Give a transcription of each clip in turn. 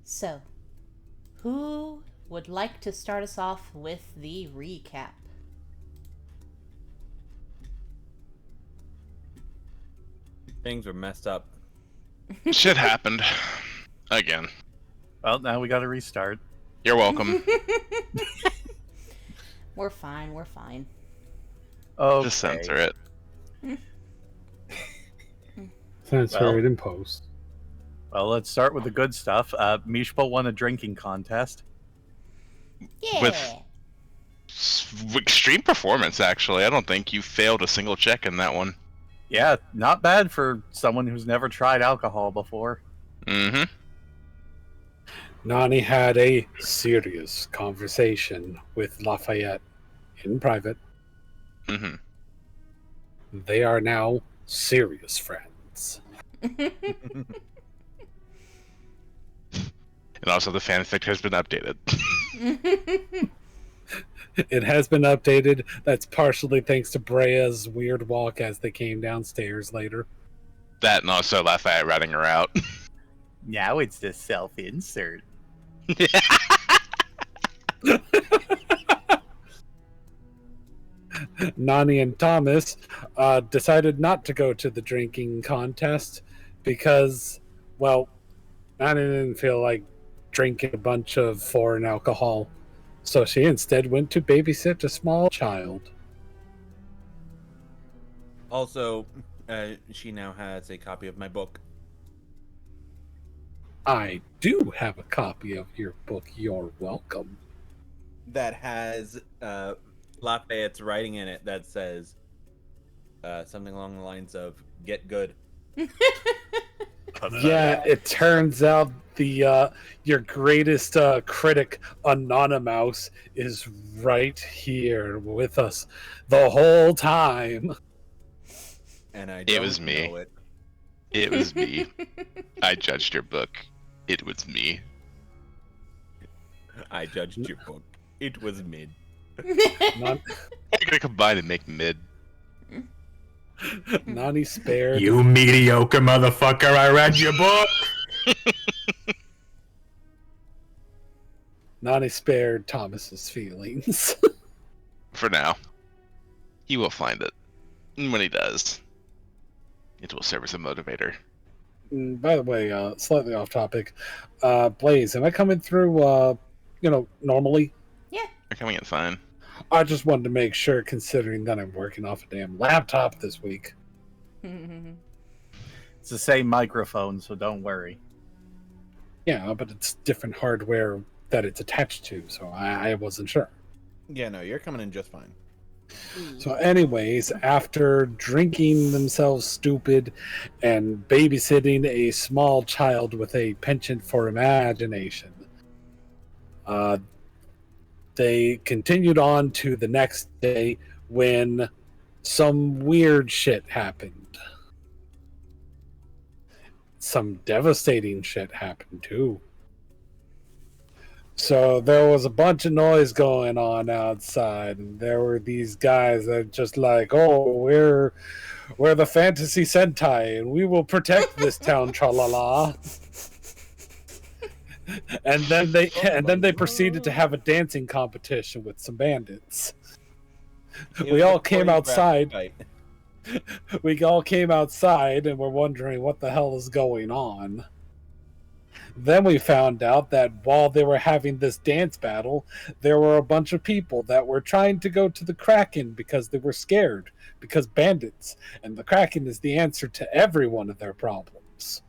So, who would like to start us off with the recap? Things were messed up. Shit happened. Again. Well, now we gotta restart. You're welcome. We're fine. Okay. Just censor it. Censor it in post. Well, let's start with the good stuff. Mishpa won a drinking contest. Yeah. With extreme performance, actually. I don't think you failed a single check in that one. Yeah, not bad for someone who's never tried alcohol before. Mm-hmm. Nani had a serious conversation with Lafayette in private. Mm-hmm. They are now serious friends. And also the fanfic has been updated. It has been updated. That's partially thanks to Breia's weird walk as they came downstairs later. That and also Lafayette ratting her out. Now it's the self-insert. Nani and Tomas decided not to go to the drinking contest because, well, Nani didn't feel like drinking a bunch of foreign alcohol. So she instead went to babysit a small child. Also, she now has a copy of my book. I do have a copy of your book. You're welcome. That has Lafayette's writing in it that says something along the lines of "Get good." Yeah, it turns out the your greatest critic, Anonymous, is right here with us the whole time. And I It don't was me. know it. It was me. I judged your book. It was me. I judged your book. It was mid. Nan- You're gonna combine and make mid. Nani spared. You mediocre motherfucker, I read your book! Nani spared Thomas's feelings. For now. He will find it. And when he does, it will serve as a motivator. By the way, slightly off topic. Blaze, am I coming through, normally? You're coming in fine. I just wanted to make sure, considering that I'm working off a damn laptop this week. It's the same microphone, so don't worry. Yeah, but it's different hardware that it's attached to, so I wasn't sure. Yeah, no, you're coming in just fine. So anyways, after drinking themselves stupid and babysitting a small child with a penchant for imagination, they continued on to the next day when some weird shit happened. Some devastating shit happened too. So there was a bunch of noise going on outside, and there were these guys that just like, oh, we're the fantasy Sentai, and we will protect this town, tra-la-la. And then they proceeded to have a dancing competition with some bandits. We all came outside. We all came outside and were wondering what the hell is going on. Then we found out that while they were having this dance battle, there were a bunch of people that were trying to go to the Kraken because they were scared, because bandits, and the Kraken is the answer to every one of their problems.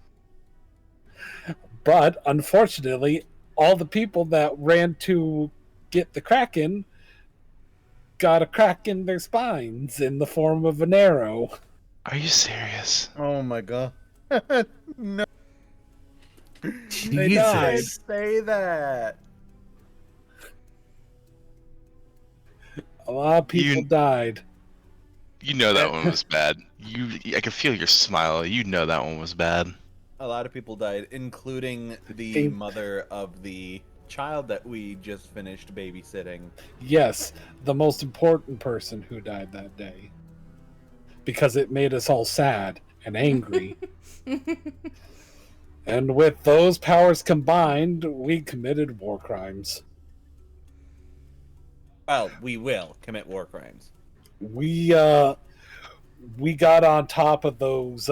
But, unfortunately, all the people that ran to get the Kraken got a crack in their spines in the form of an arrow. Are you serious? Oh my god. No. Jesus. Don't say that. A lot of people died. You know that one was bad. I can feel your smile. You know that one was bad. A lot of people died, including the mother of the child that we just finished babysitting. Yes, the most important person who died that day. Because it made us all sad and angry. And with those powers combined, we committed war crimes. Well, we will commit war crimes. We got on top of those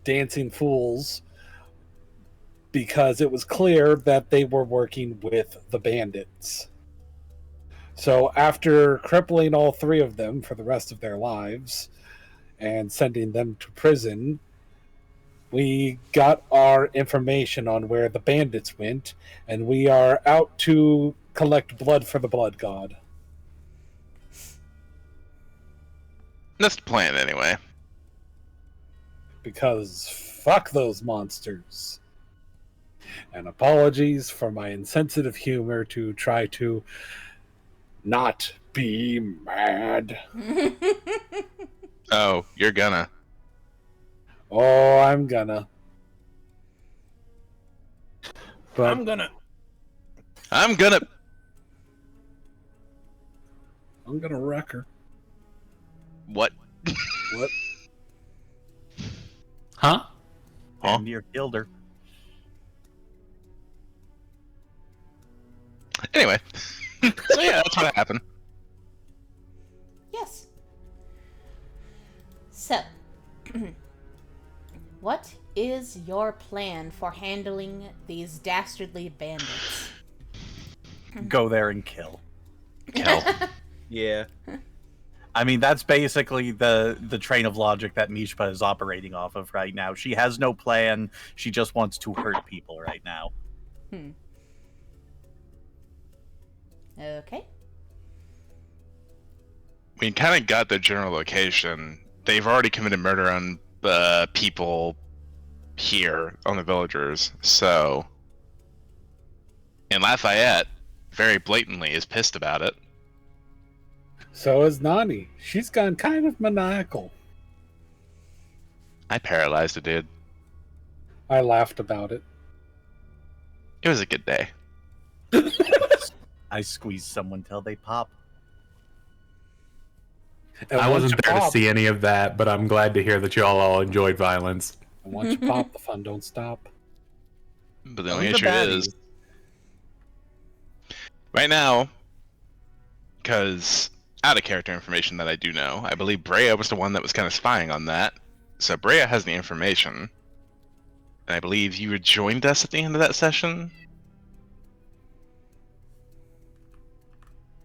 dancing fools because it was clear that they were working with the bandits. So after crippling all three of them for the rest of their lives and sending them to prison, we got our information on where the bandits went, and we are out to collect blood for the blood god. That's the plan, anyway. Because fuck those monsters. And apologies for my insensitive humor to try to not be mad. Oh, you're gonna. Oh, I'm gonna. But I'm gonna wreck her. What? What? Huh? Huh? And you killed her. Anyway. So yeah, that's what happened. Yes. So, what is your plan for handling these dastardly bandits? Go there and kill. Kill. Yeah. I mean, that's basically the train of logic that Mishpa is operating off of right now. She has no plan. She just wants to hurt people right now. Okay. We kind of got the general location. They've already committed murder on people here, on the villagers, so... And Lafayette, very blatantly, is pissed about it. So is Nani. She's gone kind of maniacal. I paralyzed a dude. I laughed about it. It was a good day. I squeeze someone till they pop. And I once wasn't you there to pop- see any of that, but I'm glad to hear that y'all all enjoyed violence. And once you pop, the fun don't stop. But the Only only the issue baddies. is... Right now, because out of character information that I do know, I believe Breia was the one that was kind of spying on that. So Breia has the information. And I believe you had joined us at the end of that session.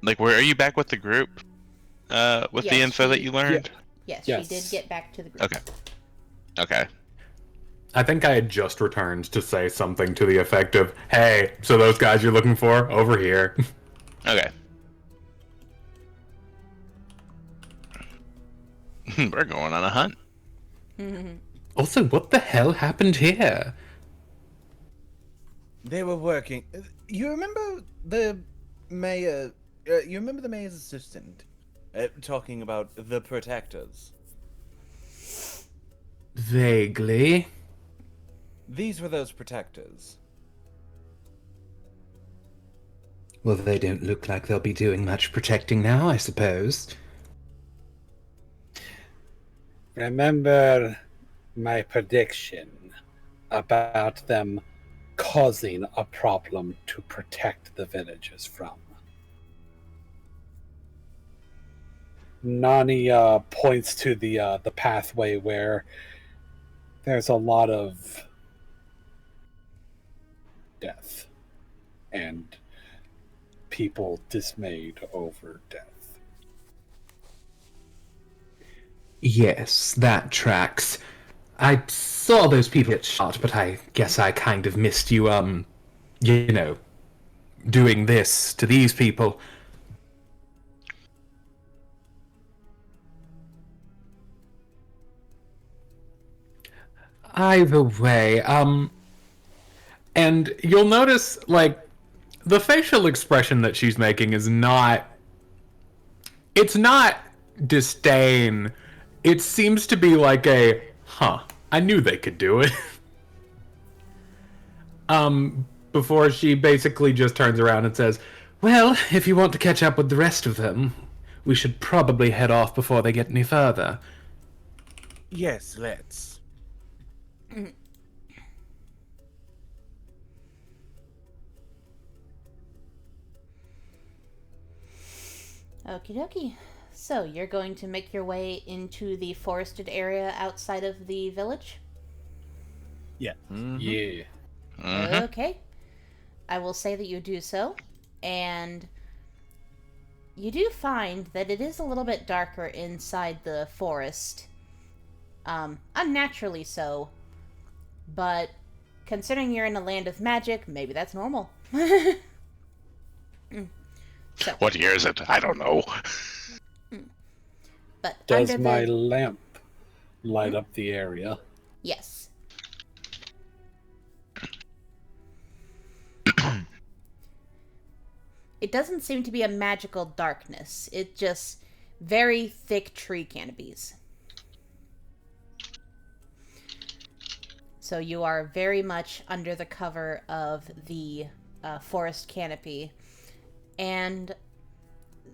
Like, where are you back with the group? With the Yes, info that you learned? Yes, Yes. she did get back to the group. Okay. Okay. I think I had just returned to say something to the effect of, hey, so those guys you're looking for, over here. Okay. We're going on a hunt. Also, what the hell happened here? They were working. You remember the mayor? You remember the mayor's assistant talking about the protectors? Vaguely. These were those protectors. Well, they don't look like they'll be doing much protecting now, I suppose. Remember my prediction about them causing a problem to protect the villagers from. Nani points to the pathway where there's a lot of death and people dismayed over death. Yes, that tracks. I saw those people get shot, but I guess I kind of missed you, you know, doing this to these people. Either way, And you'll notice, like, the facial expression that she's making is not... It's not disdain. It seems to be like a, huh, I knew they could do it. Before she basically just turns around and says, well, if you want to catch up with the rest of them, we should probably head off before they get any further. Yes, let's. Okie dokie. So, you're going to make your way into the forested area outside of the village? Yeah. Okay. I will say that you do so, and you do find that it is a little bit darker inside the forest. Unnaturally so, but considering you're in a land of magic, maybe that's normal. So, What year is it? I don't know. but Does under my the... lamp light up the area? Yes. It doesn't seem to be a magical darkness. It's just very thick tree canopies. So you are very much under the cover of the forest canopy. And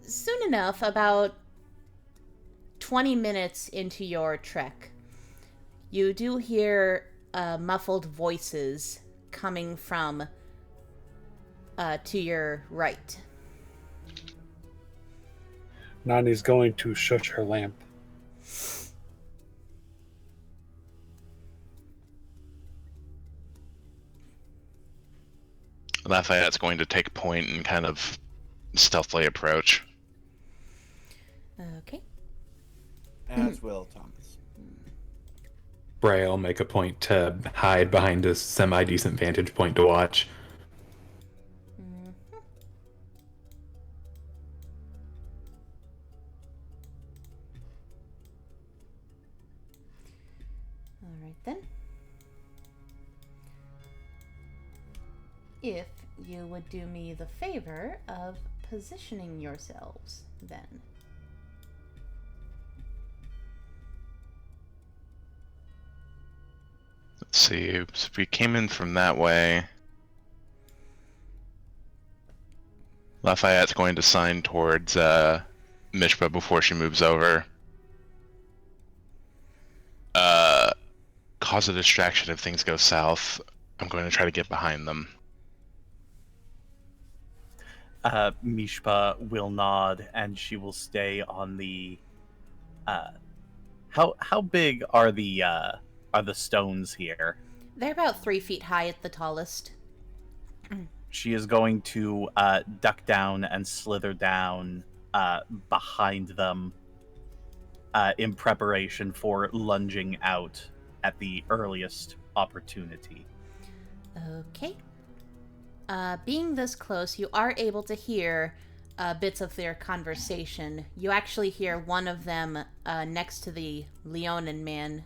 soon enough, about 20 minutes into your trek, you do hear muffled voices coming from to your right. Nani's going to shush her lamp. Lafayette's going to take point and kind of stealthily approach. Okay. As will Thomas. Breia will make a point to hide behind a semi-decent vantage point to watch. Alright then. If you would do me the favor of positioning yourselves, then. Let's see. So if we came in from that way, Lafayette's going to sign towards Mishpa before she moves over. Cause a distraction if things go south. I'm going to try to get behind them. Mishpa will nod, and she will stay on the. How big are the stones here? They're about 3 feet high at the tallest. She is going to duck down and slither down behind them in preparation for lunging out at the earliest opportunity. Okay. Being this close, you are able to hear bits of their conversation. You actually hear one of them next to the Leonin man,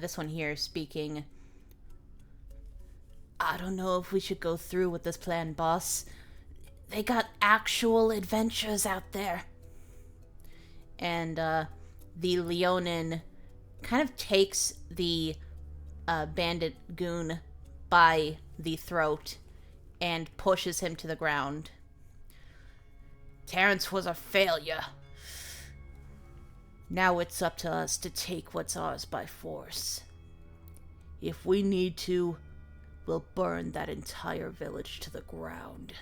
this one here, speaking. I don't know if we should go through with this plan, boss. They got actual adventures out there. And the Leonin kind of takes the bandit goon by the throat and pushes him to the ground. Terrence was a failure. Now it's up to us to take what's ours by force. If we need to, we'll burn that entire village to the ground.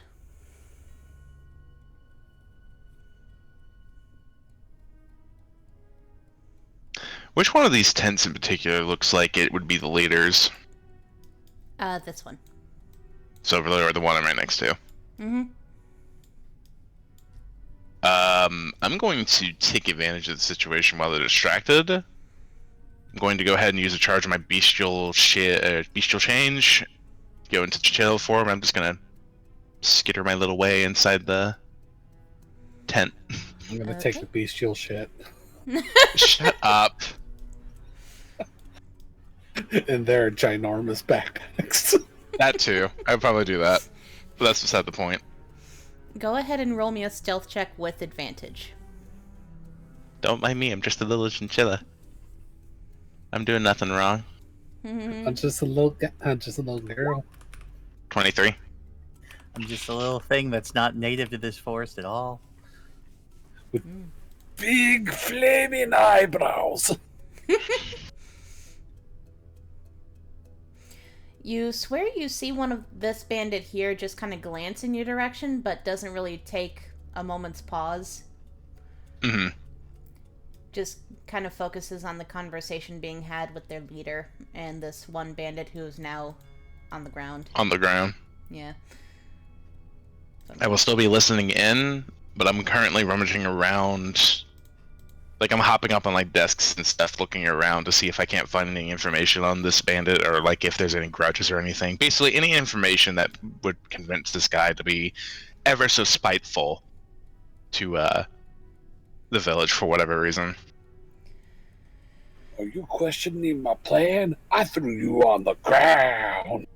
Which one of these tents in particular looks like it would be the leaders? This one. So over there, or the one I'm right next to. Mm-hmm. I'm going to take advantage of the situation while they're distracted. I'm going to go ahead and use a charge of my bestial change. Go into chill form. I'm just gonna skitter my little way inside the tent. I'm gonna take the bestial shit. Shut up. And their ginormous backpacks. That too. I would probably do that. But that's beside the point. Go ahead and roll me a stealth check with advantage. Don't mind me. I'm just a little chinchilla. I'm doing nothing wrong. I'm just a little girl. 23. I'm just a little thing that's not native to this forest at all. With big flaming eyebrows. You swear you see one of this bandit here just kind of glance in your direction, but doesn't really take a moment's pause. Mm-hmm. Just kind of focuses on the conversation being had with their leader and this one bandit who's now on the ground. On the ground. Yeah. I will still be listening in, but I'm currently rummaging around. Like, I'm hopping up on, like, desks and stuff, looking around to see if I can't find any information on this bandit, or, like, if there's any grudges or anything. Basically, any information that would convince this guy to be ever so spiteful to, the village for whatever reason. Are you questioning my plan? I threw you on the ground.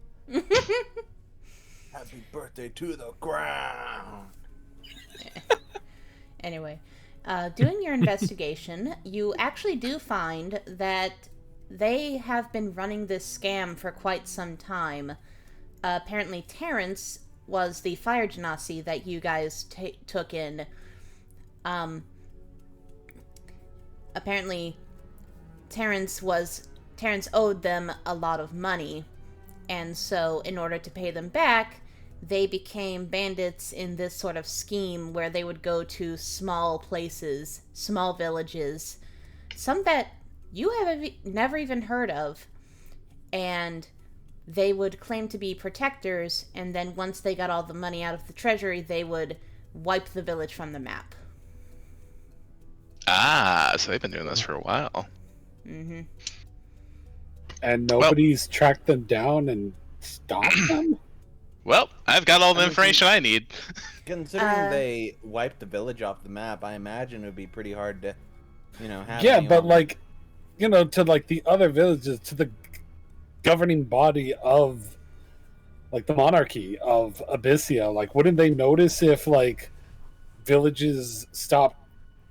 Happy birthday to the ground. Anyway, doing your investigation, you actually do find that they have been running this scam for quite some time. Apparently, Terrence was the fire genasi that you guys took in. Apparently, Terrence owed them a lot of money, and so in order to pay them back, they became bandits in this sort of scheme where they would go to small places, small villages, some that you have never even heard of, and they would claim to be protectors, and then once they got all the money out of the treasury, they would wipe the village from the map. Ah, so they've been doing this for a while. Mm-hmm. And nobody's tracked them down and stopped them? Well, I've got all the information I need. Considering they wiped the village off the map, I imagine it would be pretty hard to, have. Yeah, but anyone- like, to like the other villages, to the governing body of like the monarchy of Abyssia, like, wouldn't they notice if like villages stopped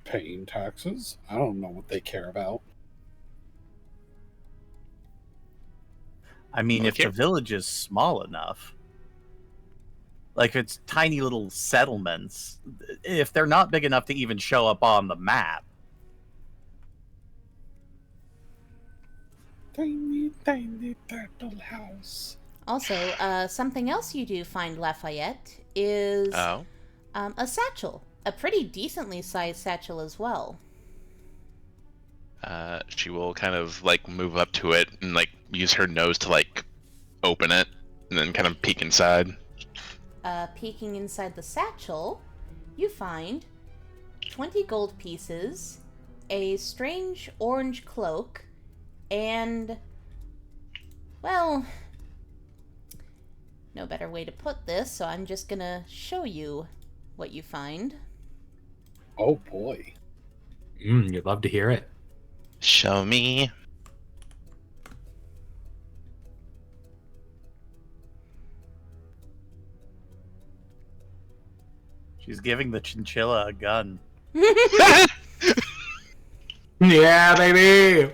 paying taxes? I don't know what they care about. I mean, Okay. if the village is small enough, like if it's tiny little settlements, if they're not big enough to even show up on the map. Tiny, tiny turtle house. Also, something else you do find, Lafayette, is Oh. a satchel. A pretty decently sized satchel as well. She will kind of like move up to it and like use her nose to like open it and then kind of peek inside. Peeking inside the satchel, you find 20 gold pieces, a strange orange cloak, and, well, no better way to put this, so I'm just gonna show you what you find. Oh boy. You'd love to hear it. Show me. She's giving the chinchilla a gun. Yeah, baby.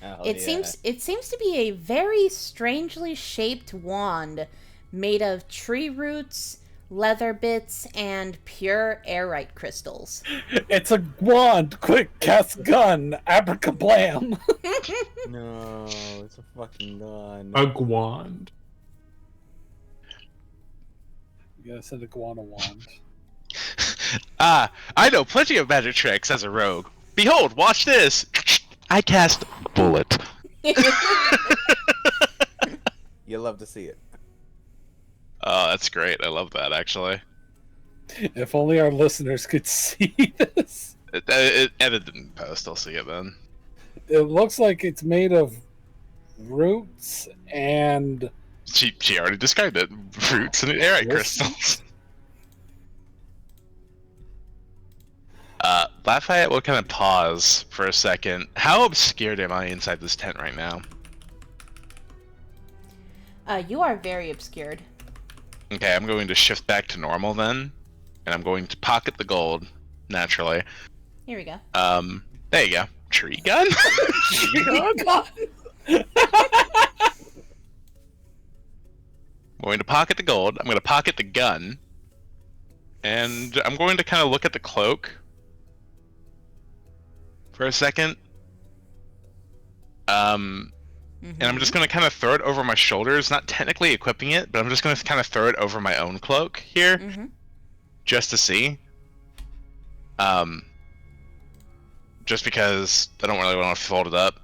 Hell It yeah. seems to be a very strangely shaped wand made of tree roots, leather bits, and pure airite crystals. It's a wand. Quick, cast gun. Abracablam. No, it's a fucking gun. A wand. Yes, an iguana wand. I know plenty of magic tricks as a rogue. Behold, watch this. I cast bullet. You love to see it. Oh, that's great. I love that actually. If only our listeners could see this. It edited in post. I'll see it then. It looks like it's made of roots and She already described it. Roots and airite Yes. crystals. Lafayette will kind of pause for a second. How obscured am I inside this tent right now? You are very obscured. Okay, I'm going to shift back to normal then, and I'm going to pocket the gold, naturally. Here we go. There you go. Tree gun? I'm going to pocket the gold, I'm going to pocket the gun, and I'm going to kind of look at the cloak for a second. And I'm just going to kind of throw it over my shoulders, not technically equipping it, but I'm just going to kind of throw it over my own cloak here, Mm-hmm. just to see. just because I don't really want to fold it up.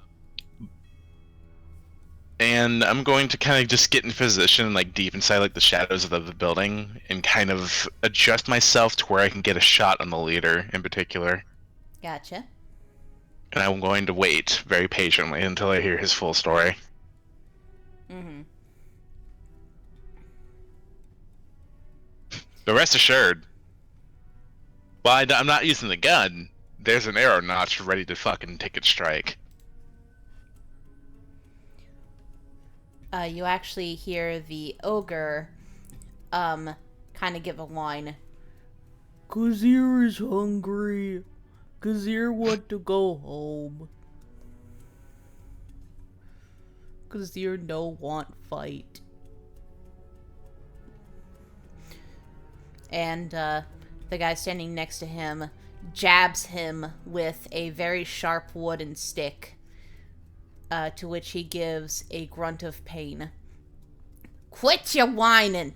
And I'm going to kind of just get in position, like deep inside like the shadows of the building, and kind of adjust myself to where I can get a shot on the leader in particular. Gotcha. And I'm going to wait very patiently until I hear his full story. Mm-hmm. But rest assured, while I'm not using the gun, there's an arrow notch ready to fucking take its strike. You actually hear the ogre, kind of give a whine. Kazir is hungry. Kazir want to go home. Kazir no want fight. And, the guy standing next to him jabs him with a very sharp wooden stick. To which he gives a grunt of pain. Quit your whining!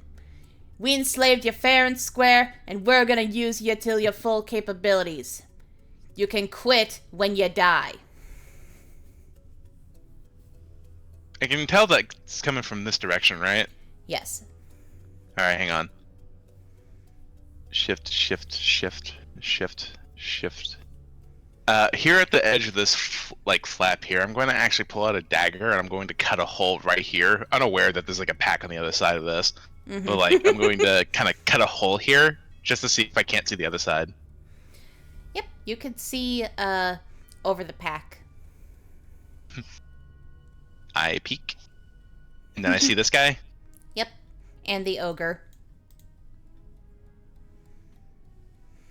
We enslaved you fair and square, and we're gonna use you till your full capabilities. You can quit when you die. I can tell that it's coming from this direction, right? Yes. Alright, hang on. Shift, shift, shift, shift, shift. Here at the edge of this flap here, I'm going to actually pull out a dagger and I'm going to cut a hole right here, unaware that there's like a pack on the other side of this. Mm-hmm. But like, I'm going to kind of cut a hole here just to see if I can't see the other side. Yep, you could see over the pack. I peek, and then I see this guy. Yep, and the ogre.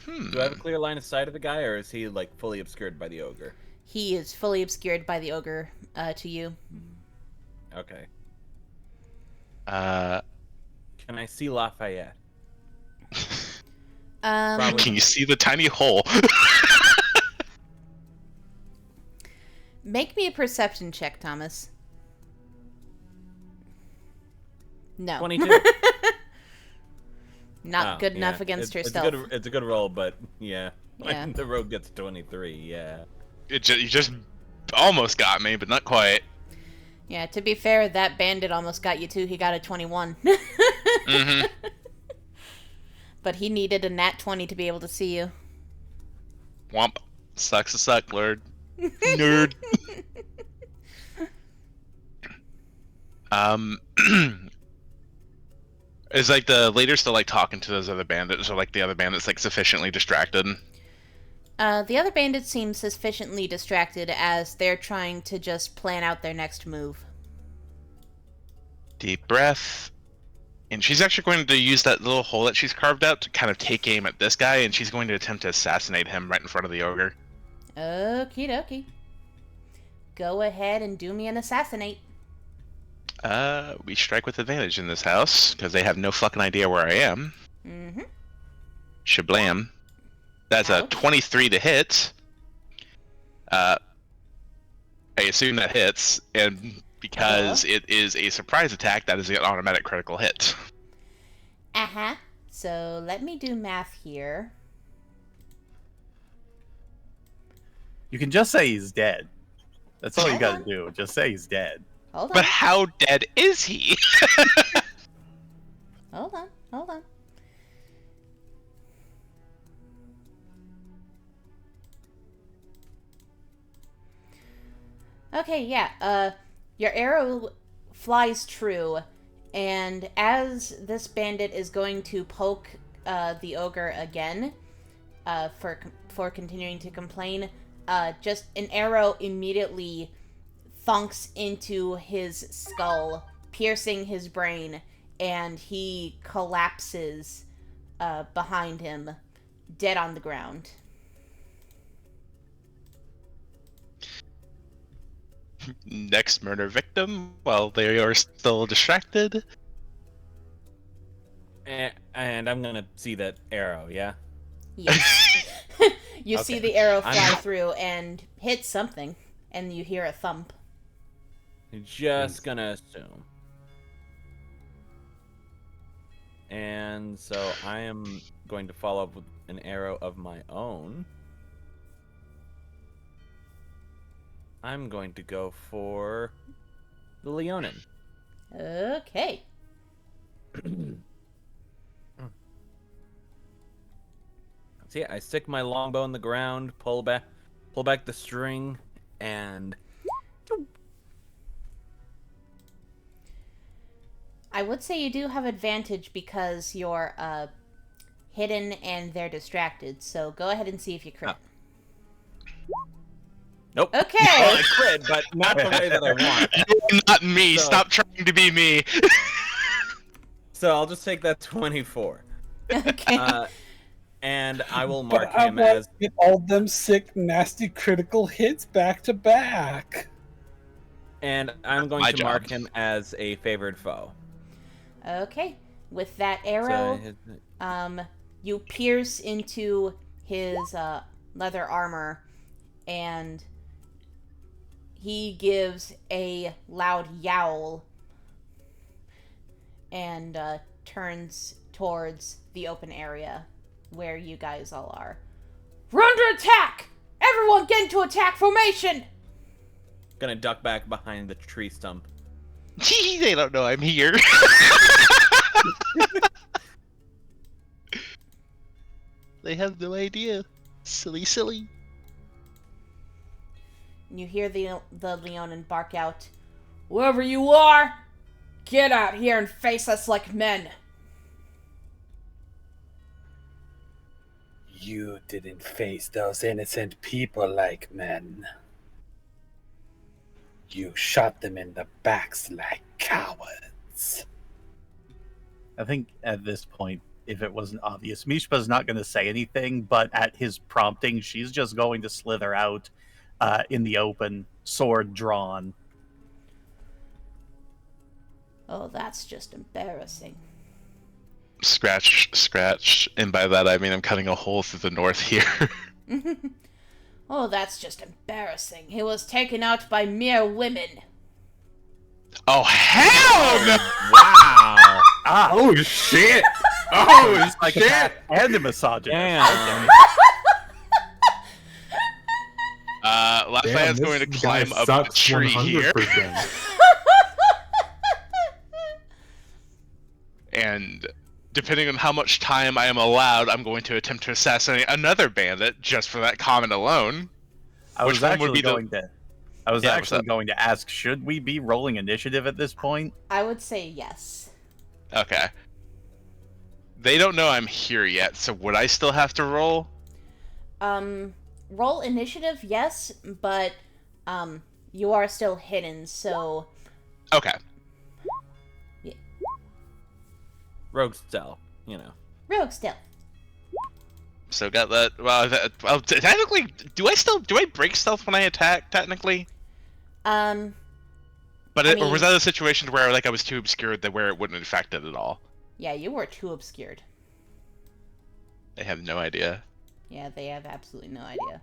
Do I have a clear line of sight of the guy, or is he like fully obscured by the ogre? He is fully obscured by the ogre to you. Okay. Can I see Lafayette? Can you see the tiny hole? Make me a perception check, Thomas. No. 22. Not good enough against her stealth. It's a good roll, but yeah. Yeah. The rogue gets 23, yeah. You just almost got me, but not quite. Yeah, to be fair, that bandit almost got you too. He got a 21. Mm-hmm. But he needed a nat 20 to be able to see you. Womp. Sucks to suck, Lord. Nerd. Is like the leader still like talking to those other bandits, or like the other bandits like sufficiently distracted? The other bandits seem sufficiently distracted as they're trying to just plan out their next move. Deep breath. And she's actually going to use that little hole that she's carved out to kind of take aim at this guy, and she's going to attempt to assassinate him right in front of the ogre. Okie dokie. Go ahead and do me an assassinate. We strike with advantage in this house, because they have no fucking idea where I am. Mm-hmm. Shablam. That's a 23 to hit. I assume that hits, and because it is a surprise attack, that is an automatic critical hit. Uh-huh. So let me do math here. You can just say he's dead. That's all you Hold gotta on. do. Just say he's dead. Hold on. But how dead is he? Hold on. Hold on. Okay, yeah. Your arrow flies true, and as this bandit is going to poke the ogre again, for continuing to complain, just an arrow immediately thunks into his skull, piercing his brain, and he collapses behind him, dead on the ground. Next murder victim while they are still distracted. And I'm gonna see that arrow, yeah? Yes. You see Okay. the arrow fly through and hit something, and you hear a thump. Just gonna assume. And so I am going to follow up with an arrow of my own. I'm going to go for the Leonin. Okay. See, I stick my longbow in the ground, pull back the string, and I would say you do have advantage because you're hidden and they're distracted. So go ahead and see if you crit. Nope. Okay. Well, I crit, but not the way that I want. You're not me. So- Stop trying to be me. So I'll just take that 24. Okay. And I will mark But I him want as... to get all them sick, nasty critical hits back to back. And I'm going My to mark job. him as a favored foe. Okay. With that arrow, you pierce into his leather armor, and he gives a loud yowl and turns towards the open area where you guys all are. We're under attack! Everyone get into attack formation! Gonna duck back behind the tree stump. They don't know I'm here. They have no idea. Silly. You hear the Leonin bark out, "Whoever you are, get out here and face us like men." You didn't face those innocent people like men. You shot them in the backs like cowards. I think at this point, if it wasn't obvious, Mishpa's not going to say anything, but at his prompting, she's just going to slither out in the open, sword drawn. Oh, that's just embarrassing. Scratch, and by that I mean I'm cutting a hole through the north here. Oh, that's just embarrassing. He was taken out by mere women. Oh hell no! Wow! Oh shit! Oh Like a shit! and a misogynist. Damn. Lafayette's going to climb up the tree here, 100%. and depending on how much time I am allowed, I'm going to attempt to assassinate another bandit just for that comment alone. I Which was one actually would be going to. I was Yeah, what's actually up? going to ask: should we be rolling initiative at this point? I would say yes. Okay. They don't know I'm here yet, so would I still have to roll? Roll initiative, yes, but you are still hidden, so Okay. Rogue stealth, you know. rogue stealth. So got that. Well, technically, do I break stealth when I attack? Technically, but I or was mean- that a situation where like I was too obscured that where it wouldn't affect it at all? Yeah, you were too obscured. They have no idea. Yeah, they have absolutely no idea.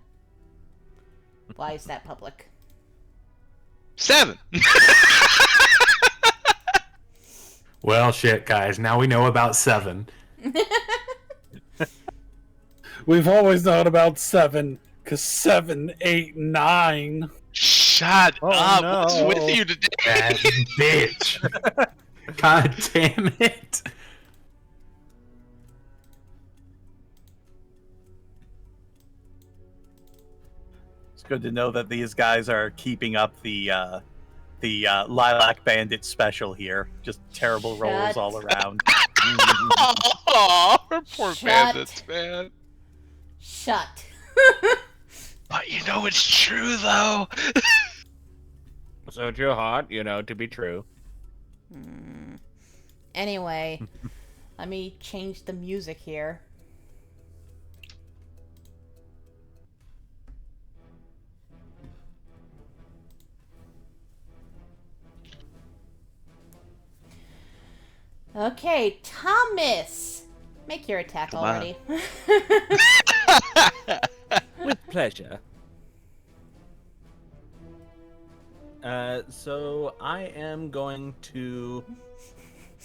Why is that public? 7. Well, shit, guys. Now we know about 7. We've always known about 7, because 7, 8, 9. Shut up! What's no. with you today? That bitch. God damn it. It's good to know that these guys are keeping up the Lilac Bandit special here. Just terrible rolls Shut. all around. Oh, poor Shut. bandits, man. Shut. But you know it's true though. So true hot, you know, to be true. Anyway, let me change the music here. Okay, Thomas! Make your attack Come on. already. With pleasure. So I am going to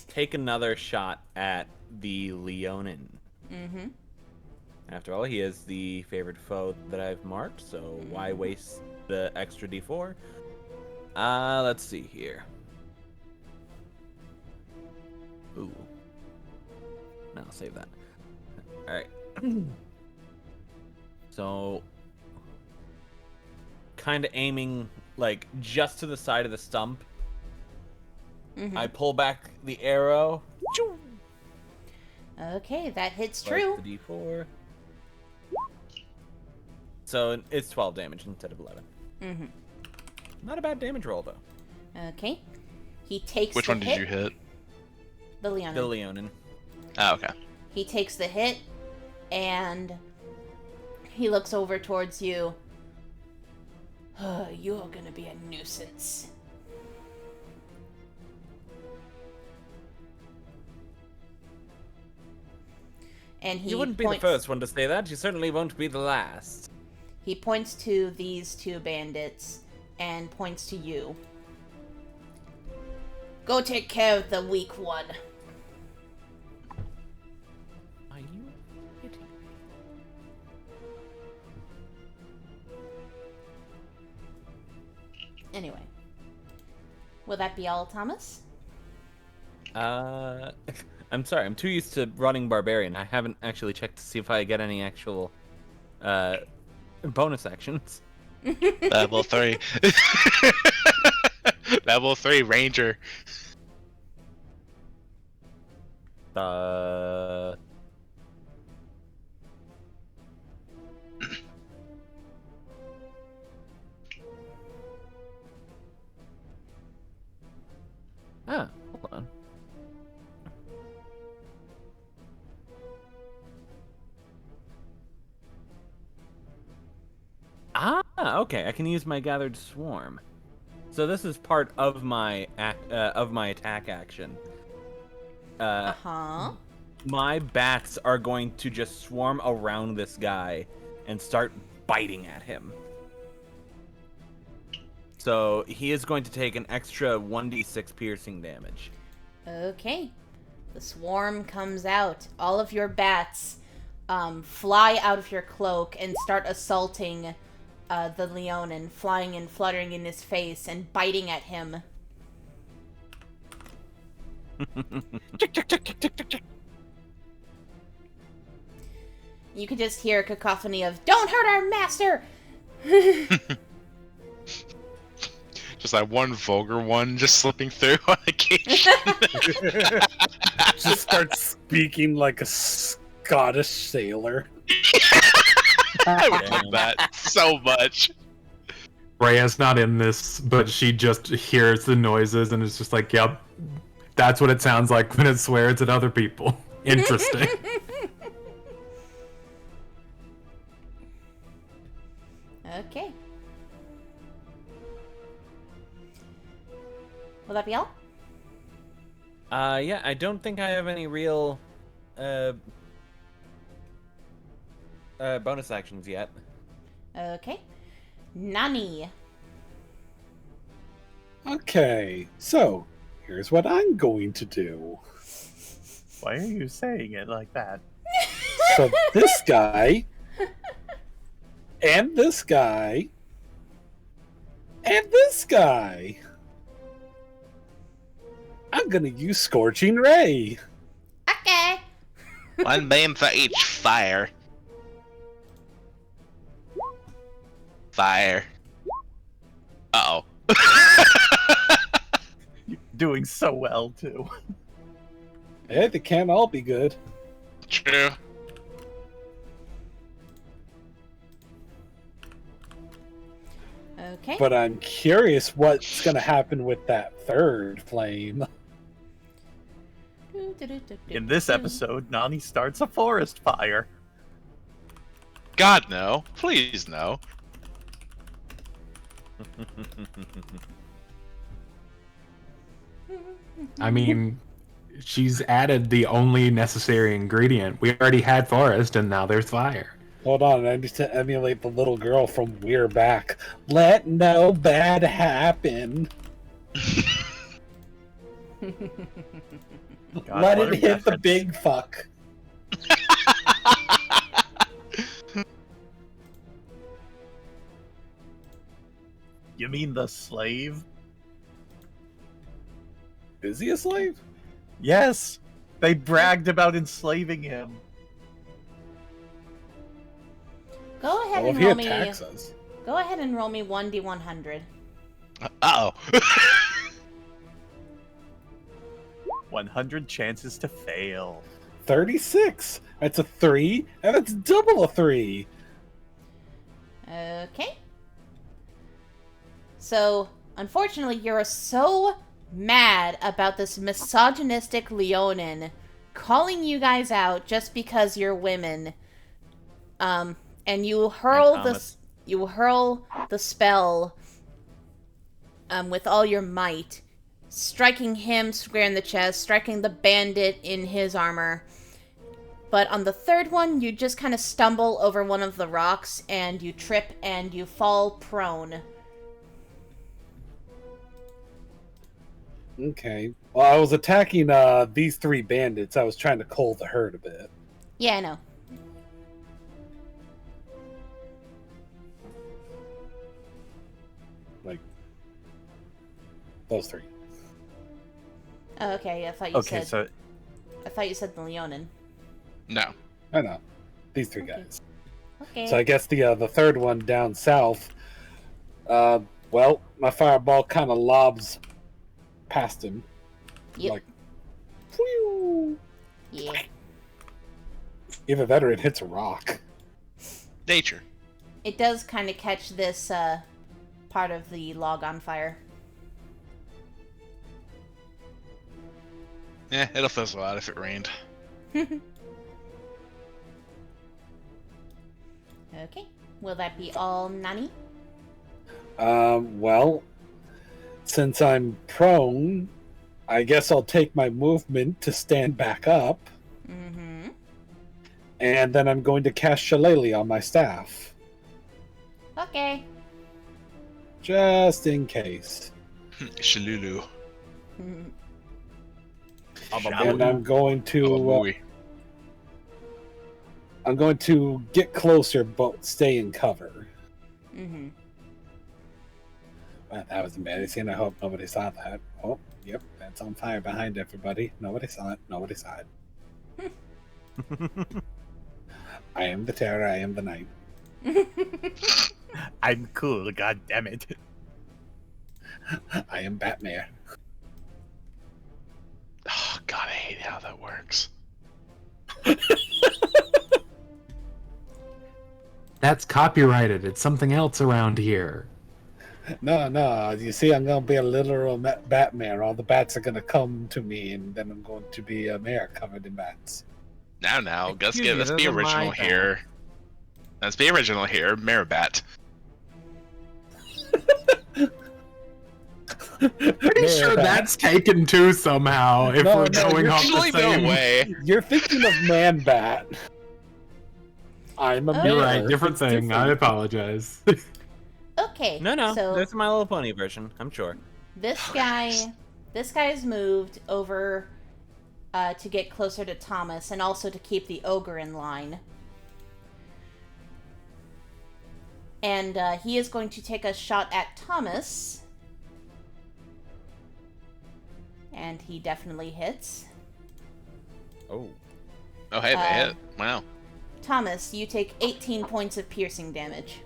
take another shot at the Leonin. Mm-hmm. After all, he is the favorite foe that I've marked, so why waste the extra d4? Let's see here. Ooh. No, I'll save that. Alright. So, kind of aiming, like, just to the side of the stump. I pull back the arrow. Okay, that hits true. The d4. So, it's 12 damage instead of 11. Not a bad damage roll, though. Okay. He takes Which the one hit. did you hit? The Leonin. The Leonin. Oh, okay. He takes the hit, and he looks over towards you. You're gonna be a nuisance. And he You wouldn't be the first one to say that. You certainly won't be the last. He points to these two bandits and points to you. Go take care of the weak one. Are you kidding? Anyway. Will that be all, Thomas? I'm sorry. I'm too used to running Barbarian. I haven't actually checked to see if I get any actual bonus actions. Level 3. Level 3 Ranger. Hold on. Okay. I can use my Gathered Swarm. So this is part of my attack action. My bats are going to just swarm around this guy and start biting at him. So he is going to take an extra 1d6 piercing damage. Okay. The swarm comes out. All of your bats fly out of your cloak and start assaulting the Leonin, flying and fluttering in his face and biting at him. You can just hear a cacophony of, "Don't hurt our master!" Just that one vulgar one just slipping through on occasion. Just starts speaking like a Scottish sailor. I would like that so much. Breia's not in this, but she just hears the noises and is just like, yep, that's what it sounds like when it swears at other people. Interesting. Okay. Will that be all? Yeah, I don't think I have any real bonus actions yet. Okay. Nani. Okay, so here's what I'm going to do. Why are you saying it like that? So this guy, and this guy, and this guy. I'm gonna use Scorching Ray. Okay. One beam for each fire. Fire. Uh-oh. You're doing so well, too. Hey, they can't all be good. True. Okay. But I'm curious what's gonna happen with that third flame. In this episode, Nani starts a forest fire. God, no. Please, no. I mean, she's added the only necessary ingredient. We already had forest, and now there's fire. Hold on, I need to emulate the little girl from We're Back. Let no bad happen. God, Let what it a hit the reference. big fuck. You mean the slave? Is he a slave? Yes. They bragged about enslaving him. Go ahead Well, if and he roll me. attacks us. Go ahead and roll me 1d100. Uh-oh. 100 chances to fail. 36. That's a 3, and it's double a 3. Okay. So, unfortunately, you're so mad about this misogynistic Leonin calling you guys out just because you're women. And you hurl the spell with all your might, striking him square in the chest, striking the bandit in his armor. But on the third one, you just kind of stumble over one of the rocks, and you trip, and you fall prone. Okay. Well, I was attacking these 3 bandits. I was trying to cull the herd a bit. Yeah, I know. Like, those 3. Oh, okay, I thought you Okay, said... so I thought you said the Leonin. No. I know. These 3 Okay. guys. Okay. So I guess the third one down south, well, my fireball kind of lobs past him. Yep. Like, whew. Yeah. Even better, it hits a rock. Nature. It does kind of catch this part of the log on fire. Yeah, it'll fizzle out if it rained. Okay. Will that be all, Nani? Well, since I'm prone, I guess I'll take my movement to stand back up, Mm-hmm. and then I'm going to cast Shillelagh on my staff, Okay. just in case. Shalulu. Mhm. And I'm going Oh, to get closer, but stay in cover. Mm-hmm. Wow, that was embarrassing. I hope nobody saw that. Oh, yep, that's on fire behind everybody. Nobody saw it. Nobody saw it. I am the terror. I am the night. I'm cool, god damn it. I am Batman. Oh, God, I hate how that works. That's copyrighted. It's something else around here. No. You see, I'm going to be a literal Batman. All the bats are going to come to me, and then I'm going to be a mayor covered in bats. Now, let's Excuse me, be those are original my here. Let's be original here. Marabat. Pretty sure that's taken too somehow. If No, we're no, going you're off the Actually, same no way. You're thinking of Man Bat. I'm a Oh, mayor. You're right, different It's thing. I different. apologize. Okay. No. So That's My Little Pony version. I'm sure. this guy's moved over to get closer to Tomas and also to keep the ogre in line. And he is going to take a shot at Tomas. And he definitely hits. Oh. Oh, hey, they hit. Wow. Tomas, you take 18 points of piercing damage.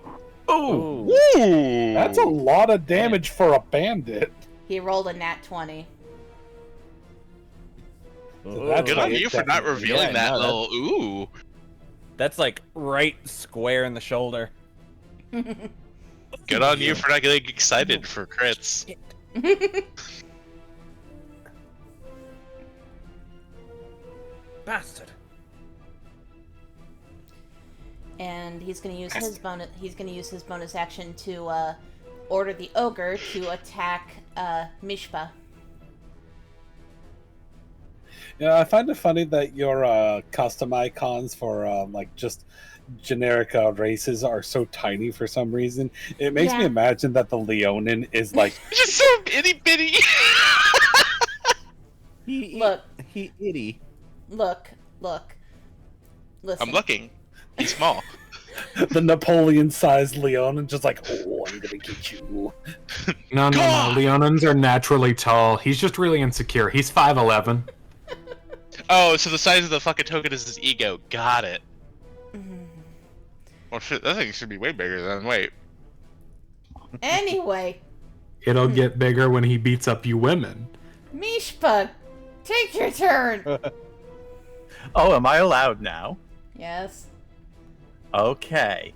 Oh. Ooh. That's a lot of damage for a bandit. He rolled a nat 20. So that's Good why on it you for not definitely- revealing Yeah, that no, little ooh. That's like right square in the shoulder. Good on you for not getting excited for crits. Bastard. And he's going to use his bonus. He's going to use his bonus action to order the ogre to attack Mishpa. Yeah, I find it funny that your custom icons for like just generic races are so tiny for some reason. It makes me Yeah. imagine that the Leonin is like Just so itty bitty. Look. He itty. Look. Listen. I'm looking. He's small. The Napoleon-sized Leon, and just like, oh, I'm gonna get you. No. Leonins are naturally tall. He's just really insecure. He's 5'11". Oh, so the size of the fucking token is his ego. Got it. Well, shit, that thing should be way bigger than. Wait. Anyway, It'll get bigger when he beats up you women. Mishpa, take your turn. Oh, am I allowed now? Yes. Okay.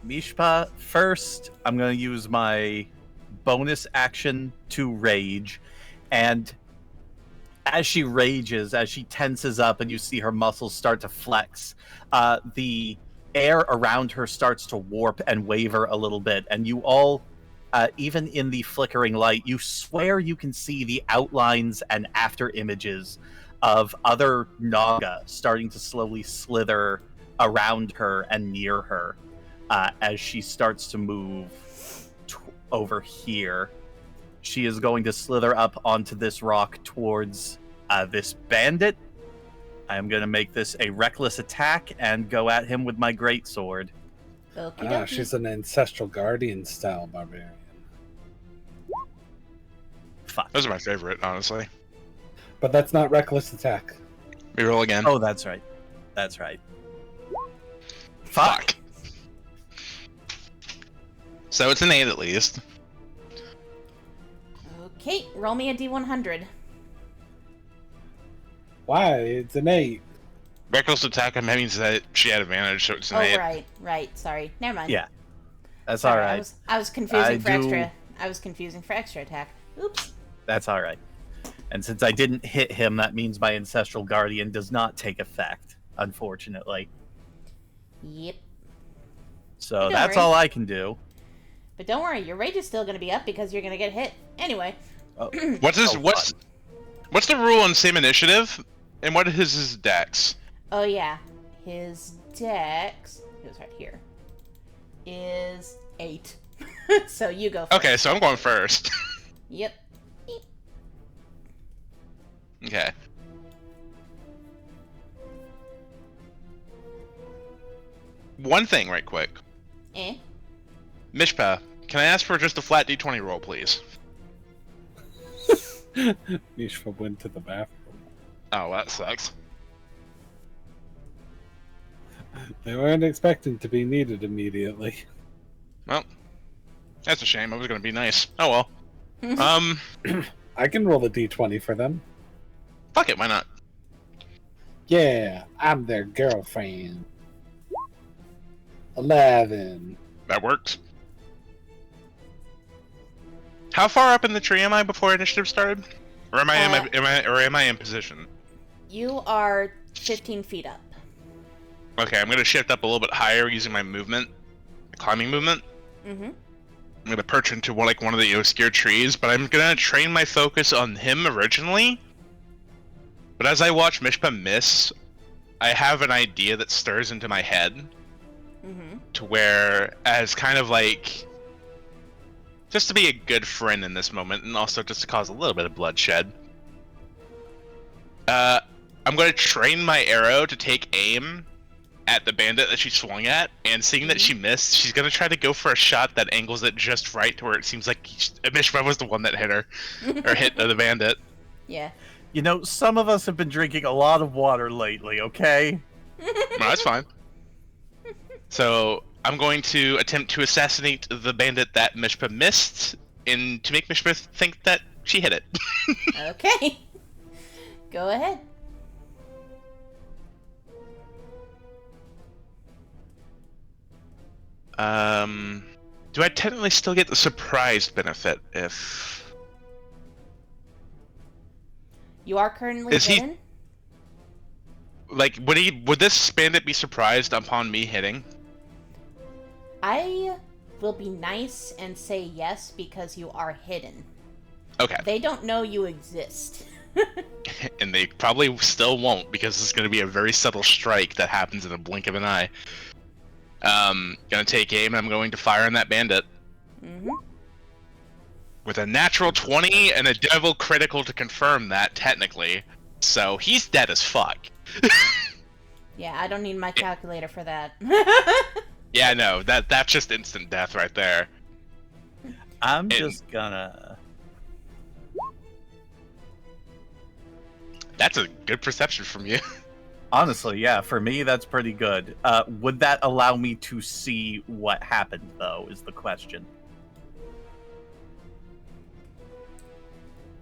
Mishpa, first, I'm going to use my bonus action to rage. And as she rages, as she tenses up and you see her muscles start to flex, the air around her starts to warp and waver a little bit. And you all, even in the flickering light, you swear you can see the outlines and after images of other Naga starting to slowly slither around her and near her as she starts to move over here. She is going to slither up onto this rock towards this bandit. I am going to make this a reckless attack and go at him with my greatsword. She's an ancestral guardian style barbarian. Fuck. Those are my favorite, honestly. But that's not reckless attack. We roll again. Oh, that's right. That's right. Fuck. So it's an 8 at least. Okay, roll me a D100. Why? It's an 8. Reckless attack means that she had advantage, so it's an 8. Right. Sorry, never mind. Yeah, that's Sorry, all right. I was confusing for extra. I was confusing for extra attack. Oops. That's all right. And since I didn't hit him, that means my ancestral guardian does not take effect, unfortunately. Yep. So Don't that's worry. all I can do. But don't worry, your rage is still going to be up because you're going to get hit. Anyway. Oh. What's the rule on same initiative? And what is his dex? Oh yeah, his dex, it was right here, is 8. So you go first. Okay, so I'm going first. Yep. Okay. One thing right quick. Mishpa, can I ask for just a flat d20 roll, please? Mishpa went to the bathroom. Oh, that sucks. They weren't expecting to be needed immediately. Well, that's a shame. I was gonna be nice. Oh well. I can roll the d20 for them. Fuck it, why not? Yeah, I'm their girlfriend. 11. That works. How far up in the tree am I before initiative started? Or am I in position? You are 15 feet up. Okay, I'm gonna shift up a little bit higher using my movement, climbing movement. Mm-hmm. I'm gonna perch into one of the obscure trees, but I'm gonna train my focus on him originally. But as I watch Mishpa miss, I have an idea that stirs into my head. Mm-hmm. To where, as kind of like, just to be a good friend in this moment, and also just to cause a little bit of bloodshed. I'm going to train my arrow to take aim at the bandit that she swung at, and seeing that she missed, she's going to try to go for a shot that angles it just right to where it seems like Mishpa was the one that hit her, or hit the bandit. Yeah. You know, some of us have been drinking a lot of water lately, okay? No, that's fine. So, I'm going to attempt to assassinate the bandit that Mishpa missed, and to make Mishpa think that she hit it. Okay. Go ahead. Do I technically still get the surprise benefit if... You are currently hidden? Like, would this bandit be surprised upon me hitting? I will be nice and say yes because you are hidden. Okay. They don't know you exist. And they probably still won't, because it's going to be a very subtle strike that happens in a blink of an eye. Gonna take aim, and I'm going to fire on that bandit. Mm-hmm. With a natural 20 and a devil critical to confirm that, technically. So he's dead as fuck. Yeah, I don't need my calculator for that. Yeah, no, that's just instant death right there. I'm just gonna... That's a good perception from you. Honestly, yeah, for me, that's pretty good. Would that allow me to see what happened, though, is the question.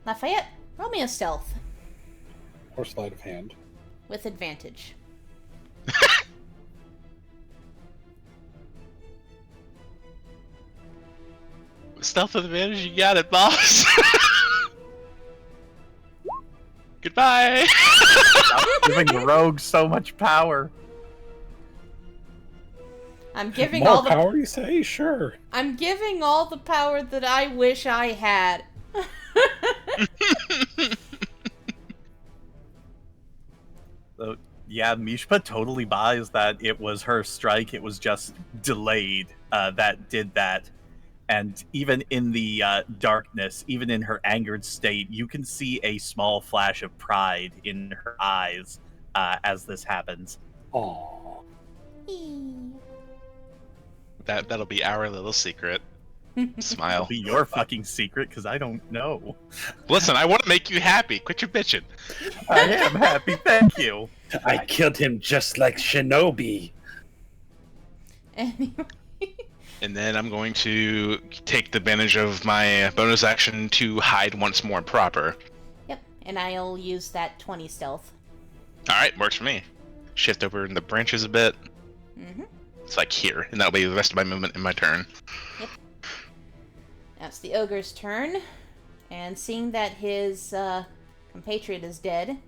Lafayette, roll me a stealth. Or sleight of hand. With advantage. Stealth advantage, you got it, boss. Goodbye. Stop giving the rogue so much power. I'm giving More all the power, you say? Sure. I'm giving all the power that I wish I had. So, yeah, Mishpa totally buys that it was her strike. It was just delayed that did that. And even in the darkness, even in her angered state, you can see a small flash of pride in her eyes as this happens. Aww. That'll be our little secret. Smile. It'll be your fucking secret, because I don't know. Listen, I want to make you happy. Quit your bitching. I am happy, thank you. I killed him just like Shinobi. Anyway. And then I'm going to take the advantage of my bonus action to hide once more proper. Yep, and I'll use that 20 stealth. Alright, works for me. Shift over in the branches a bit. Mm-hmm. It's like here, and that'll be the rest of my movement in my turn. Yep. Now it's the ogre's turn. And seeing that his compatriot is dead,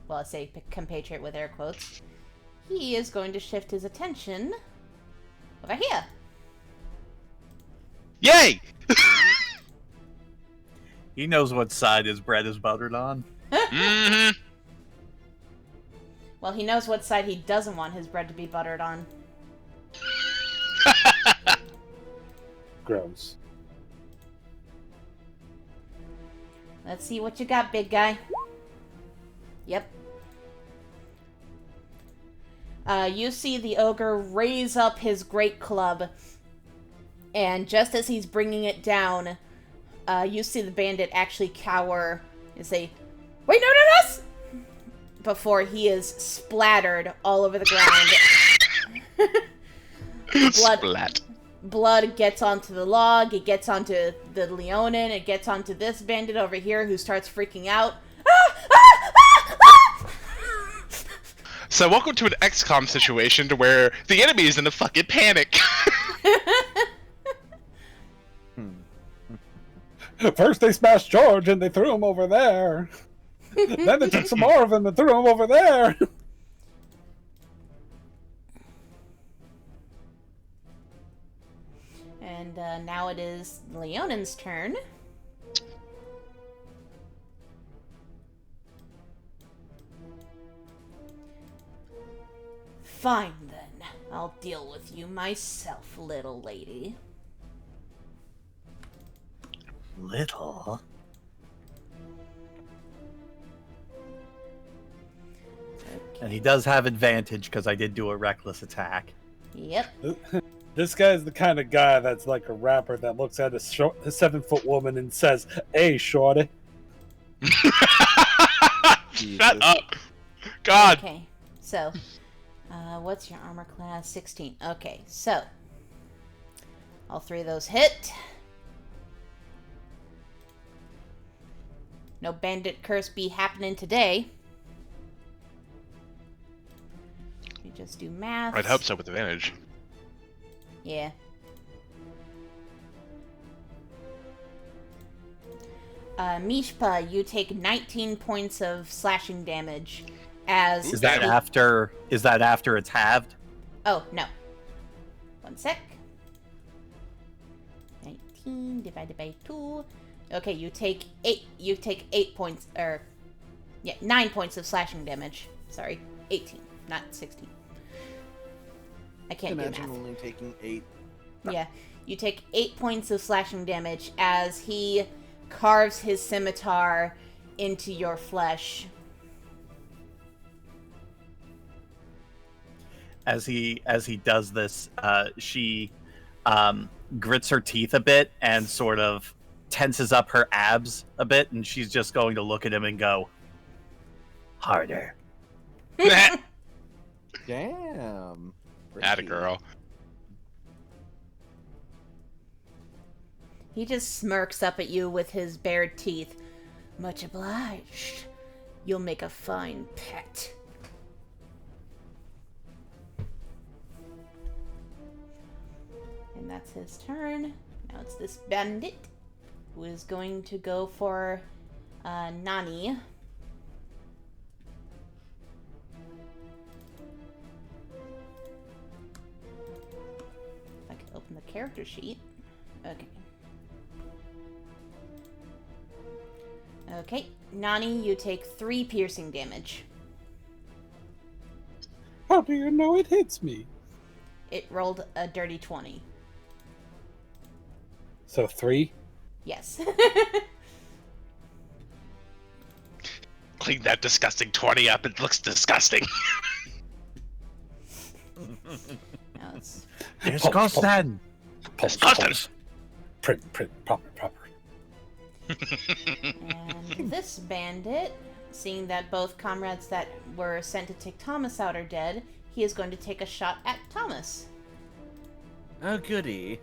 well, I say compatriot with air quotes, he is going to shift his attention over here. Yay! He knows what side his bread is buttered on. Mm-hmm. Well, he knows what side he doesn't want his bread to be buttered on. Gross. Let's see what you got, big guy. Yep. You see the ogre raise up his great club, and just as he's bringing it down, you see the bandit actually cower and say, "Wait, no, not us!" before he is splattered all over the ground. Splat. Blood gets onto the log, it gets onto the Leonin, it gets onto this bandit over here who starts freaking out. So welcome to an XCOM situation to where the enemy is in a fucking panic. First they smashed George and they threw him over there. Then they took some more of him and threw him over there. And now it is Leonin's turn. Fine then. I'll deal with you myself, little lady. Little? Okay. And he does have advantage because I did do a reckless attack. Yep. This guy's the kind of guy that's like a rapper that looks at a 7-foot woman and says, "Hey, shorty." Shut up. God. Okay, so, what's your armor class? 16. Okay, so, all three of those hit. No bandit curse be happening today. You just do math. I'd hope so with advantage. Yeah. Mishpa, you take 19 points of slashing damage as... Is that after it's halved? Oh, no. One sec. 19 divided by 2. Okay, you take 8 points, or... Yeah, 9 points of slashing damage. Sorry, 18, not 16. I can't do Imagine math. only taking 8. Yeah, you take 8 points of slashing damage as he carves his scimitar into your flesh. as he does this, she grits her teeth a bit and sort of tenses up her abs a bit, and she's just going to look at him and go, harder. Damn. Atta girl. He just smirks up at you with his bared teeth. Much obliged. You'll make a fine pet. And that's his turn. Now it's this bandit who is going to go for Nani. If I can open the character sheet. Okay. Okay, Nani, you take 3 piercing damage. How do you know it hits me? It rolled a dirty 20. So 3? Yes. Clean that disgusting 20 up. It looks disgusting. Now it's Disgusting! Disgusting! Print, proper. And this bandit, seeing that both comrades that were sent to take Tomas out are dead, he is going to take a shot at Tomas. Oh, goody.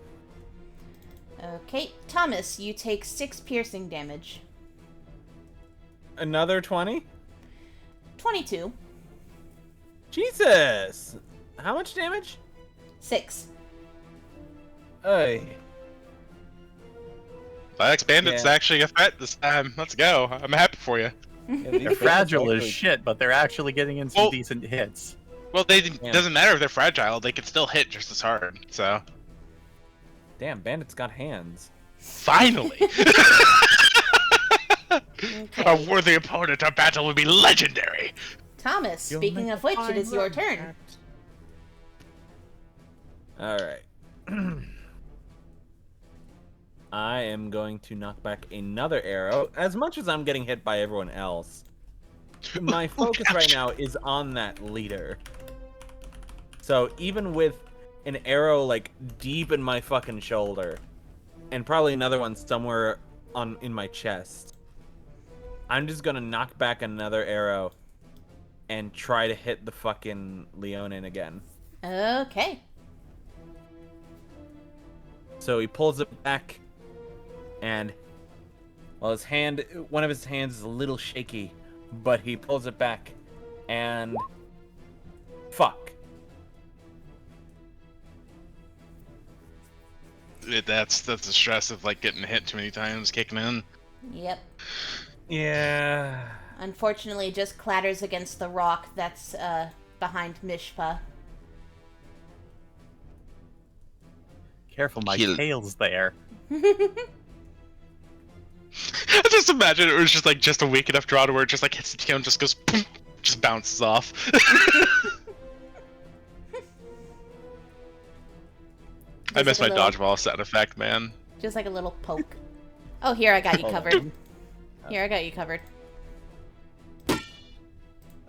Okay, Tomas, you take 6 piercing damage. Another 20? 22. Jesus! How much damage? 6. Hey. Black Bandit's Yeah. actually a threat this time. Let's go. I'm happy for you. They're fragile as shit, but they're actually getting in some decent hits. Well, doesn't matter if they're fragile. They can still hit just as hard. So. Damn, Bandit's got hands. Finally! Okay. A worthy opponent, our battle would be legendary! Thomas, You'll speaking make of a which, it fine is your run. turn. Alright. I am going to knock back another arrow. As much as I'm getting hit by everyone else, my focus right now is on that leader. So even with an arrow like deep in my fucking shoulder, and probably another one somewhere in my chest, I'm just gonna knock back another arrow and try to hit the fucking Leonin again. Okay. So he pulls it back, and well, one of his hands is a little shaky, but he pulls it back, and fuck. That's the stress of like getting hit too many times, kicking in. Yep. Yeah. Unfortunately, it just clatters against the rock that's behind Mishpa. Careful, my He'll- tail's there. I just imagine it was just like a weak enough draw to where it just like hits the tail and just goes, boom, just bounces off. I miss my like a little- dodgeball sound effect, man. Just like a little poke. Oh, here, I got you covered. Here, I got you covered.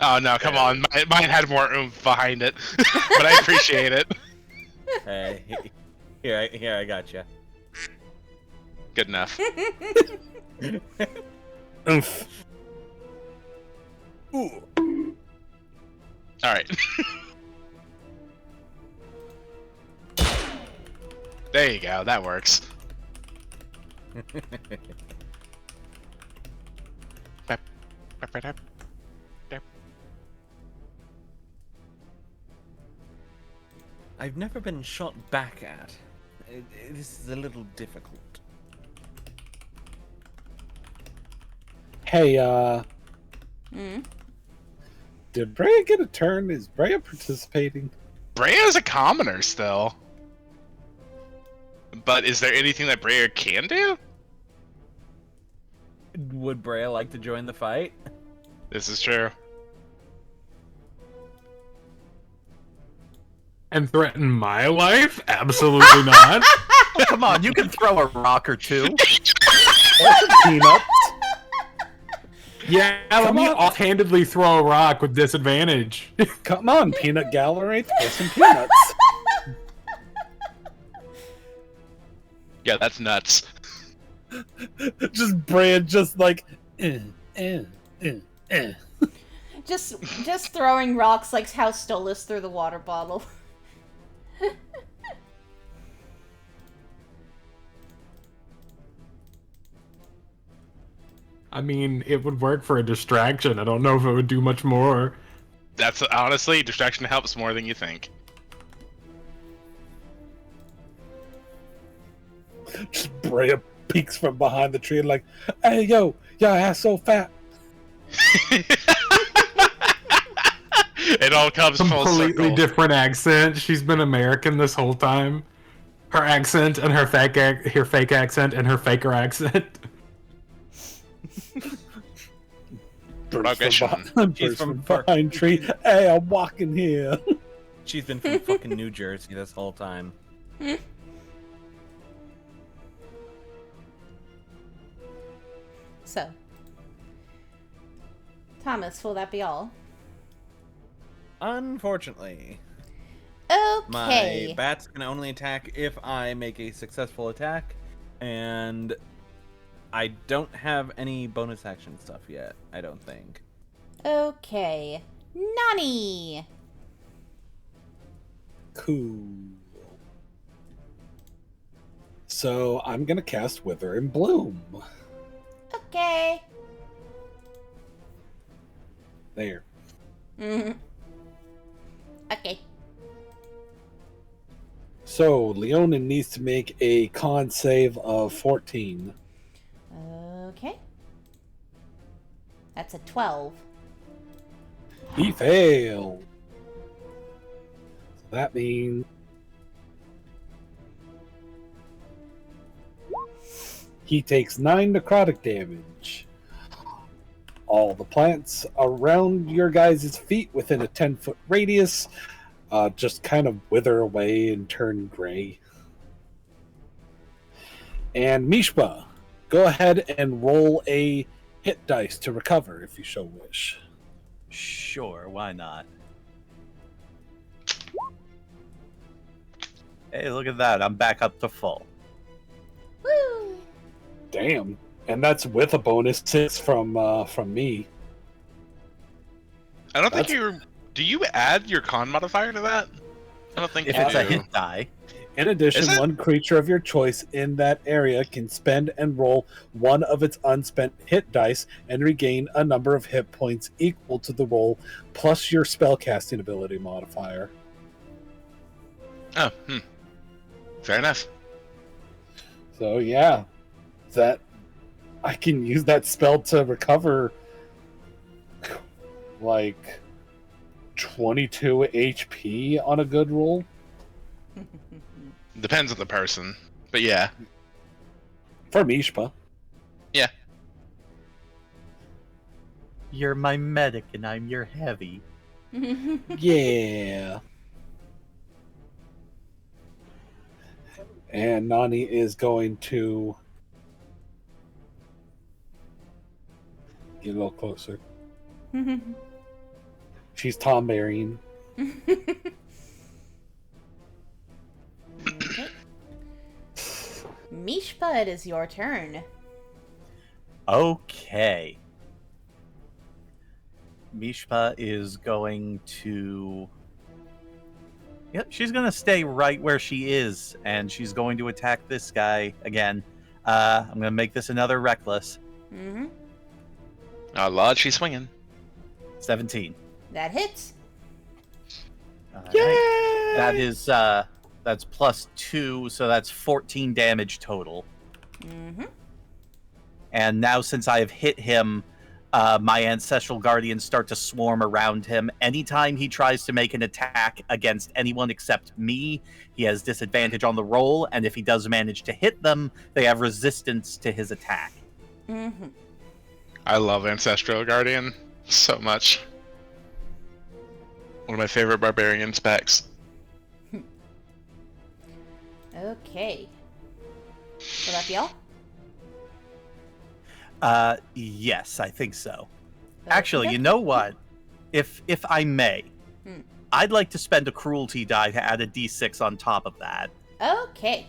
Oh no, come on, mine had more oomph behind it, but I appreciate it. Hey, here I got you. Good enough. Oomph. Ooh. All right. There you go. That works. I've never been shot back at. This is a little difficult. Hey, Mm. did Breia get a turn? Is Breia participating? Breia's a commoner still. But is there anything that Breia can do? Would Breia like to join the fight? This is true. And threaten my life? Absolutely not. Come on, you can throw a rock or two. Peanuts. Yeah, let me offhandedly throw a rock with disadvantage. Come on, peanut gallery, throw some peanuts. Yeah, that's nuts. Just Breia, just like, Just throwing rocks like how Stolas threw the water bottle. I mean, it would work for a distraction. I don't know if it would do much more. That's honestly, distraction helps more than you think. just Breia peeks from behind the tree and like, hey, yo, your ass so fat. It all comes full Completely circle. different accent. She's been American this whole time. Her accent and her fake accent and her faker accent. She's from behind tree. Hey, I'm walking here. She's been from fucking New Jersey this whole time. So, Thomas, will that be all? Unfortunately. Okay. My bats can only attack if I make a successful attack, and I don't have any bonus action stuff yet, I don't think. Okay. Nani! Cool. So I'm gonna cast Wither and Bloom. Okay. There. Okay. So Leonin needs to make a con save of 14. Okay. That's a 12. He failed. So that means he takes 9 necrotic damage. All the plants around your guys' feet within a 10-foot radius just kind of wither away and turn gray. And Mishpa, go ahead and roll a hit dice to recover if you so wish. Sure, why not? Hey, look at that. I'm back up to full. Woo! Damn. And that's with a bonus 6 from me. I don't think That's- you're. Do you add your con modifier to that? I don't think If you it's do. a hit die, In addition, Is it? one creature of your choice in that area can spend and roll one of its unspent hit dice and regain a number of hit points equal to the roll plus your spellcasting ability modifier. Oh, fair enough. So yeah, that I can use that spell to recover like 22 HP on a good roll. Depends on the person, but yeah. For Mishpa. Yeah. you're my medic and I'm your heavy. Yeah. And Nani is going to get a little closer. She's Tom Marion. Okay. Mishpa, it is your turn. Okay. Mishpa is going to... Yep, she's going to stay right where she is, and she's going to attack this guy again. I'm going to make this another reckless. Mm-hmm. Oh, Lord, she's swinging. 17. That hits. Yay! That is, that's plus 2, so that's 14 damage total. Mm-hmm. And now, since I have hit him, my ancestral guardians start to swarm around him. Anytime he tries to make an attack against anyone except me, he has disadvantage on the roll, and if he does manage to hit them, they have resistance to his attack. Mm-hmm. I love Ancestral Guardian so much. One of my favorite barbarian specs. Okay. Will that be all? Yes, I think so. Actually, you know what? If I may, I'd like to spend a cruelty die to add a d6 on top of that. Okay.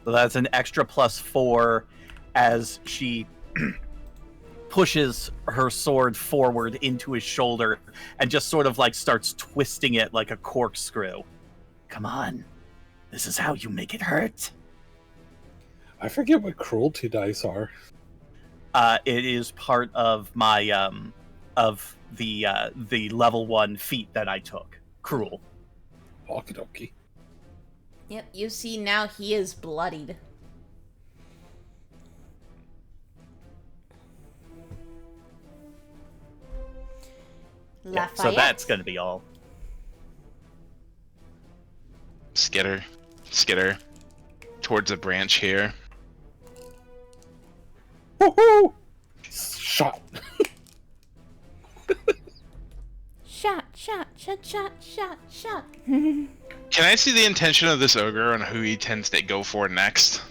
So that's an extra +4 as she pushes her sword forward into his shoulder and just sort of like starts twisting it like a corkscrew. Come on. This is how you make it hurt. I forget what cruelty dice are. It is part of my of the level 1 feat that I took. Cruel. Okie dokie. Yep, you see now he is bloodied. Yeah, Lafayette. so that's gonna be all. Skitter towards a branch here. Woohoo! Shot. Shot. Can I see the intention of this ogre and who he tends to go for next?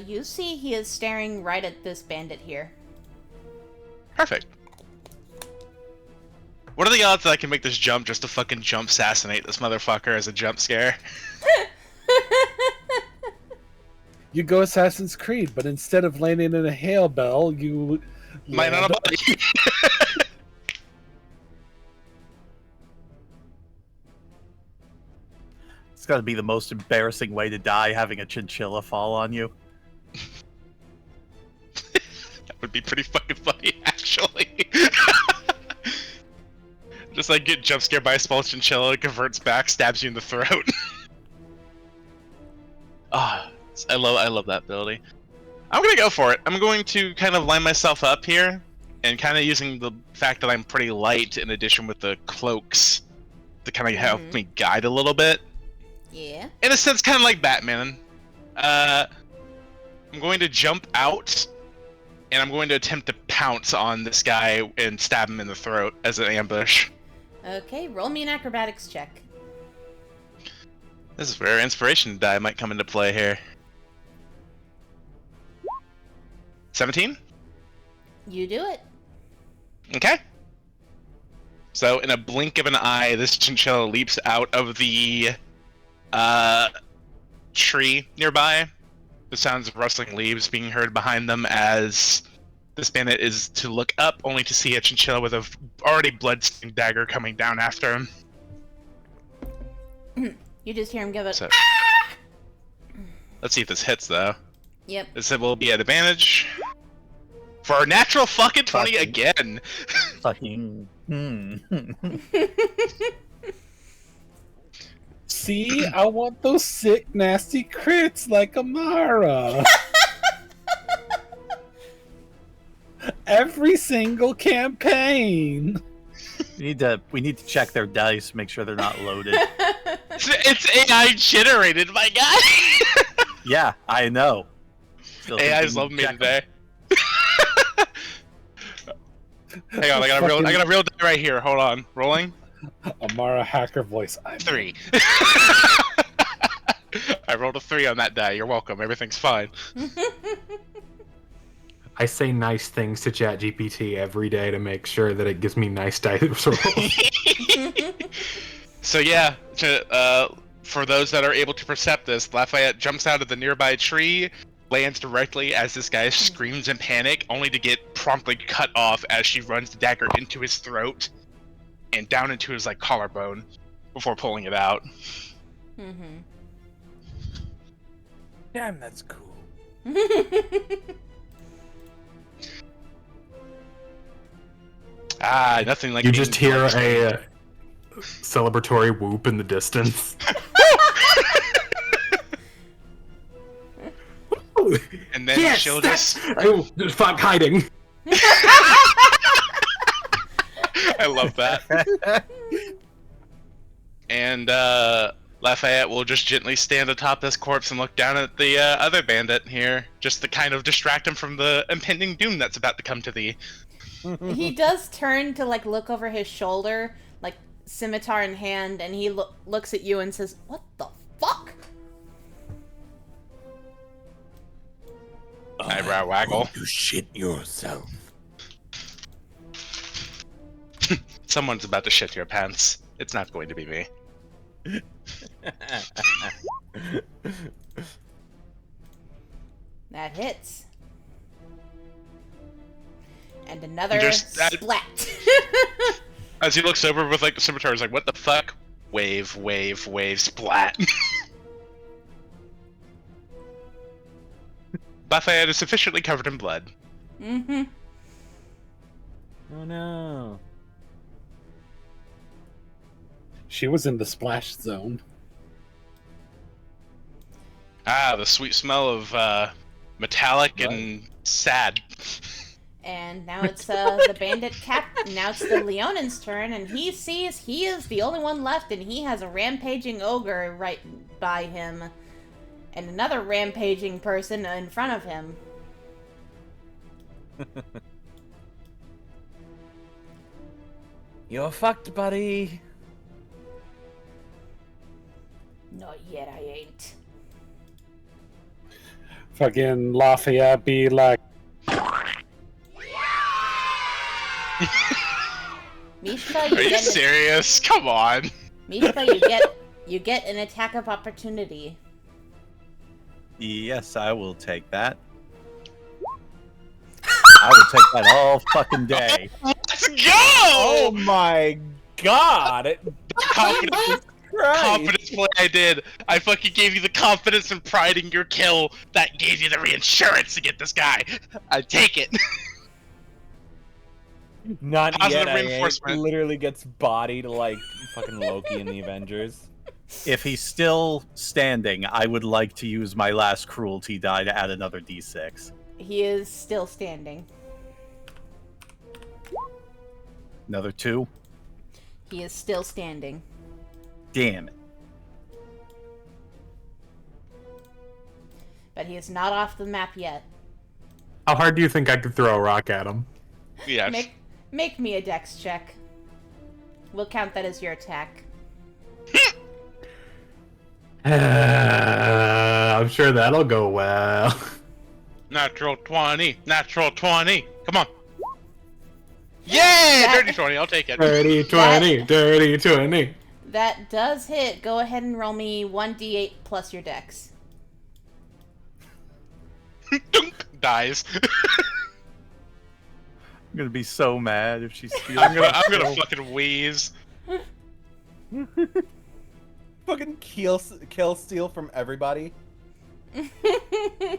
You see he is staring right at this bandit here. Perfect. What are the odds that I can make this jump just to fucking jump assassinate this motherfucker as a jump scare? You go Assassin's Creed, but instead of landing in a hail bell, you Land on a body. It's gotta be the most embarrassing way to die, having a chinchilla fall on you. That would be pretty fucking funny, actually. Just like get jump scared by a small chinchilla, converts back, stabs you in the throat. Ah, I love that ability. I'm gonna go for it. I'm going to kind of line myself up here, and kind of using the fact that I'm pretty light in addition with the cloaks to kind of help me guide a little bit. Yeah. In a sense, kind of like Batman. I'm going to jump out, and I'm going to attempt to pounce on this guy and stab him in the throat as an ambush. Okay, roll me an acrobatics check. This is where inspiration die might come into play here. 17? You do it. Okay. So in a blink of an eye, this chinchilla leaps out of the tree nearby. The sounds of rustling leaves being heard behind them as this bandit is to look up, only to see a chinchilla with a already blood-stained dagger coming down after him. You just hear him give it. So, let's see if this hits, though. Yep. This will be at advantage. For a natural fucking 20 again! Fucking. See, I want those sick, nasty crits like Amara. Every single campaign. We need to check their dice, make sure they're not loaded. It's AI generated, my guy! Yeah, I know. Still AI's thinking loving me check 'em. today. Hang on, I got a real die right here. Hold on. Rolling. Amara hacker voice. 3. I rolled a 3 on that die. You're welcome. Everything's fine. I say nice things to ChatGPT every day to make sure that it gives me nice dice rolls. So yeah, for those that are able to percept this, Lafayette jumps out of the nearby tree, lands directly as this guy screams in panic, only to get promptly cut off as she runs the dagger into his throat and down into his collarbone before pulling it out. Damn, that's cool. Nothing like You being just hear punched. a celebratory whoop in the distance. And then Yes, she'll just... Oh, fuck, hiding. I love that. And Lafayette will just gently stand atop this corpse and look down at the other bandit here, just to kind of distract him from the impending doom that's about to come to thee. He does turn to look over his shoulder, scimitar in hand, and he looks at you and says, "What the fuck?" Eyebrow waggle. You shit yourself. Someone's about to shit your pants. It's not going to be me. That hits. And another Just that- splat. As he looks over with like the scimitar, he's like, "What the fuck?" Wave, splat. Lafayette is sufficiently covered in blood. Mm-hmm. Oh no. She was in the splash zone. Ah, the sweet smell of metallic and sad. And now it's the bandit cap. Now it's the Leonin's turn, and he sees he is the only one left, and he has a rampaging ogre right by him, and another rampaging person in front of him. You're fucked, buddy. Not yet, I ain't. Fucking Lafayette be like, Mishpa, Are you serious? Come on. Mishpa, you get an attack of opportunity. Yes, I will take that. I will take that all fucking day. Let's go! Oh my god! Confidence play I did. I fucking gave you the confidence and pride in your kill that gave you the reinsurance to get this guy. I take it. Not Positive yet. I ain't. reinforcement. Literally gets bodied like fucking Loki in the Avengers. If he's still standing, I would like to use my last cruelty die to add another d6. He is still standing. Another 2. He is still standing. Damn it. But he is not off the map yet. How hard do you think I could throw a rock at him? Yeah. Make me a dex check. We'll count that as your attack. I'm sure that'll go well. Natural 20. Natural 20. Come on. Yeah! Dirty 20. I'll take it. Dirty 20. Dirty 20. That does hit. Go ahead and roll me 1d8 plus your dex. Dunk. Dies. I'm gonna be so mad if she steals. I'm gonna fucking wheeze. Fucking kill steal from everybody.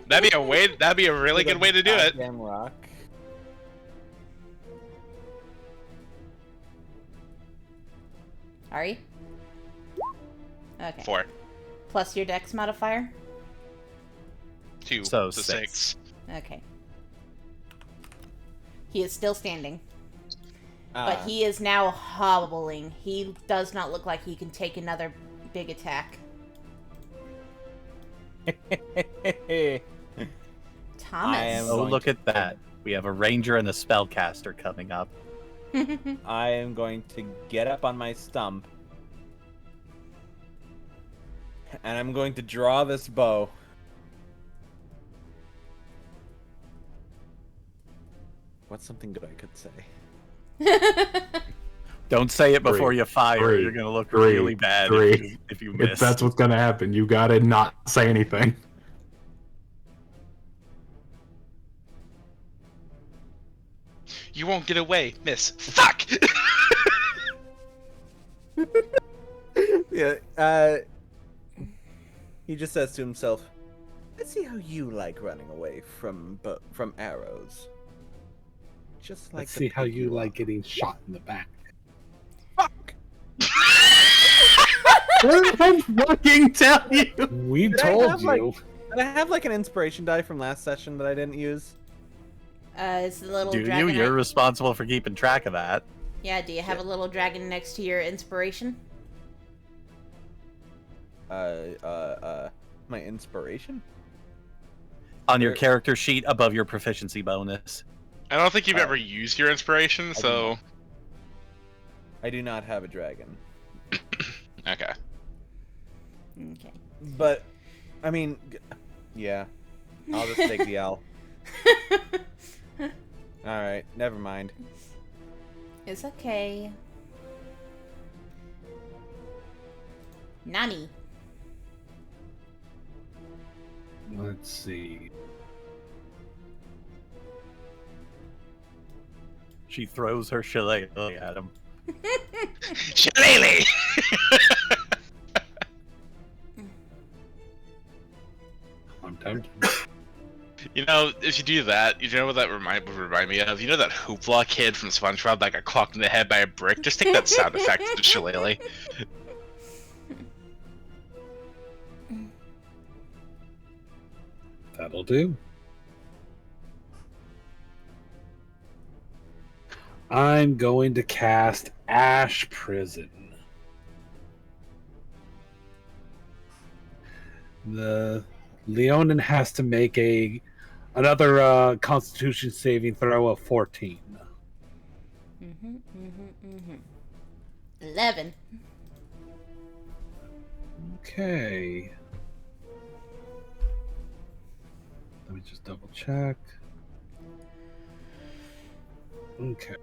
That'd be a really good way to do it. Goddamn rock. Ari? Okay. 4. Plus your dex modifier? 2. So, 6. Okay. He is still standing. Ah. But he is now hobbling. He does not look like he can take another big attack. Thomas. I am- Oh, going look to- at that. We have a ranger and a spellcaster coming up. I am going to get up on my stump. And I'm going to draw this bow. What's something good I could say? Don't say it before 3, you fire. 3, You're gonna look 3, really bad 3. if you If miss. that's what's gonna happen, you gotta not say anything. You won't get away, miss. Fuck! Yeah, he just says to himself, "Let's see how you like running away from arrows. Just like let's the see how pig you are." like getting shot in the back. Fuck! What did I fucking tell you? We Did I told have, you. Did I have like an inspiration die from last session that I didn't use? It's the little Do dragon. you? You're responsible for keeping track of that. Yeah, do you have a little dragon next to your inspiration? My inspiration? On your Sure. character sheet above your proficiency bonus. I don't think you've Oh. ever used your inspiration, do so... I do not have a dragon. Okay. Okay. But, I mean, yeah. I'll just take the L. Alright, never mind. It's okay. Nani. Let's see. She throws her shillelagh at him. Shillelagh! I'm tempted. You know, if you do that, you know what that would remind me of? You know that hoopla kid from SpongeBob that got clocked in the head by a brick? Just take that sound effect to shillelagh. That'll do. I'm going to cast Ash Prison. The Leonin has to make another Constitution saving throw of 14. 11. Okay. Let me just double check. Okay.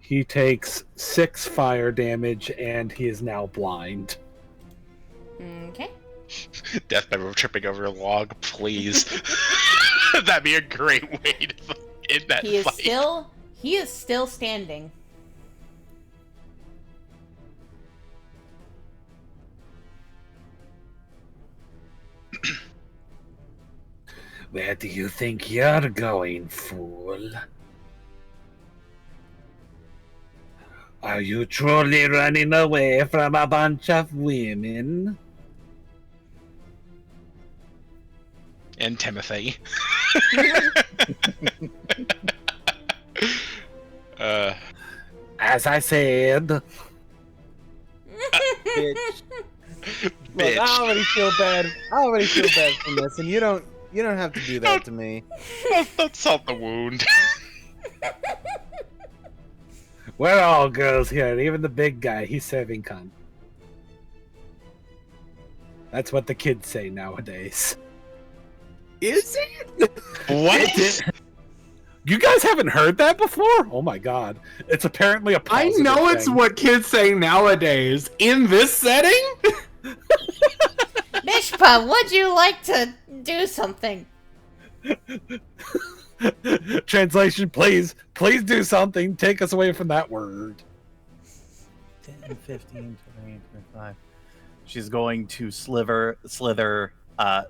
He takes 6 fire damage and he is now blind. Okay. Death by tripping over a log, please. That'd be a great way to end that fight. He is still standing. Where do you think you're going, fool? Are you truly running away from a bunch of women? And Timothy. As I said. Bitch. Look, Bitch. I already feel bad from this, and you don't have to do that to me. That's not the wound. We're all girls here, even the big guy. He's serving cunt. That's what the kids say nowadays. Is it? What? You guys haven't heard that before? Oh my god. It's apparently a I positive know it's thing. what kids say nowadays. In this setting? Mishpa, would you like to do something? Translation, please do something. Take us away from that word. 10, 15, 20, 25. She's going to slither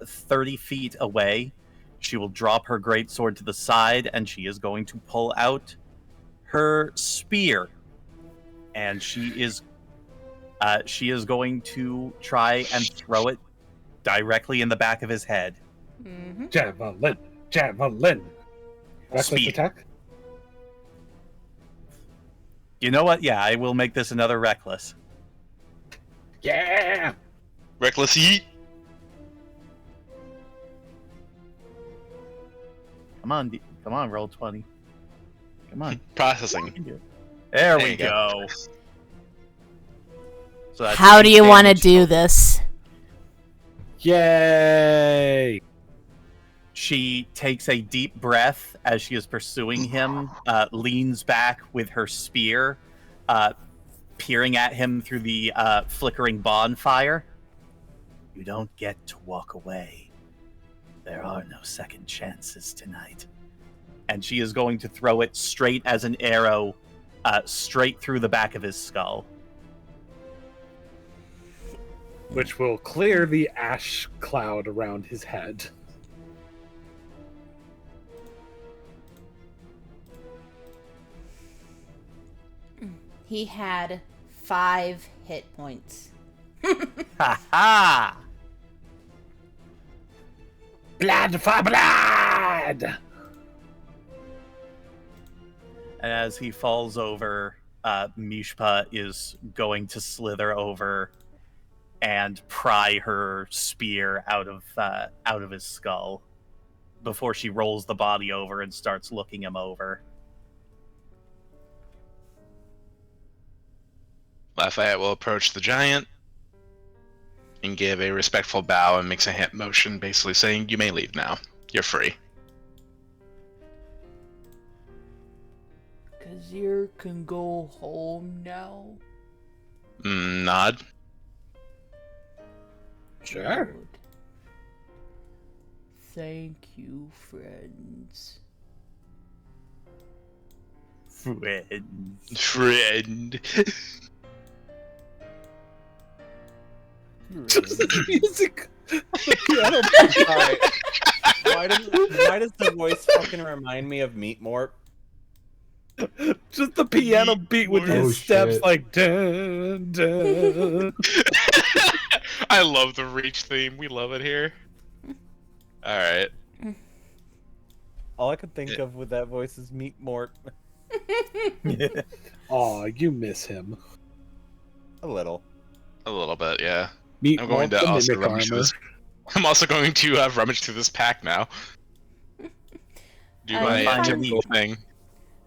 30 feet away. She will drop her greatsword to the side, and she is going to pull out her spear. And she is going to try and throw it directly in the back of his head. Mm-hmm. Javelin. Reckless Speed. attack? You know what? Yeah, I will make this another reckless. Yeah! Reckless yeet. Come on, roll 20. Come on. Processing. There There we you go. go. So that's How do 8 you want to damage do total. this? Yay! She takes a deep breath as she is pursuing him, leans back with her spear, peering at him through the flickering bonfire. You don't get to walk away. There are no second chances tonight. And she is going to throw it straight as an arrow, straight through the back of his skull. Which will clear the ash cloud around his head. He had 5 hit points. Ha ha! Blood for blood! And as he falls over, Mishpa is going to slither over and pry her spear out of his skull before she rolls the body over and starts looking him over. Lafayette will approach the giant and give a respectful bow and makes a hand motion, basically saying, "You may leave now. You're free." Kazir can go home now. Nod. Sure. Good. Thank you, friends. Friend. Just the music. Alright. Why does the voice fucking remind me of Meat Mort? Just the piano beat with his steps, shit. like dun dun. I love the Reach theme. We love it here. Alright. All I could think of with that voice is Meat Mort. Aw, you miss him. A little. A little bit, yeah. Meet I'm going Mark to the also Mimic rummage through Armor. this. I'm also going to rummage through this pack now. Do you my find- typical thing.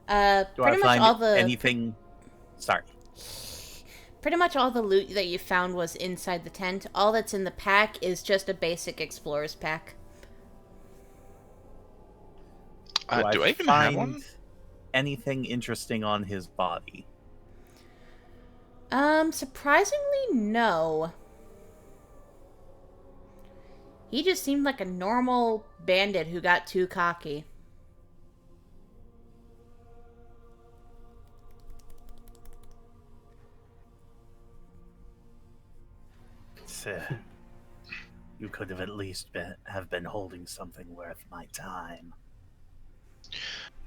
Do I Pretty much find all the anything? Sorry. pretty much all the loot that you found was inside the tent. All that's in the pack is just a basic explorer's pack. Do I even have one? Anything interesting on his body? Surprisingly, no. He just seemed like a normal bandit who got too cocky. You could have at least have been holding something worth my time.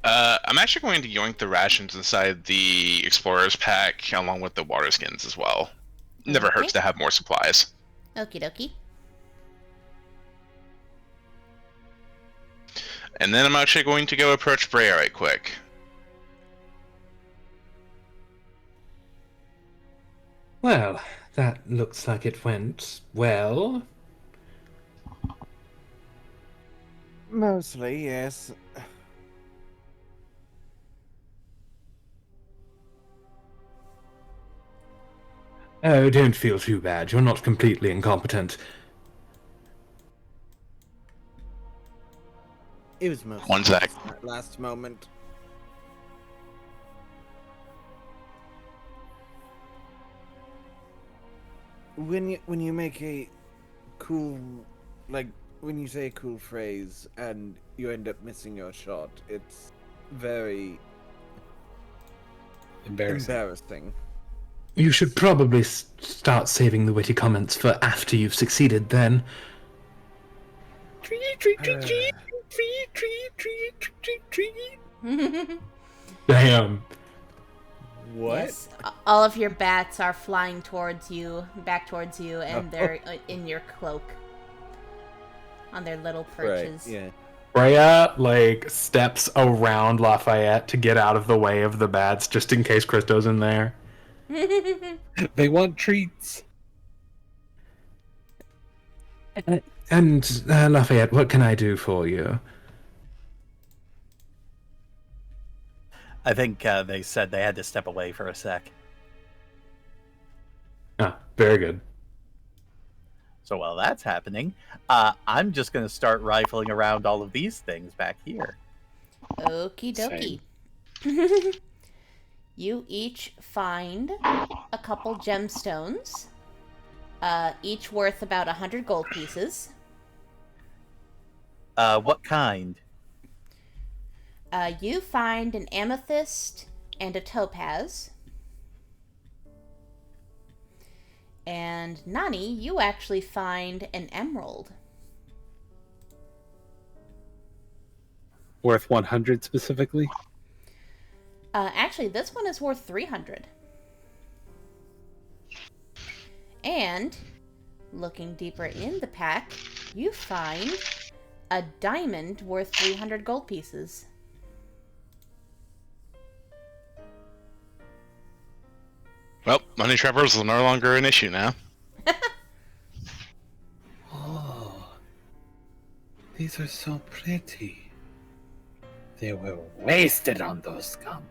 I'm actually going to yoink the rations inside the explorer's pack along with the water skins as well. Never Okay. hurts to have more supplies. Okie dokie. And then I'm actually going to go approach Breia right quick. Well, that looks like it went well. Mostly, yes. Oh, don't feel too bad. You're not completely incompetent. It was mostly One sec. that last moment. When you make a cool, like when you say a cool phrase and you end up missing your shot, it's very embarrassing. You should probably start saving the witty comments for after you've succeeded, then. Treat, treat, treat, treat, treat, treat, treat, treat, treat. Damn. What? Yes, all of your bats are flying towards you, back towards you, and they're in your cloak. On their little perches. Right, yeah. Breia, like, steps around Lafayette to get out of the way of the bats, just in case Christo's in there. They want treats. And, Lafayette, what can I do for you? I think they said they had to step away for a sec. Ah, very good. So while that's happening, I'm just going to start rifling around all of these things back here. Okie dokie. You each find a couple gemstones, each worth about 100 gold pieces. What kind? You find an amethyst and a topaz. And Nani, you actually find an emerald. Worth 100 specifically? Actually, this one is worth 300. And, looking deeper in the pack, you find a diamond worth 300 gold pieces. Well, money trappers are no longer an issue now. Oh, these are so pretty. They were wasted on those scum.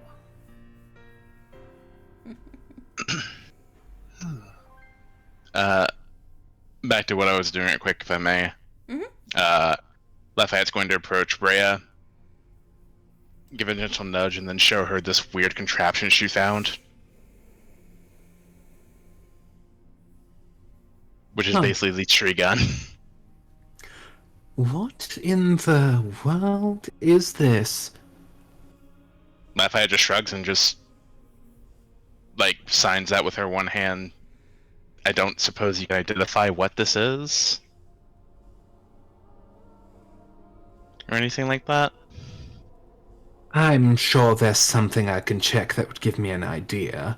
back to what I was doing right quick, if I may. Mm-hmm. Lafayette's going to approach Breia, give a gentle nudge, and then show her this weird contraption she found. Which is basically the tree gun. What in the world is this? Lafayette just shrugs and just, like, signs that with her one hand. I don't suppose you can identify what this is? Or anything like that? I'm sure there's something I can check that would give me an idea.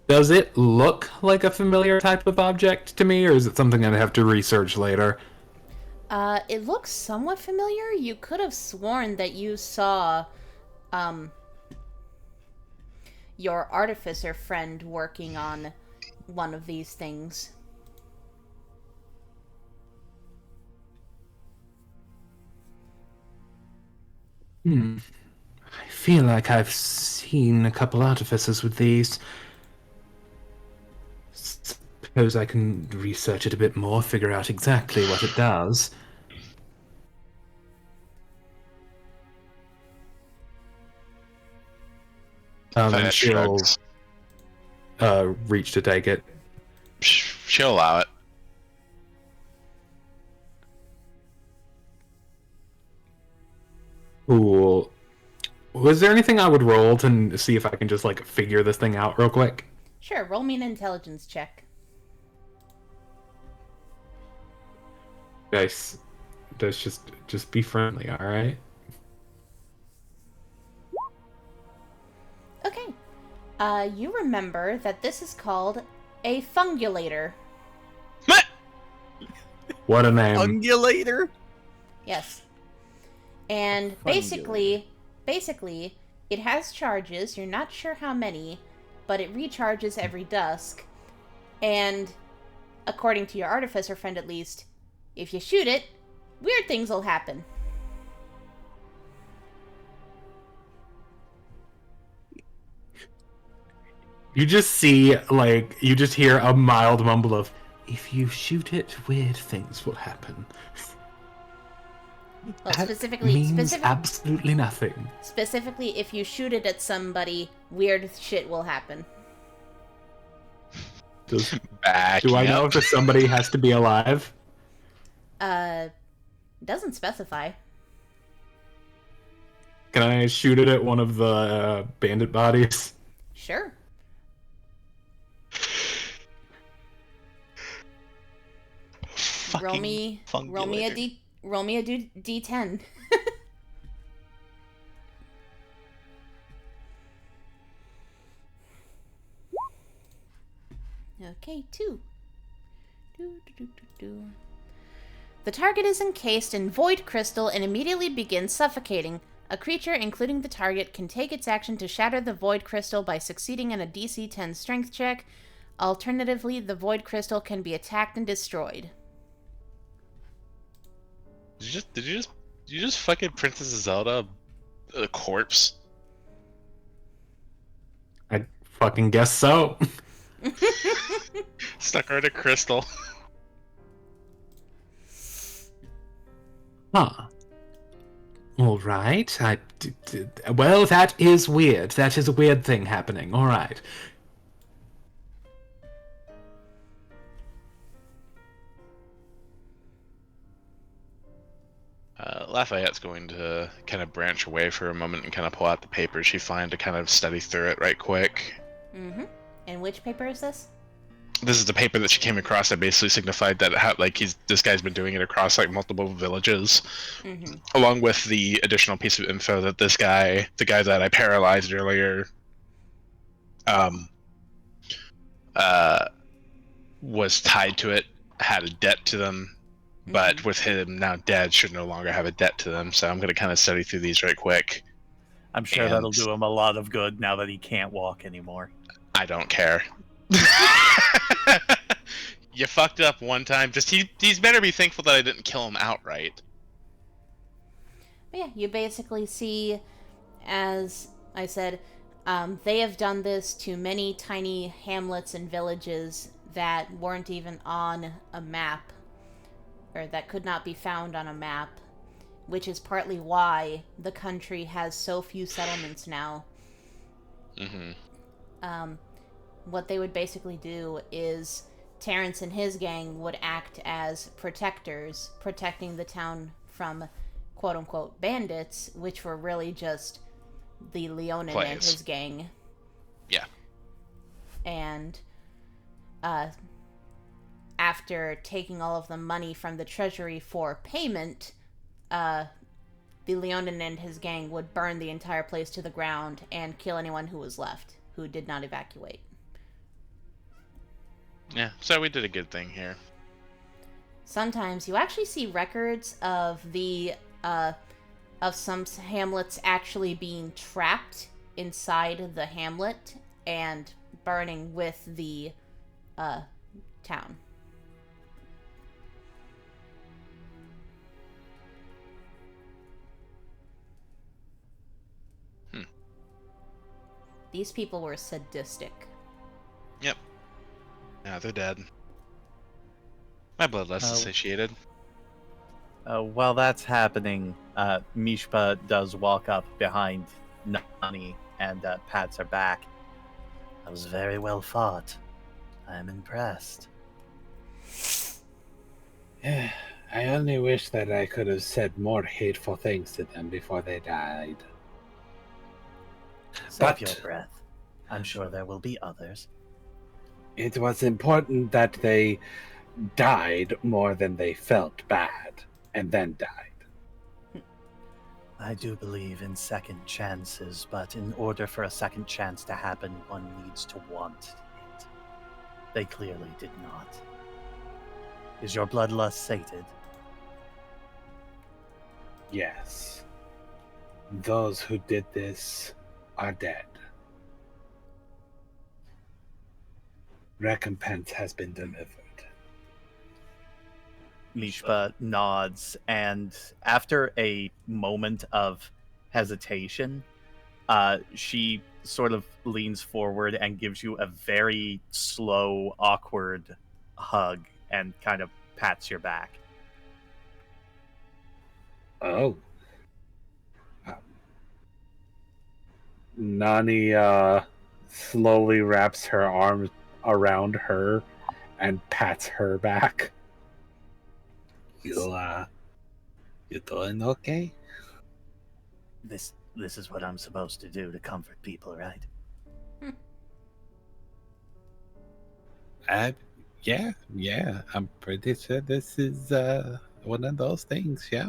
Does it look like a familiar type of object to me, or is it something I'd have to research later? It looks somewhat familiar. You could have sworn that you saw, your artificer friend working on one of these things. I feel like I've seen a couple artificers with these. Suppose I can research it a bit more, figure out exactly what it does. And she'll reach to take it. She'll allow it. Cool. Was there anything I would roll to see if I can just, like, figure this thing out real quick? Sure, roll me an intelligence check. Nice. Let's just be friendly, alright? Okay. You remember that this is called a fungulator. What a name. Ungulator? Yes. And basically, it has charges. You're not sure how many, but it recharges every dusk. And according to your artificer friend at least, if you shoot it, weird things will happen. You just see, like, you just hear a mild mumble of, if you shoot it, weird things will happen. Well, That specifically, means absolutely nothing. Specifically, if you shoot it at somebody, weird shit will happen. Do I know if somebody has to be alive? Doesn't specify. Can I shoot it at one of the bandit bodies? Sure. Roll me a D10. Okay, 2. The target is encased in void crystal and immediately begins suffocating. A creature, including the target, can take its action to shatter the void crystal by succeeding in a DC 10 strength check. Alternatively, the void crystal can be attacked and destroyed. Did you just fucking Princess Zelda a corpse? I fucking guess so. Stuck her in a crystal. Huh. All right. Well, that is weird. That is a weird thing happening. All right. Lafayette's going to kind of branch away for a moment and kind of pull out the papers she find to kind of study through it right quick. Mm-hmm. And which paper is this? This is the paper that she came across that basically signified that this guy's been doing it across like multiple villages, along with the additional piece of info that this guy, the guy that I paralyzed earlier, was tied to it, had a debt to them, but with him now dead, should no longer have a debt to them. So I'm going to kind of study through these right quick. I'm sure that'll do him a lot of good now that he can't walk anymore. I don't care. You fucked up one time. Just he's better be thankful that I didn't kill him outright. But yeah, you basically see, as I said, They have done this to many tiny hamlets and villages that weren't even on a map, or that could not be found on a map, which is partly why the country has so few settlements now. What they would basically do is Terrence and his gang would act as protectors, protecting the town from quote-unquote bandits, which were really just the Leonin and his gang. Yeah. And after taking all of the money from the treasury for payment, the Leonin and his gang would burn the entire place to the ground and kill anyone who was left, who did not evacuate. Yeah, so we did a good thing here. Sometimes you actually see records of some hamlets actually being trapped inside the hamlet and burning with the town. These people were sadistic. Yep. Yeah, they're dead. My bloodlust is satiated. While that's happening, Mishpa does walk up behind Nani and pats her back. That was very well fought. I'm impressed. I only wish that I could have said more hateful things to them before they died. Save your breath. I'm sure there will be others. It was important that they died more than they felt bad, and then died. I do believe in second chances, but in order for a second chance to happen, one needs to want it. They clearly did not. Is your bloodlust sated? Yes. Those who did this are dead. Recompense has been delivered. Mishpa nods, and after a moment of hesitation, she sort of leans forward and gives you a very slow, awkward hug and kind of pats your back. Oh. Nani slowly wraps her arms around her and pats her back. You doing okay? This is what I'm supposed to do to comfort people, right? Yeah. I'm pretty sure this is one of those things, yeah.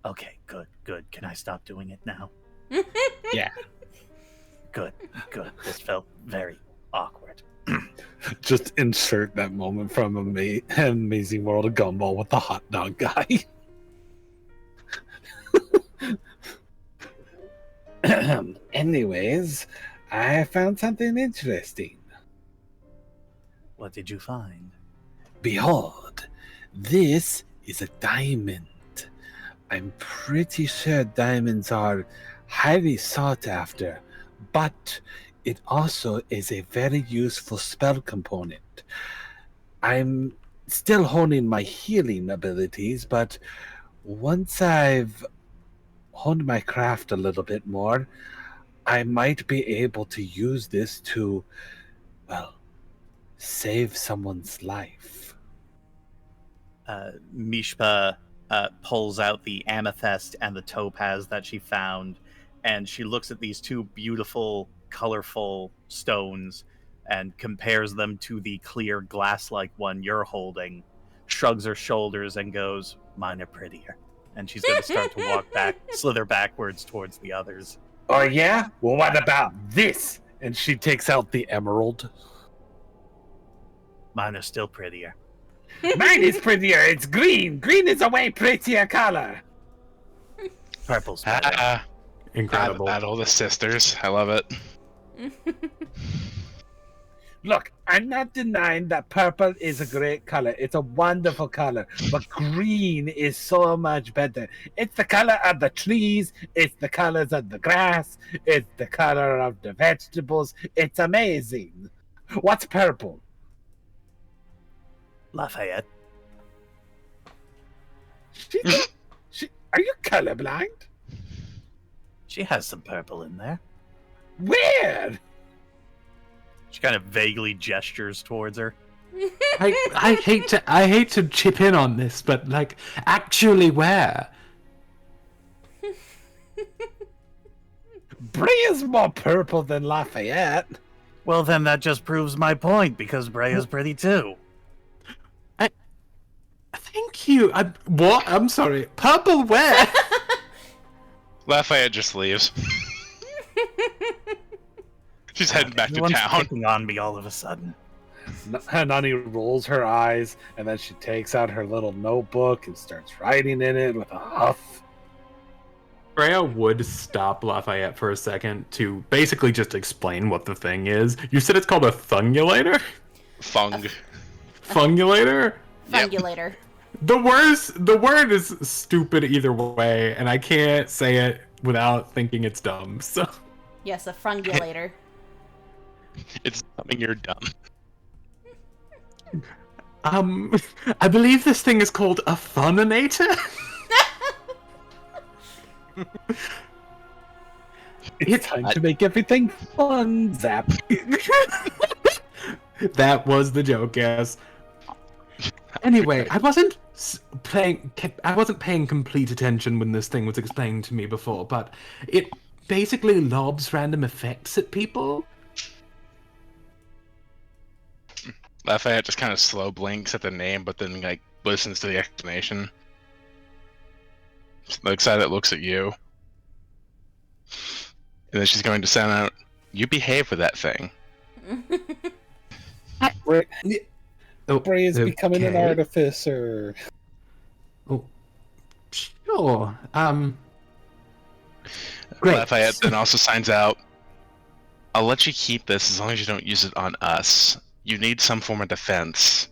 Okay, good. Can I stop doing it now? Yeah. Good. This felt very awkward. Just insert that moment from Amazing World of Gumball with the hot dog guy. Anyways, I found something interesting. What did you find? Behold, this is a diamond. I'm pretty sure diamonds are highly sought after, but it also is a very useful spell component. I'm still honing my healing abilities, but once I've honed my craft a little bit more, I might be able to use this to, well, save someone's life. Mishpa pulls out the amethyst and the topaz that she found, and she looks at these two beautiful, colorful stones and compares them to the clear glass-like one you're holding, shrugs her shoulders and goes, "Mine are prettier." And she's going to start to walk back, slither backwards towards the others. Oh yeah? Well, what about this? And she takes out the emerald. Mine are still prettier. Mine is prettier. It's green. Green is a way prettier color. Purple's better. Incredible. Battle the sisters. I love it. Look, I'm not denying that purple is a great color. It's a wonderful color. But green is so much better. It's the color of the trees. It's the colors of the grass. It's the color of the vegetables. It's amazing. What's purple? Lafayette. Are you colorblind? She has some purple in there. Where? She kind of vaguely gestures towards her. I hate to chip in on this, but like, actually, where? Breia's more purple than Lafayette. Well, then that just proves my point, because Breia's pretty too. Thank you. What? I'm sorry. Purple where? Lafayette just leaves. She's heading back to Everyone's town. picking on me all of a sudden. Nani rolls her eyes, and then she takes out her little notebook and starts writing in it with a huff. Breia would stop Lafayette for a second to basically just explain what the thing is. You said it's called a fungulator? Fungulator? Fungulator. The word is stupid either way, and I can't say it without thinking it's dumb, so... Yes, a fungulator. It's something you're dumb. I believe this thing is called a funinator? It's time to make everything fun, Zap. That was the joke, yes. Anyway, I wasn't paying complete attention when this thing was explained to me before, but it basically lobs random effects at people. Lafayette just kind of slow blinks at the name, but then like listens to the explanation. She looks at it, looks at you, and then she's going to sound out, "You behave with that thing." Breia's becoming an artificer. Oh, sure. Great. Lafayette then also signs out, "I'll let you keep this as long as you don't use it on us. You need some form of defense."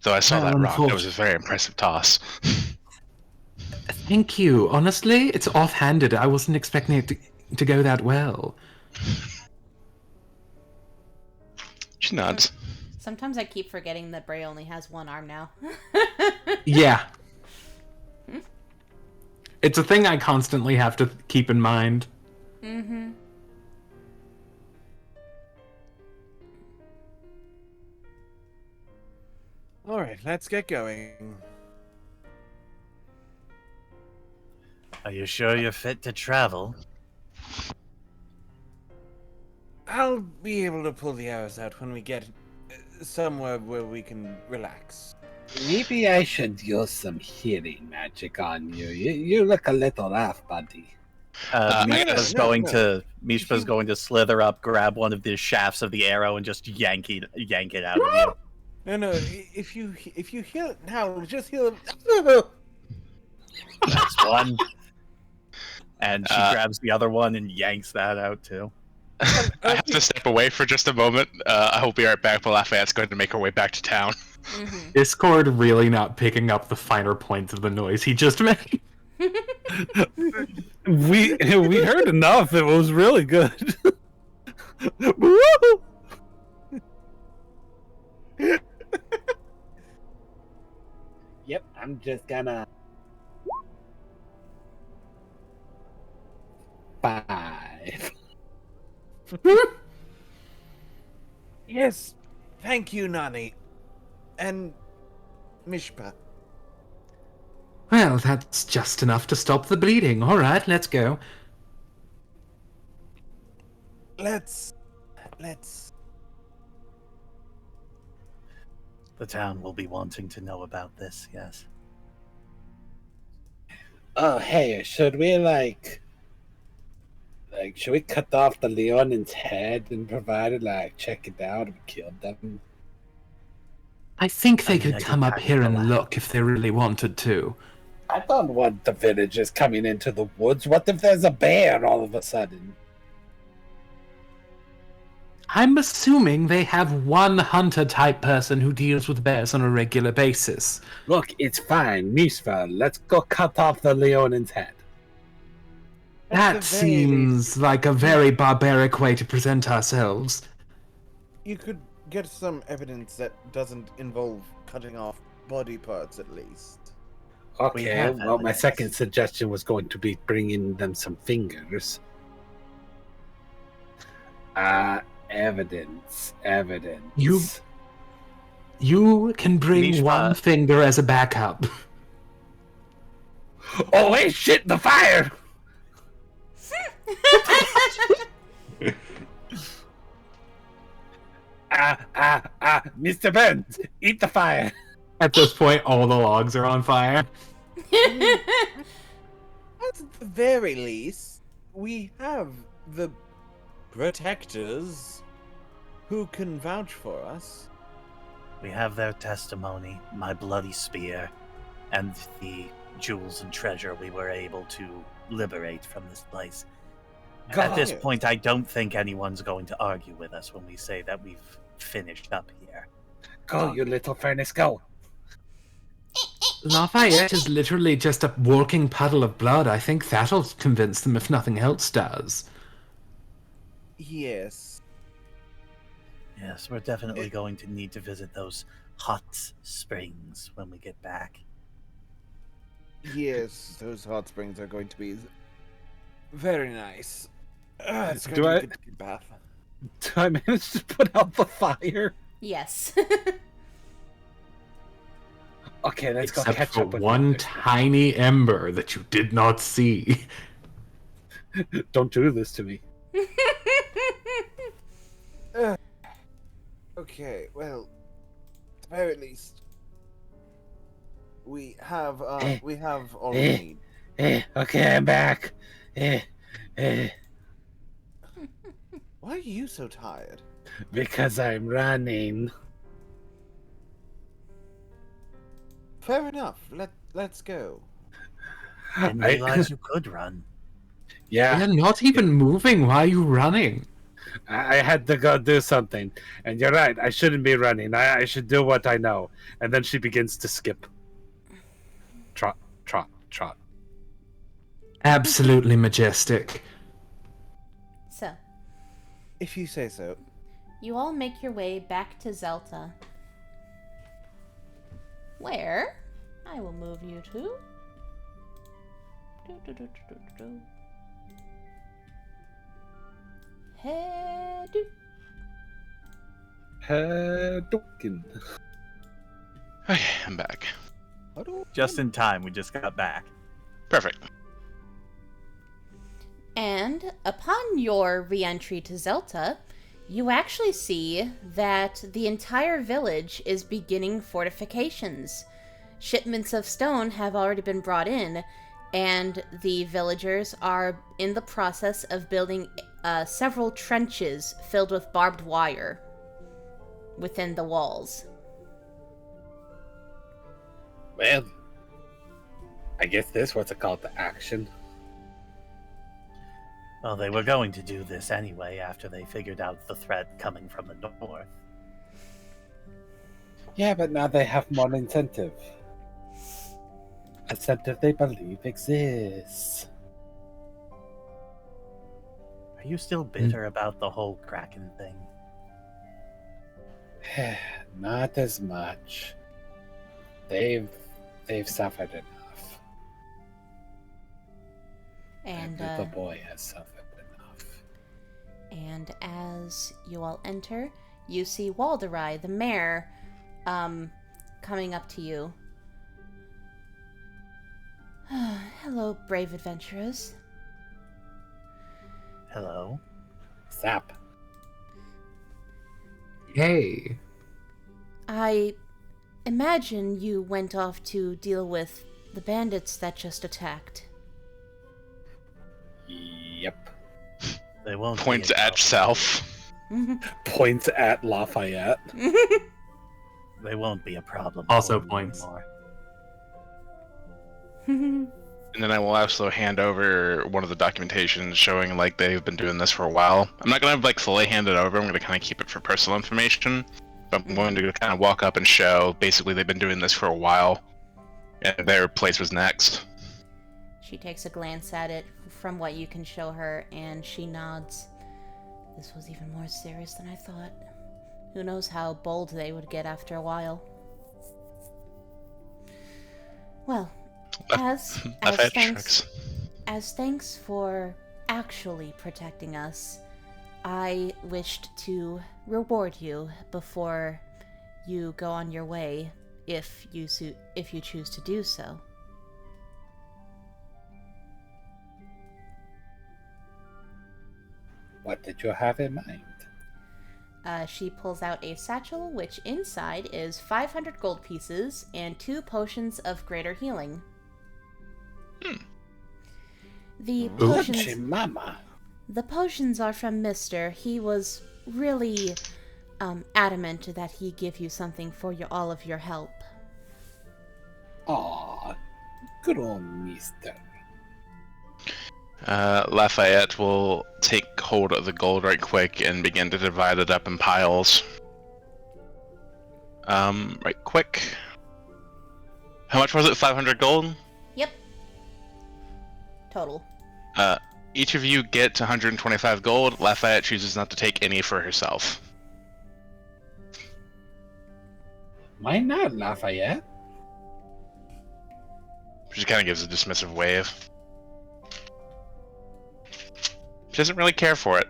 Though I saw that rock, that was a very impressive toss. Thank you. Honestly, it's offhanded. I wasn't expecting it to go that well. She nods. Sometimes I keep forgetting that Breia only has one arm now. Yeah. It's a thing I constantly have to keep in mind. Mm-hmm. Alright, let's get going. Are you sure you're fit to travel? I'll be able to pull the arrows out when we get somewhere where we can relax. Maybe I should use some healing magic on you. You look a little rough, buddy. Mishpa's going to slither up, grab one of the shafts of the arrow, and just yank it out of you. No, if you heal it now, just heal it. That's one. And she grabs the other one and yanks that out too. I have to step away for just a moment. I will be right back, but Lafayette's going to make her way back to town. Mm-hmm. Discord really not picking up the finer points of the noise he just made. We heard enough. It was really good. Woo! Yep, I'm just gonna 5. Yes, thank you, Nani. And Mishpa. Well, that's just enough to stop the bleeding. All right, let's go. Let's... The town will be wanting to know about this, yes. Oh, hey, should we should we cut off the Leonin's head and provide it, check it out and kill them? I think they I could come up here and look if they really wanted to. I don't want the villagers coming into the woods. What if there's a bear all of a sudden? I'm assuming they have one hunter-type person who deals with bears on a regular basis. Look, it's fine. Mishpa, let's go cut off the Leonin's head. That seems like a very barbaric way to present ourselves. You could get some evidence that doesn't involve cutting off body parts, at least. Okay, well, my second suggestion was going to be bringing them some fingers. Evidence. You can bring Mishpa. one finger as a backup. Oh, wait, shit, the fire! Mr. Burns, eat the fire. At this point, all the logs are on fire. At the very least, we have the protectors who can vouch for us. We have their testimony, my bloody spear, and the jewels and treasure we were able to liberate from this place. At this point, I don't think anyone's going to argue with us when we say that we've finished up here. Go, you little furnace, go. Lafayette is literally just a walking puddle of blood. I think that'll convince them if nothing else does. Yes. Yes, we're definitely going to need to visit those hot springs when we get back. Yes, those hot springs are going to be very nice. It's going Do to I- be a good bath. Do I manage to put out the fire? Yes. Okay, let's go Except catch for up with one you. tiny ember that you did not see. Don't do this to me. Okay, well, at the very least, we have all we need. Okay, I'm back. Why are you so tired? Because I'm running. Fair enough. Let's go. Didn't realize you could run. Yeah, You're not even moving. Why are you running? I had to go do something. And you're right, I shouldn't be running. I should do what I know. And then she begins to skip. Trot, trot, trot. Absolutely majestic. So, If you say so. you all make your way back to Zelta. Where I will move you to. Head. Hadouken. Okay, I'm back. Just in time, we just got back. Perfect. And upon your re-entry to Zelta, you actually see that the entire village is beginning fortifications. Shipments of stone have already been brought in, and the villagers are in the process of building several trenches filled with barbed wire within the walls. Well, I guess this was a call to action. Well, they were going to do this anyway after they figured out the threat coming from the north. Yeah, but now they have more incentive. Incentive they believe exists. Are you still bitter about the whole Kraken thing? Not as much. They've suffered enough. And The boy has suffered enough. And as you all enter, you see Walderai, the mayor, coming up to you. Hello, brave adventurers. Hello? Sap. Hey. I imagine you went off to deal with the bandits that just attacked. Yep. They won't Points be a at problem. self. Points at Lafayette. They won't be a problem. Also for me points. anymore. And then I will also hand over one of the documentation showing like they've been doing this for a while. I'm not gonna like fully hand it over. I'm gonna kind of keep it for personal information. But I'm going to kind of walk up and show basically they've been doing this for a while, and their place was next. She takes a glance at it from what you can show her, and she nods. This was even more serious than I thought. Who knows how bold they would get after a while. Well, as thanks for actually protecting us, I wished to reward you before you go on your way, if you choose to do so. What did you have in mind? She pulls out a satchel, which inside is 500 gold pieces and 2 potions of greater healing. The potions are from Mister. He was really adamant that he give you something for all of your help. Aw, good old Mister. Lafayette will take hold of the gold right quick and begin to divide it up in piles. Right quick. How much was it? 500 gold? Yep. Total. Each of you get 125 gold. Lafayette chooses not to take any for herself. Why not, Lafayette? She kind of gives a dismissive wave. She doesn't really care for it.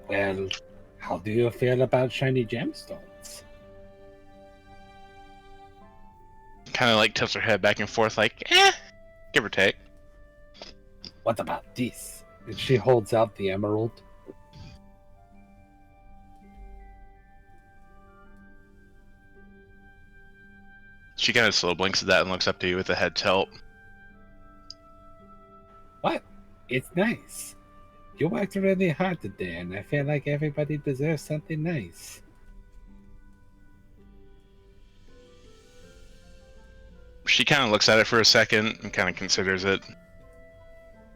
Well, how do you feel about shiny gemstones? Kind of like tilts her head back and forth like, give or take. What about this? And she holds out the emerald. She kind of slow blinks at that and looks up to you with a head tilt. What? It's nice. You worked really hard today, and I feel like everybody deserves something nice. She kind of looks at it for a second and kind of considers it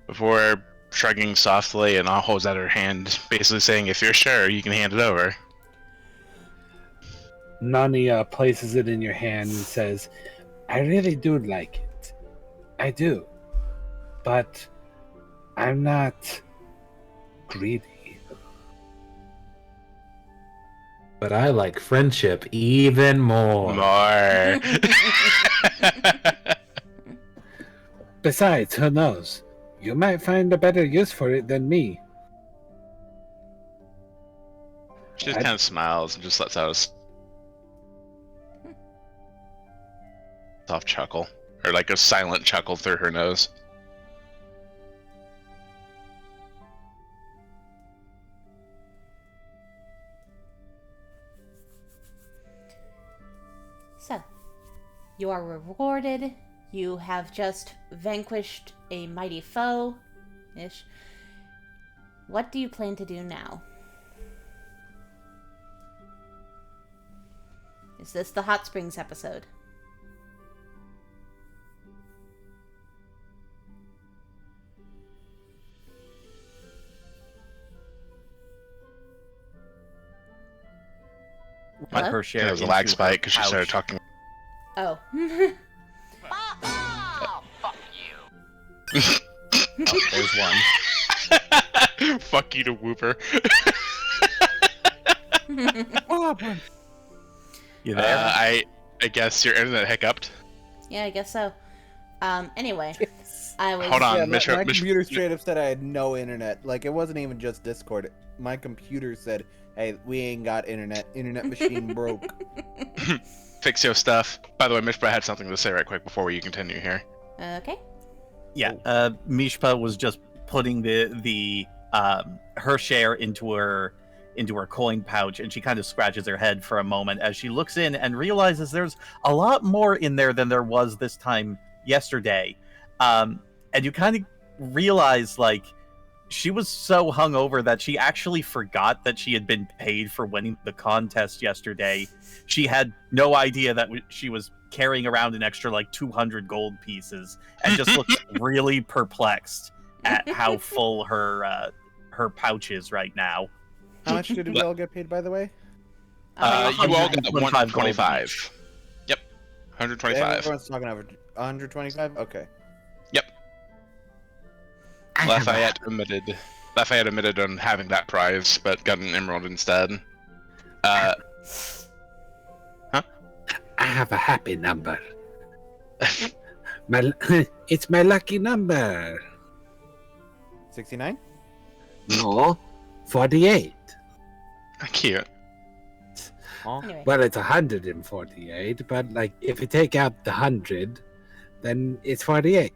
before shrugging softly and holds out her hand, basically saying, if you're sure, you can hand it over. Nani places it in your hand and says, I really do like it. I do. But I'm not greedy. But I like friendship even more. Besides, who knows? You might find a better use for it than me. She just kind of smiles and just lets out a soft chuckle. Or like a silent chuckle through her nose. So, you are rewarded. You have just vanquished a mighty foe-ish. What do you plan to do now? Is this the Hot Springs episode? Let her share. It was a lag spike because she started talking. Oh. Fuck you. Oh, there's one. Fuck you to Whooper. You there? I guess your internet hiccuped. Yeah, I guess so. Anyway. I was... Hold on, Yeah, Mishpa, my computer straight up said I had no internet. Like, it wasn't even just Discord. My computer said, hey, we ain't got internet. Internet machine broke. Fix your stuff. By the way, Mishpa had something to say right quick before you continue here. Okay. Yeah, Mishpa was just putting the her share into her coin pouch, and she kind of scratches her head for a moment as she looks in and realizes there's a lot more in there than there was this time yesterday. And you kind of realize, like, she was so hungover that she actually forgot that she had been paid for winning the contest yesterday. She had no idea that she was carrying around an extra like 200 gold pieces, and just looks really perplexed at how full her pouch is right now. How much did we all get paid, by the way? You all got 125 gold 125. Yep, 125. Everyone's talking over 125. Okay. Yep. Lafayette admitted on having that prize, but got an emerald instead. Huh? I have a happy number. It's my lucky number. 69? No, 48. Cute. Anyway. Well, it's 148, but like if you take out the 100, then it's 48.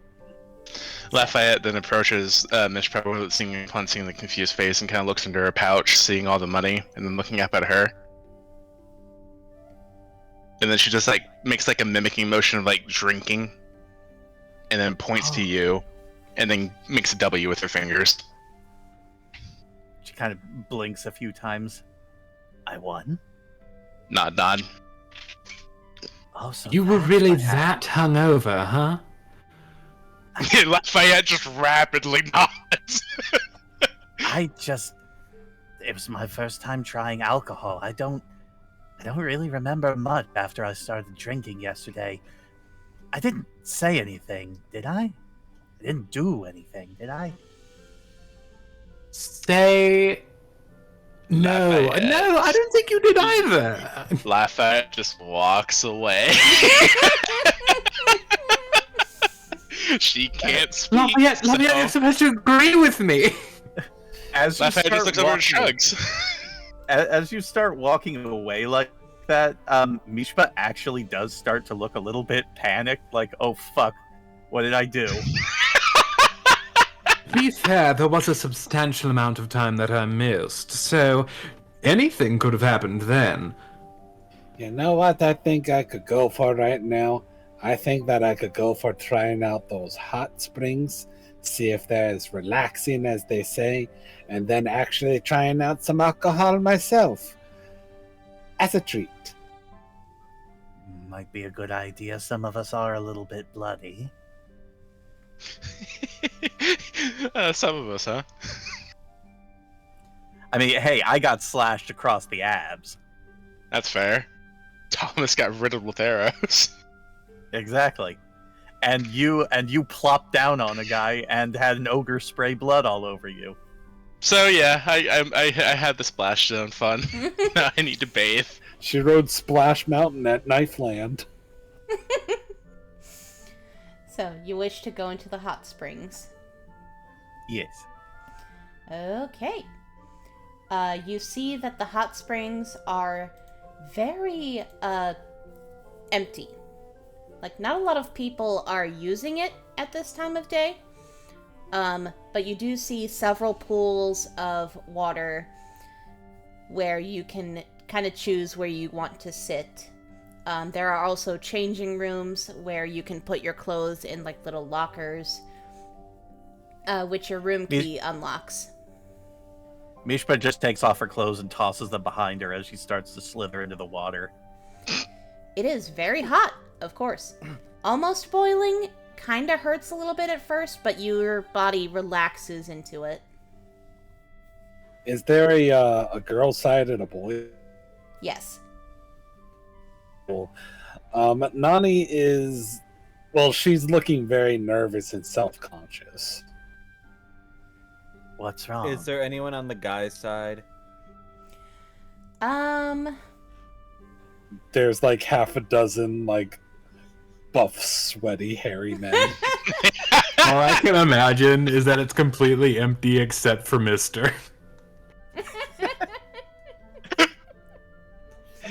Lafayette then approaches Mishpa, seeing the confused face, and kind of looks into her pouch, seeing all the money, and then looking up at her. And then she just like makes like a mimicking motion of like drinking, and then points to you, and then makes a W with her fingers. She kind of blinks a few times. I won. Nod. Oh, so You were that's really what happened. that hungover, huh? Lafayette just rapidly nods. It was my first time trying alcohol. I don't really remember much after I started drinking yesterday. I didn't say anything, did I? I didn't do anything, did I? Say... No, Lafayette. no, I don't think you did either. Lafayette just walks away. She can't speak. Lafayette, you're supposed to agree with me. As you Lafayette just start looks over and walking, shrugs. as you start walking away like that, Mishpa actually does start to look a little bit panicked, like, oh fuck, what did I do? To be fair, there was a substantial amount of time that I missed, so anything could have happened then. You know what I think I could go for right now? I think that I could go for trying out those hot springs, see if they're as relaxing as they say, and then actually trying out some alcohol myself. As a treat. Might be a good idea. Some of us are a little bit bloody. Some of us, huh? I mean, hey, I got slashed across the abs. That's fair. Thomas got riddled with arrows. Exactly. And you plopped down on a guy and had an ogre spray blood all over you. So yeah, I had the splashdown fun. Now I need to bathe. She rode Splash Mountain at Knifeland. So, you wish to go into the hot springs. Yes. Okay. You see that the hot springs are very, empty. Like, not a lot of people are using it at this time of day. But you do see several pools of water where you can kind of choose where you want to sit. There are also changing rooms where you can put your clothes in like little lockers, which your room key unlocks. Mishpa just takes off her clothes and tosses them behind her as she starts to slither into the water. It is very hot, of course. Almost boiling, kinda hurts a little bit at first, but your body relaxes into it. Is there a girl side and a boy? Yes. Nani is... Well, she's looking very nervous and self-conscious. What's wrong? Is there anyone on the guy's side? There's like half a dozen, like, buff, sweaty, hairy men. All I can imagine is that it's completely empty except for Mister.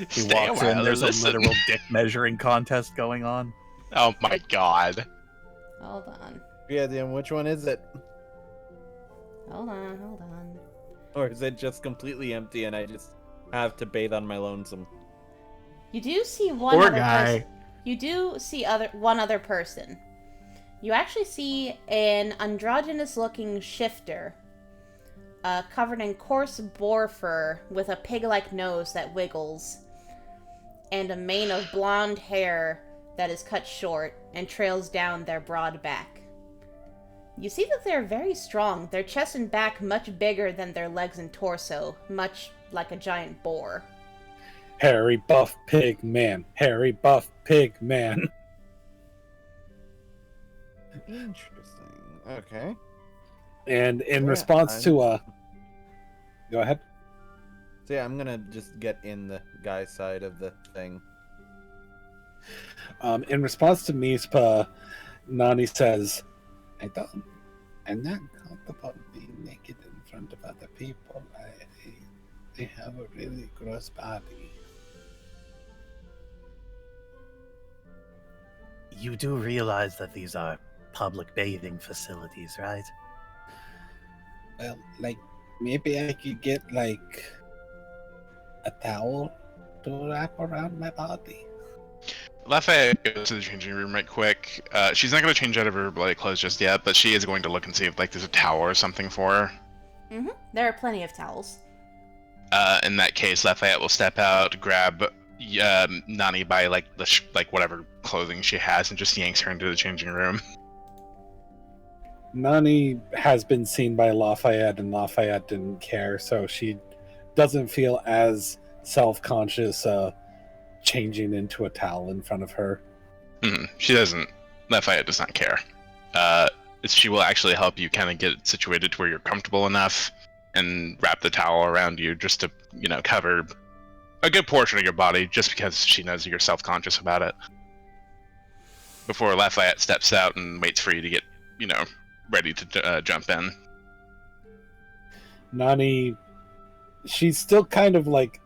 He Stay walks a while in, there's and a listen. literal dick measuring contest going on. Oh my god. Hold on. Yeah, then which one is it? Hold on. Or is it just completely empty and I just have to bathe on my lonesome? You do see one Poor other guy. person. You do see one other person. You actually see an androgynous-looking shifter covered in coarse boar fur with a pig-like nose that wiggles, and a mane of blonde hair that is cut short and trails down their broad back. You see that they're very strong, their chest and back much bigger than their legs and torso, much like a giant boar. Hairy buff pig man. Hairy buff pig man. Interesting. Okay. And in Yeah, response to go ahead. So yeah, I'm gonna just get in the guy's side of the thing. In response to Mishpa, Nani says, I'm not comfortable being naked in front of other people. I have a really gross body. You do realize that these are public bathing facilities, right? Well, like, maybe I could get, like, a towel to wrap around my body. Lafayette goes to the changing room right quick. She's not going to change out of her bloody clothes just yet, but she is going to look and see if like there's a towel or something for her. Mm-hmm. There are plenty of towels. In that case, Lafayette will step out, grab Nani by like like whatever clothing she has, and just yanks her into the changing room. Nani has been seen by Lafayette, and Lafayette didn't care, so she doesn't feel as self-conscious changing into a towel in front of her. She doesn't. Lafayette does not care. She will actually help you kind of get situated to where you're comfortable enough and wrap the towel around you just to, cover a good portion of your body just because she knows you're self-conscious about it. Before Lafayette steps out and waits for you to get, ready to jump in. Nani, she's still kind of like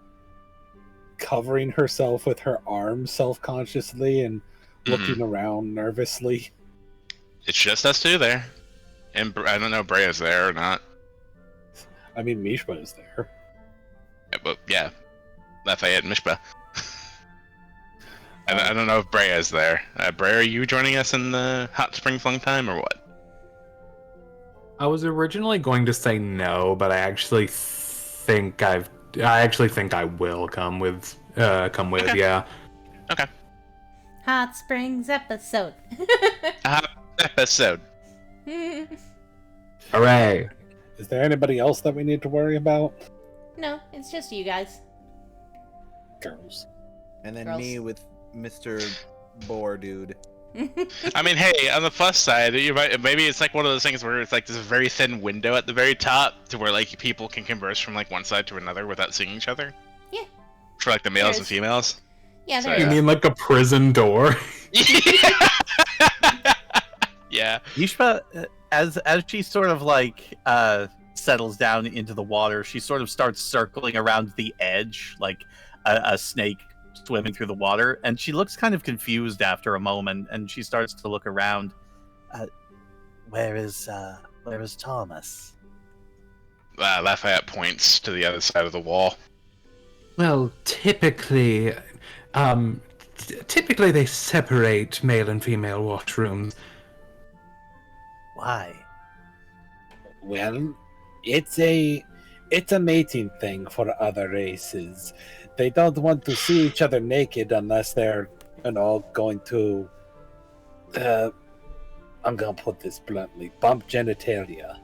covering herself with her arms self-consciously and looking around nervously. It's just us two there. And I don't know if Breia's there or not. I mean, Mishpa is there. Yeah, but yeah, Lafayette and Mishpa. I don't know if Breia's there. Breia, are you joining us in the hot spring flung time or what? I was originally going to say no, but I actually think I will come with. Okay. Yeah. Okay. Hot Springs episode. Episode. Hooray! Is there anybody else that we need to worry about? No, it's just you guys. Girls. And then Girls. me with Mr. Boar Dude. I mean, hey, on the plus side, maybe it's like one of those things where it's like there's a very thin window at the very top to where like people can converse from like one side to another without seeing each other. Yeah. For like the males and There's- females. Yeah, So, there You is. mean like a prison door? Yeah. Mishpa, as she sort of like settles down into the water, she sort of starts circling around the edge like a snake swimming through the water, and she looks kind of confused after a moment, and she starts to look around. Where is Thomas? Lafayette points to the other side of the wall. Well, typically they separate male and female washrooms. Why? Well, it's a mating thing for other races. They don't want to see each other naked unless they're, going to, I'm gonna put this bluntly, bump genitalia.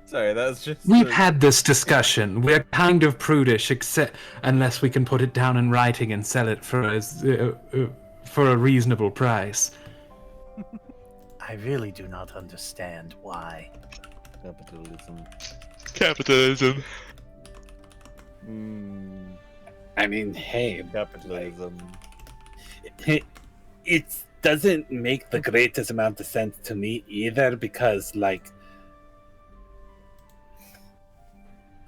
Sorry, that was just. We've had this discussion. We're kind of prudish, except unless we can put it down in writing and sell it for a reasonable price. I really do not understand why. Capitalism. I mean, hey, Capitalism. it doesn't make the greatest amount of sense to me either, because, like,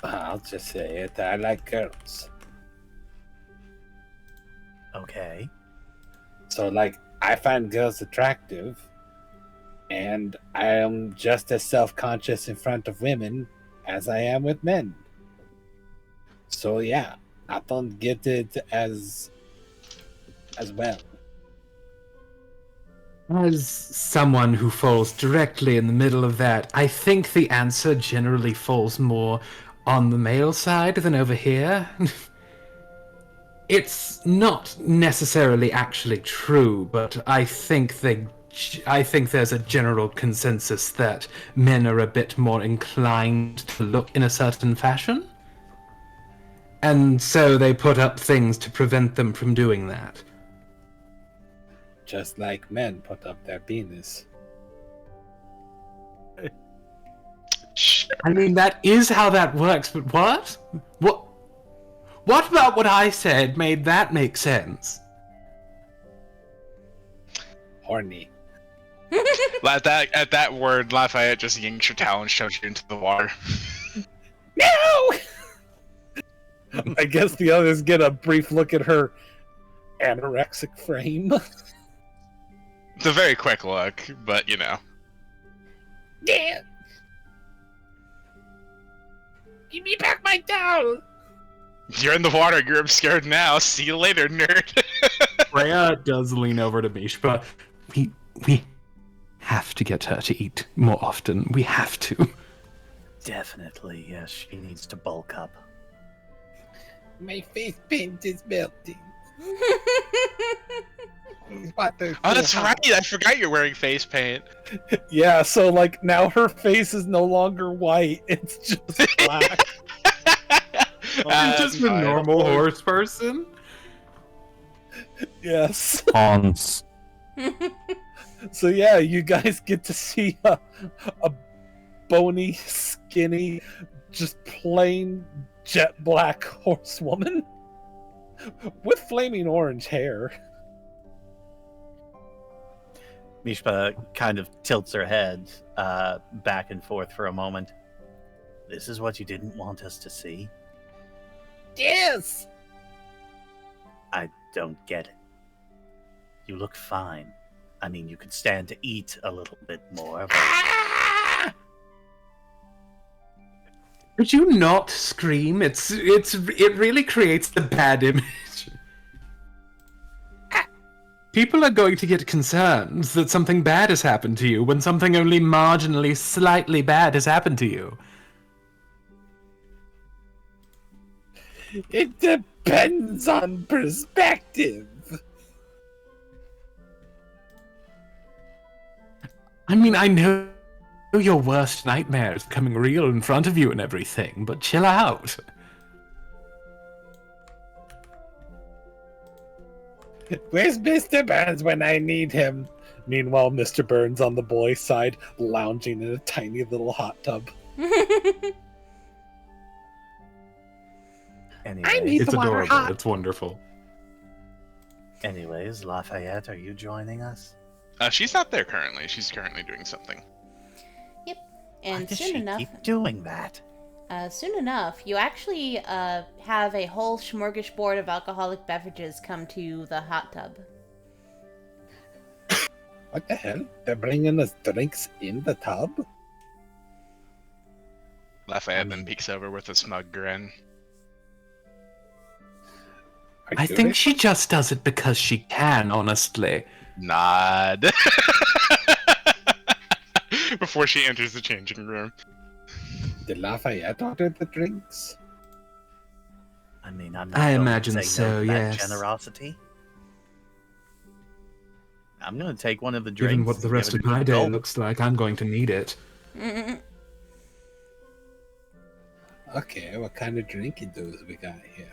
I'll just say it, I like girls. Okay. So, like, I find girls attractive, and I am just as self-conscious in front of women as I am with men. So, yeah, I don't get it as well. As someone who falls directly in the middle of that, I think the answer generally falls more on the male side than over here. It's not necessarily actually true, but I think there's a general consensus that men are a bit more inclined to look in a certain fashion. And so they put up things to prevent them from doing that. Just like men put up their penis. I mean, that is how that works, but what? What about what I said made that make sense? Horny. At that word, Lafayette just yanks your towel and shoves you into the water. No! I guess the others get a brief look at her anorexic frame. It's a very quick look, but you know. Yeah. Give me back my towel! You're in the water, you're obscured now. See you later, nerd. Breia does lean over to Mishpa. We have to get her to eat more often. We have to. Definitely, yes, she needs to bulk up. My face paint is melting. Oh, that's right. I forgot you're wearing face paint. Yeah, so like now her face is no longer white; it's just black. She's just a normal horse person. Yes. Hans. So yeah, you guys get to see a bony, skinny, just plain jet black horsewoman with flaming orange hair. Mishpa kind of tilts her head back and forth for a moment. This is what you didn't want us to see? Yes! I don't get it. You look fine. I mean, you could stand to eat a little bit more, but... Could you not scream? It really creates a bad image. People are going to get concerned that something bad has happened to you when something only marginally slightly bad has happened to you. It depends on perspective. I mean, I know your worst nightmare is becoming real in front of you and everything, but chill out. Where's Mr. Burns when I need him? Meanwhile, Mr. Burns on the boy side, lounging in a tiny little hot tub. Anyway, I need It's the water adorable. hot. It's wonderful. anyways, Lafayette, are you joining us? She's not there currently. She's currently doing something. Yep. Why And does soon she enough, keep doing that? soon enough, you actually have a whole smorgasbord of alcoholic beverages come to the hot tub. What the hell? They're bringing us drinks in the tub? Lafayette then peeks over with a smug grin. I think she just does it because she can, honestly. Nod. Before she enters the changing room. Did Lafayette order the drinks? I mean, I'm not I going imagine to say so, no to that yes. generosity. I'm going to take one of the drinks. Given what the and rest give of it to my the day gold. looks like, I'm going to need it. Okay, what kind of drinky doos we got here?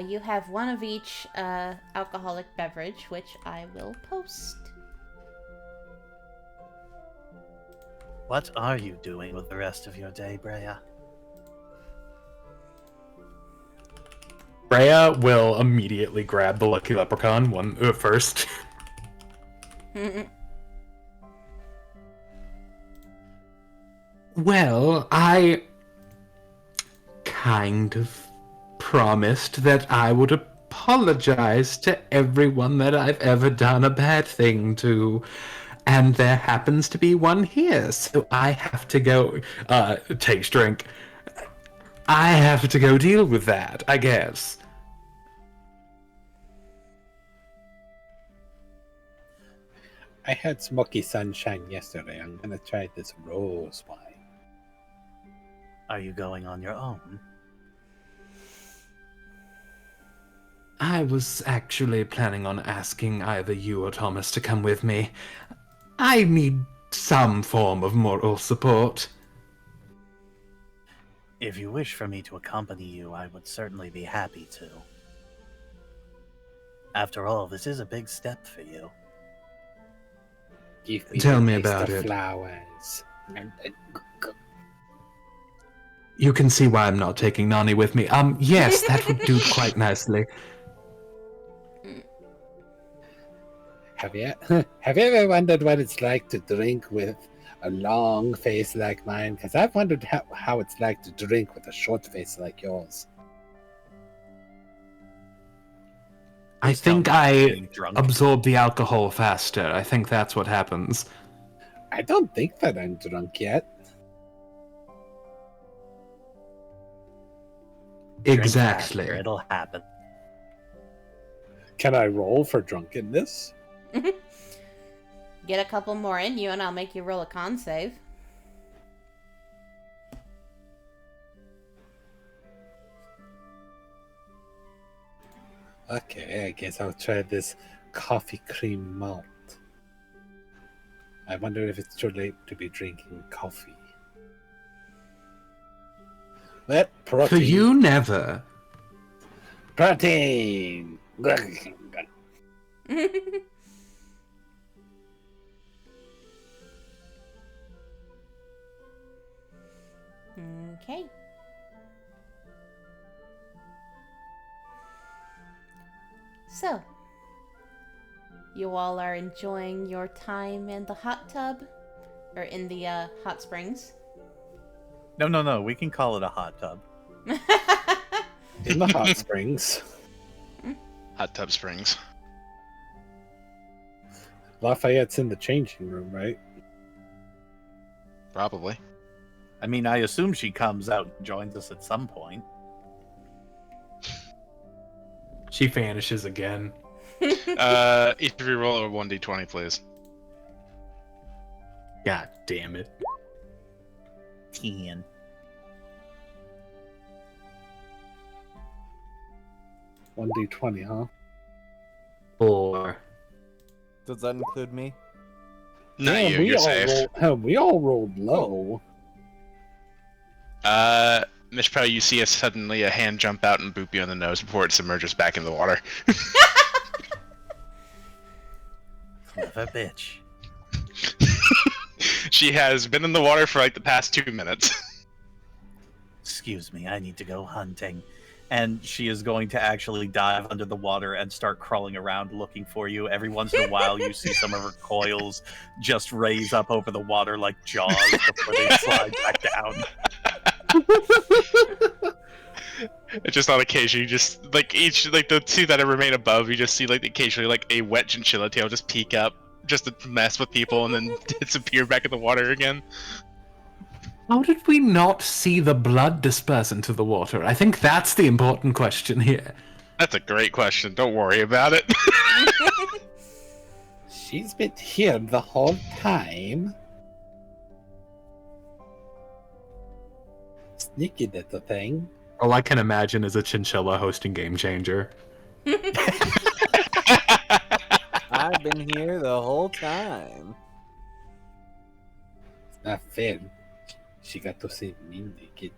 You have one of each alcoholic beverage, which I will post. What are you doing with the rest of your day, Breia? Breia will immediately grab the Lucky Leprechaun first. Well, I kind of promised that I would apologize to everyone that I've ever done a bad thing to. And there happens to be one here, so I have to go, takes drink. I have to go deal with that, I guess. I had smoky sunshine yesterday. I'm gonna try this rose wine. Are you going on your own? I was actually planning on asking either you or Thomas to come with me. I need some form of moral support. If you wish for me to accompany you, I would certainly be happy to. After all, this is a big step for you. Give me Tell the me taste about of it. flowers. You can see why I'm not taking Nani with me. Yes, that would do quite nicely. Have you ever wondered what it's like to drink with a long face like mine? Because I've wondered how it's like to drink with a short face like yours. I think I Being drunk. absorb the alcohol faster. I think that's what happens. I don't think that I'm drunk yet. Drink Exactly. faster, it'll happen. Can I roll for drunkenness? Get a couple more in you, and I'll make you roll a con save. Okay, I guess I'll try this coffee cream malt. I wonder if it's too late to be drinking coffee. Well, protein. For you, never. Protein! Okay. So, you all are enjoying your time in the hot tub? Or in the hot springs? No. We can call it a hot tub. In the hot springs. Hot tub springs. Lafayette's in the changing room, right? Probably. I mean, I assume she comes out and joins us at some point. She vanishes again. Each of you roll a 1d20, please. God damn it. 10. 1d20, huh? 4. Does that include me? No, Damn, you're safe. We all rolled low. Mishpa, you see suddenly a hand jump out and boop you on the nose before it submerges back in the water. Son of a bitch. She has been in the water for like the past 2 minutes. Excuse me, I need to go hunting. And she is going to actually dive under the water and start crawling around looking for you. Every once in a while, you see some of her coils just raise up over the water like jaws before they slide back down. Just on occasion, you just like the two that remain above, you just see like occasionally like a wet chinchilla tail just peek up, just to mess with people, and then disappear back in the water again. How did we not see the blood disperse into the water? I think that's the important question here. That's a great question. Don't worry about it. She's been here the whole time. Sneaky little thing. All I can imagine is a chinchilla hosting Game Changer. I've been here the whole time. It's not fair. She got to see me naked.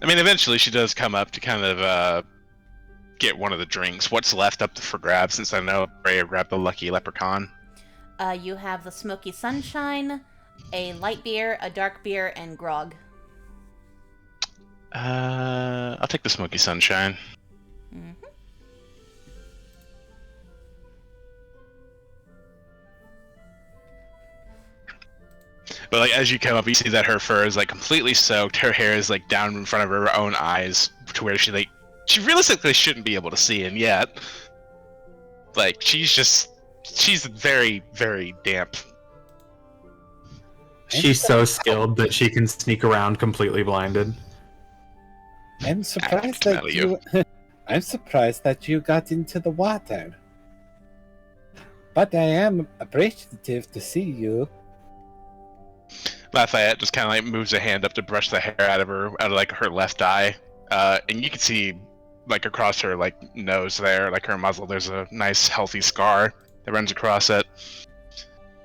I mean, eventually she does come up to kind of get one of the drinks. What's left up for grabs, since I know Breia grabbed the lucky leprechaun? You have the Smoky Sunshine, a light beer, a dark beer, and grog. I'll take the Smoky Sunshine. Mm-hmm. But like as you come up, you see that her fur is like completely soaked. Her hair is like down in front of her own eyes, to where she realistically shouldn't be able to see in yet. Like she's very, very damp. She's so skilled that she can sneak around completely blinded. I'm surprised that Smell you. I'm surprised that you got into the water. But I am appreciative to see you. Lafayette just kind of like moves a hand up to brush the hair out of like her left eye, and you can see like across her like nose there, like her muzzle, there's a nice healthy scar that runs across it.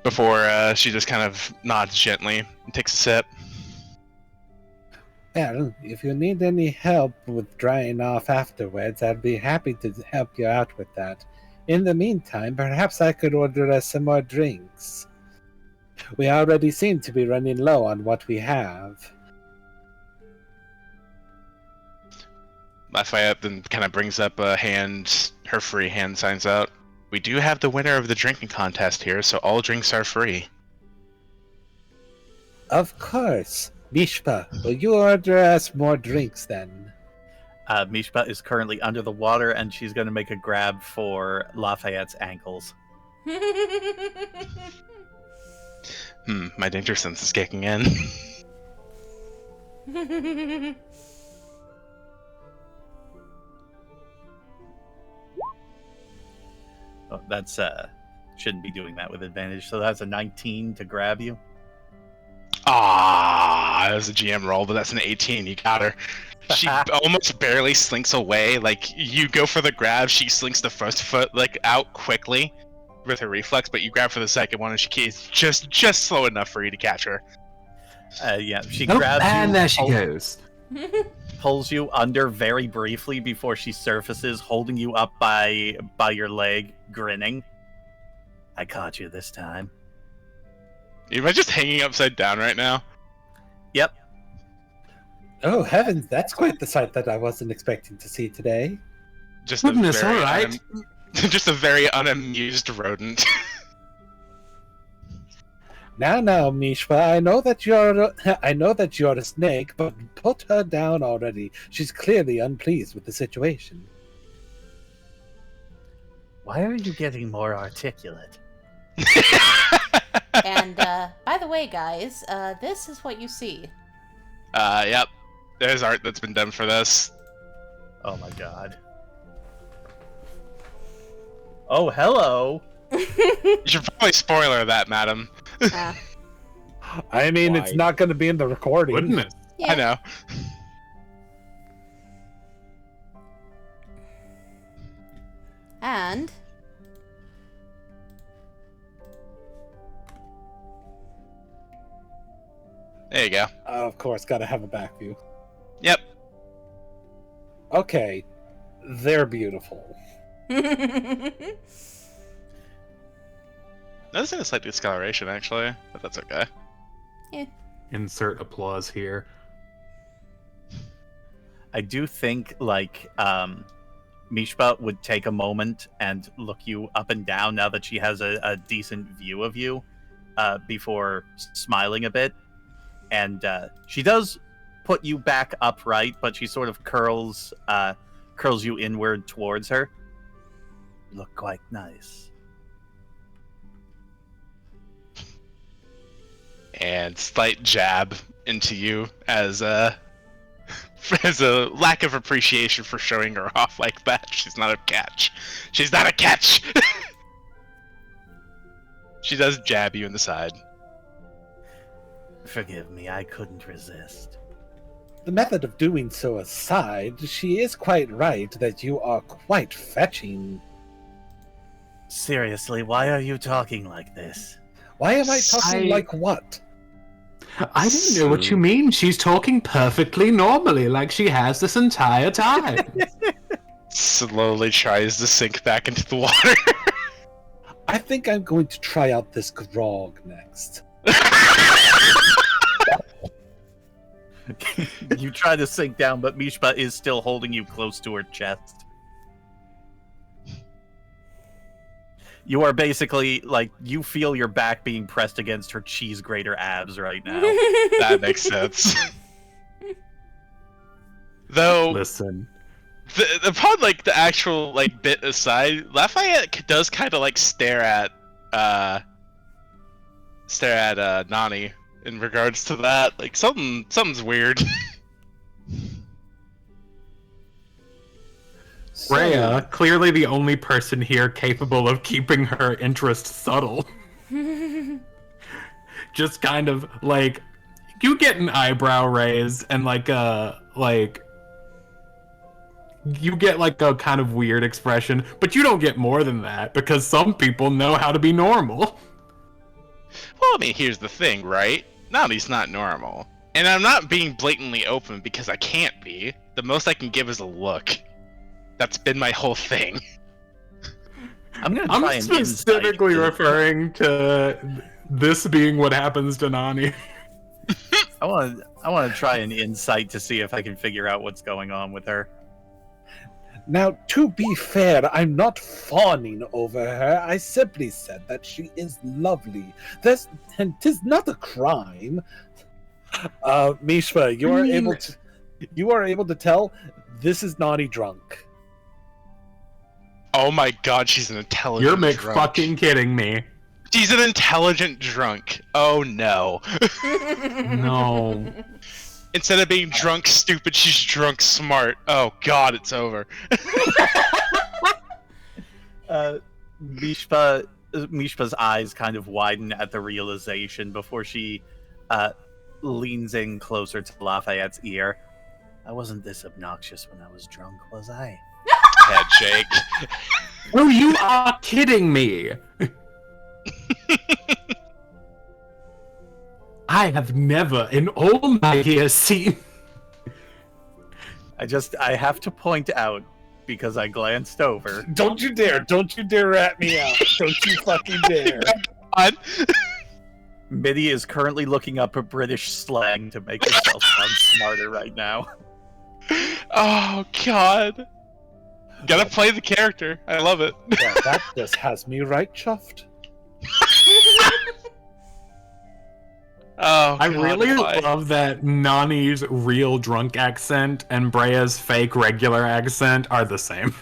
Before she just kind of nods gently and takes a sip. Well, if you need any help with drying off afterwards, I'd be happy to help you out with that. In the meantime, perhaps I could order us some more drinks. We already seem to be running low on what we have. Lafayette then kind of brings up a hand, her free hand signs out. We do have the winner of the drinking contest here, so all drinks are free. Of course. Mishpa, will you order us more drinks then? Mishpa is currently under the water, and she's going to make a grab for Lafayette's ankles. My danger sense is kicking in. Oh, that's shouldn't be doing that with advantage. So that's a 19 to grab you. That was a GM roll, but that's an 18. You got her. She almost barely slinks away. Like, you go for the grab, she slinks the first foot like out quickly with her reflex, but you grab for the second one, and she is just slow enough for you to catch her. Yeah, she grabs you. And there she goes. Pulls you under very briefly before she surfaces, holding you up by your leg, grinning. I caught you this time. Am I just hanging upside down right now? Yep. Oh heavens, that's quite the sight that I wasn't expecting to see today. Just Goodness, all right. Just a very unamused rodent. Now, Mishpa, I know that you're a snake, but put her down already. She's clearly unpleased with the situation. Why are you getting more articulate? And, by the way, guys, this is what you see. Yep. There's art that's been done for this. Oh my god. Oh, hello! You should probably spoiler that, madam. I mean, Why? it's not going to be in the recording. Wouldn't it? Yeah. I know. And There you go. Of course, gotta have a back view. Yep. Okay, they're beautiful. Noticing a slight discoloration, actually, but that's okay. Insert applause here. I do think, like, Mishpa would take a moment and look you up and down now that she has a decent view of you before smiling a bit. And she does put you back upright, but she sort of curls you inward towards her. You look quite nice. And slight jab into you as a lack of appreciation for showing her off like that. She's not a catch. She's not a catch! She does jab you in the side. Forgive me, I couldn't resist. The method of doing so aside, she is quite right that you are quite fetching. Seriously, why are you talking like this? Why am I talking like what? I don't know what you mean. She's talking perfectly normally, like she has this entire time. Slowly tries to sink back into the water. I think I'm going to try out this grog next. You try to sink down, but Mishpa is still holding you close to her chest. You are basically, like, you feel your back being pressed against her cheese grater abs right now. That makes sense. Though, Listen. upon, like, the actual, like, bit aside, Lafayette does kind of, like, stare at Nani in regards to that. Like, something's weird. Breia, clearly the only person here capable of keeping her interest subtle. Just kind of like, you get an eyebrow raise and you get like a kind of weird expression, but you don't get more than that because some people know how to be normal. Well, I mean, here's the thing, right? Nani's not normal. And I'm not being blatantly open because I can't be. The most I can give is a look. That's been my whole thing. I'm specifically referring to this being what happens to Nani. I want to try an insight to see if I can figure out what's going on with her. Now, to be fair, I'm not fawning over her. I simply said that she is lovely. And 'tis not a crime. Mishpa, you are able to tell this is Nani drunk. Oh my god, she's an intelligent You're drunk. fucking kidding me. She's an intelligent drunk. Oh no. No. Instead of being drunk stupid, she's drunk smart. Oh god, it's over. Mishpa's eyes kind of widen at the realization before she leans in closer to Lafayette's ear. I wasn't this obnoxious when I was drunk, was I? Head shake. Oh, you are kidding me. I have never in all my years seen... I have to point out, because I glanced over. Don't you dare rat me out. Don't you fucking dare. Mitty is currently looking up a British slang to make herself sound smarter right now. Oh god. Gotta play the character. I love it. Yeah, that just has me right chuffed. Oh, I really love that Nani's real drunk accent and Breia's fake regular accent are the same.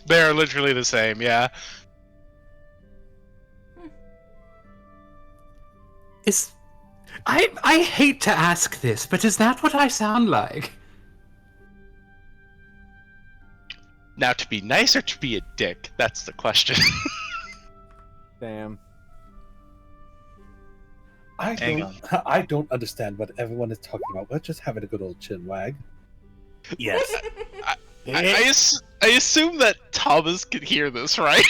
They're literally the same, yeah. I hate to ask this, but is that what I sound like? Now, to be nice or to be a dick? That's the question. Damn. I don't understand what everyone is talking about. We're just having a good old chin wag. Yes. I assume that Tomas could hear this, right?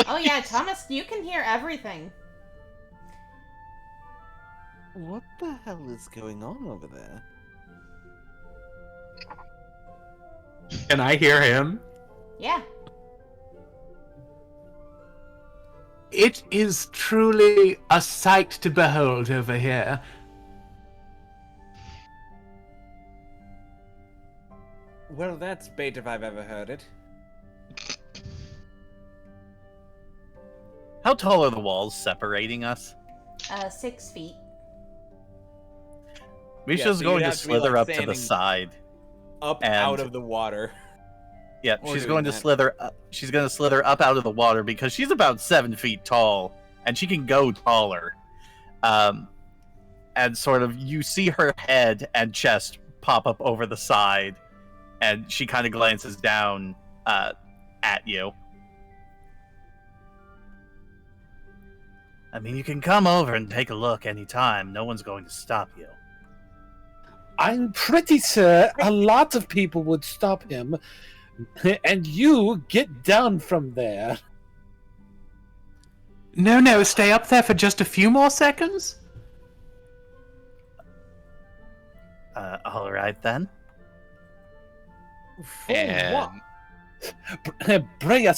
Oh yeah, Tomas, you can hear everything. What the hell is going on over there? Can I hear him? Yeah. It is truly a sight to behold over here. Well, that's bait if I've ever heard it. How tall are the walls separating us? 6 feet. Misha's so going you'd to have to be, slither like, up to the standing side. Up And- out of the water. Yeah, Or she's doing going to that. slither up. She's going to slither up out of the water because she's about 7 feet tall, and she can go taller. And sort of, you see her head and chest pop up over the side, and she kind of glances down at you. I mean, you can come over and take a look anytime. No one's going to stop you. I'm pretty sure a lot of people would stop him, and you get down from there. No, stay up there for just a few more seconds. All right then. For And- what? Breia,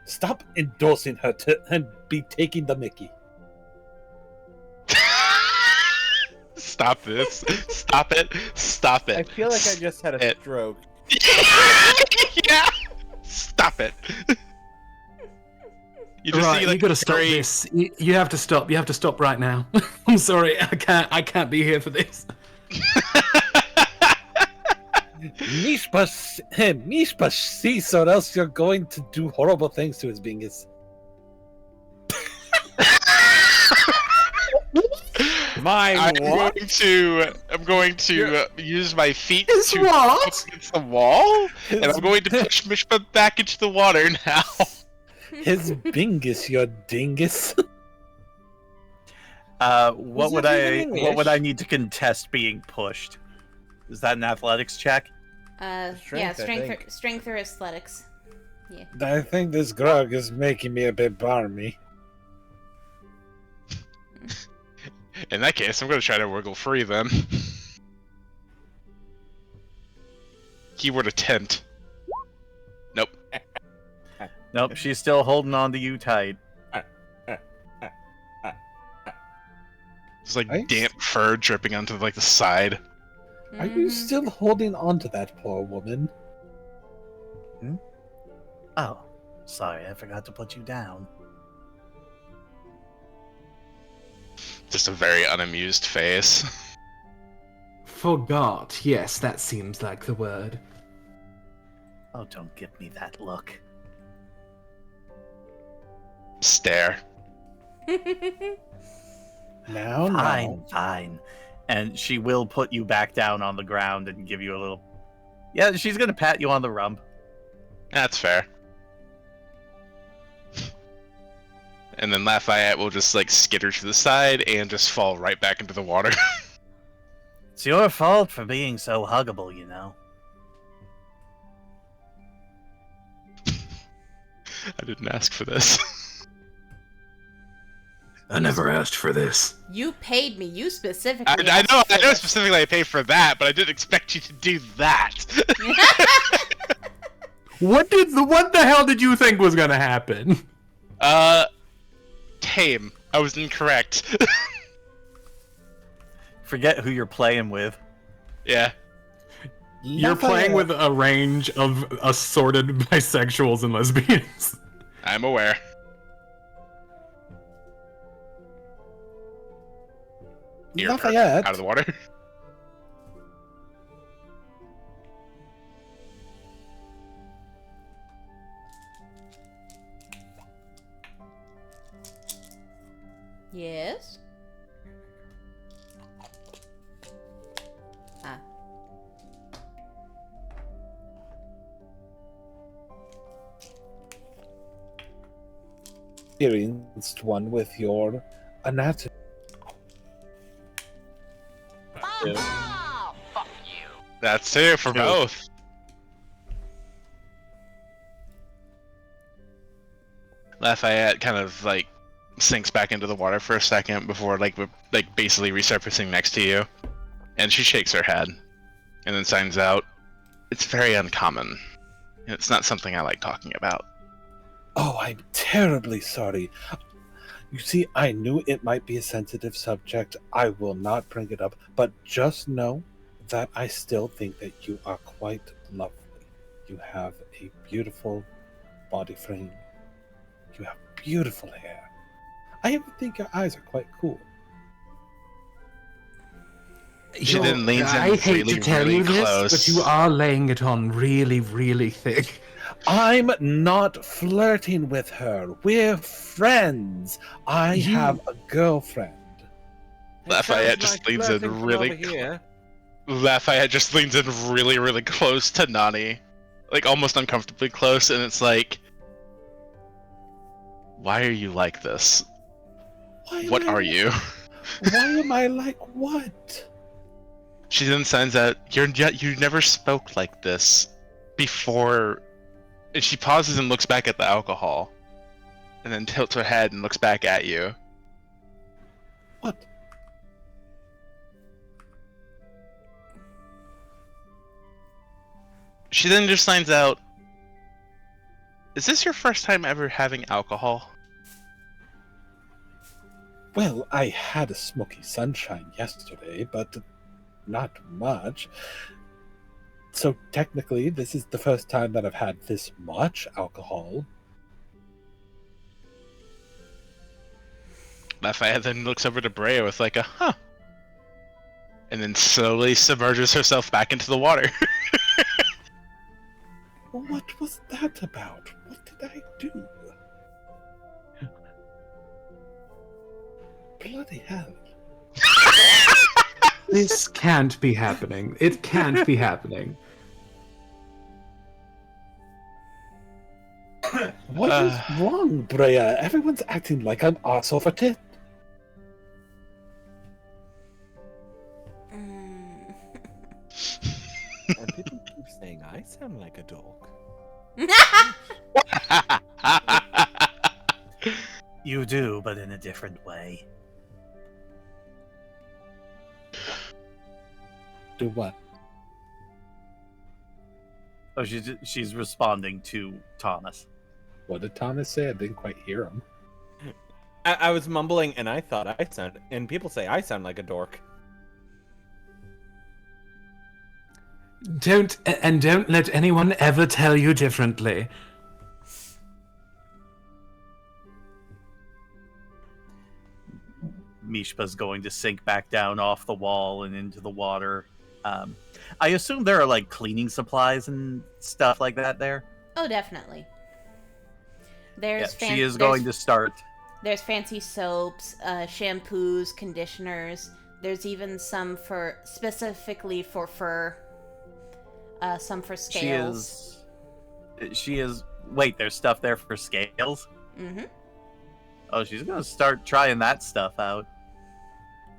stop endorsing her and be taking the mickey. Stop this. Stop it. Stop it. I feel like I just had a It- stroke. Yeah! Stop it. You just Right, see, like, you gotta stop very- this. You have to stop. You have to stop right now. I'm sorry, I can't be here for this. Mishpa, cease, or else you're going to do horrible things to his bingus. I'm going to use my feet Is to what? push against the wall, and I'm going to push Mishpa back into the water now. His bingus, your dingus. What would that even English? I need to contest being pushed? Is that an athletics check? Strength, strength or athletics. Yeah. I think this grog is making me a bit barmy. In that case, I'm going to try to wiggle free then. Keyword attempt. Nope. Nope, she's still holding on to you tight. It's like Nice. damp fur dripping onto like the side. Are you still holding on to that poor woman? Oh, sorry, I forgot to put you down. Just a very unamused face. Forgot. Yes, that seems like the word. Oh, don't give me that look. Stare. Now, Fine. And she will put you back down on the ground and give you a little... Yeah, she's gonna pat you on the rump. That's fair. And then Lafayette will just like skitter to the side and just fall right back into the water. It's your fault for being so huggable, you know. I didn't ask for this. I never asked for this. You paid me. You specifically. I know asked for this. specifically I paid for that, but I didn't expect you to do that. What the hell did you think was gonna happen? Tame. I was incorrect. Forget who you're playing with. Yeah. You're playing with a range of assorted bisexuals and lesbians. I'm aware. Ear perk Lafayette. out of the water. Yes. Ah. Experienced one with your anatomy. Oh, fuck you. That's two for both. Lafayette kind of like sinks back into the water for a second before like basically resurfacing next to you, and she shakes her head, and then signs out, "It's very uncommon. It's not something I like talking about." Oh, I'm terribly sorry. You see, I knew it might be a sensitive subject. I will not bring it up, but just know that I still think that you are quite lovely. You have a beautiful body frame. You have beautiful hair. I even think your eyes are quite cool. She then leans in I hate really, to tell really you close. this, but you are laying it on really, really thick. I'm not flirting with her. We're friends. I have a girlfriend. Lafayette just leans in really. Lafayette just leans in really, really close to Nani, like almost uncomfortably close, and it's like, "Why are you like this? What are you?" Why am I like what? She then signs out, you never spoke like this before." And she pauses and looks back at the alcohol, and then tilts her head and looks back at you. What? She then just signs out, "Is this your first time ever having alcohol?" Well, I had a smoky sunshine yesterday, but not much. So technically, this is the first time that I've had this much alcohol. Lafayette then looks over to Breia with like a huh. And then slowly submerges herself back into the water. What was that about? What did I do? Bloody hell. This can't be happening. It can't be happening. What is wrong, Breia? Everyone's acting like I'm ass over tit. And people keep saying I sound like a dog. You do, but in a different way. Do what? Oh, she's responding to Thomas. What did Thomas say? I didn't quite hear him. I was mumbling, and I thought I sound, and people say I sound like a dork. Don't let anyone ever tell you differently. Mishpa's going to sink back down off the wall and into the water. I assume there are like cleaning supplies and stuff like that there. Oh, definitely. There's She is going to start. There's fancy soaps, shampoos, conditioners. There's even some for specifically for fur. Some for scales. She is. Wait, there's stuff there for scales? Mm-hmm. Oh, she's gonna start trying that stuff out.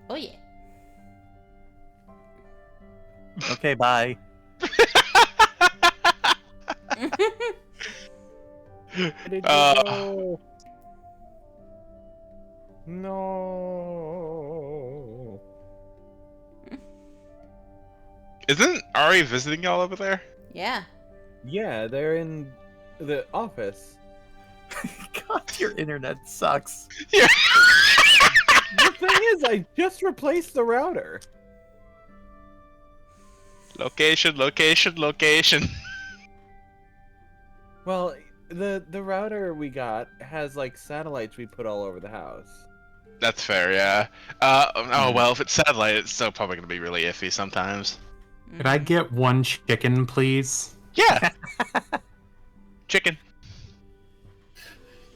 Oh yeah. Okay, bye. No. Isn't Ari visiting y'all over there? Yeah. Yeah, they're in the office. God, your internet sucks. Yeah. The thing is, I just replaced the router. Location. Well, the router we got has like satellites we put all over the house. That's fair, yeah. Oh well, if it's satellite, it's still probably gonna be really iffy sometimes. Could I get one chicken, please? Yeah. Chicken.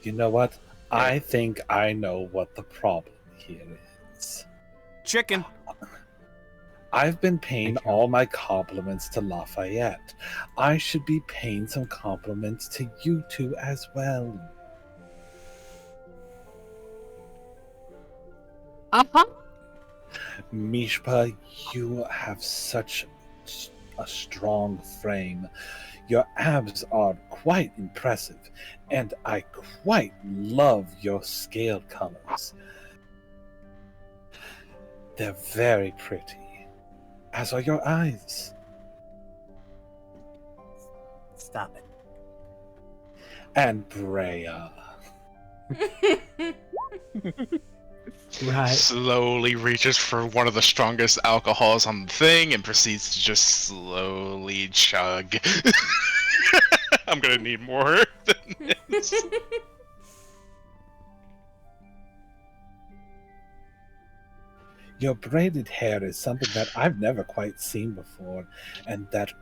You know what? I think I know what the problem here is. Chicken. I've been paying all my compliments to Lafayette. I should be paying some compliments to you two as well. Uh-huh. Mishpa, you have such a strong frame. Your abs are quite impressive, and I quite love your scale colors. They're very pretty, as are your eyes. Stop it. And Breia. Right. Slowly reaches for one of the strongest alcohols on the thing and proceeds to just slowly chug. I'm gonna need more than this. Your braided hair is something that I've never quite seen before, and that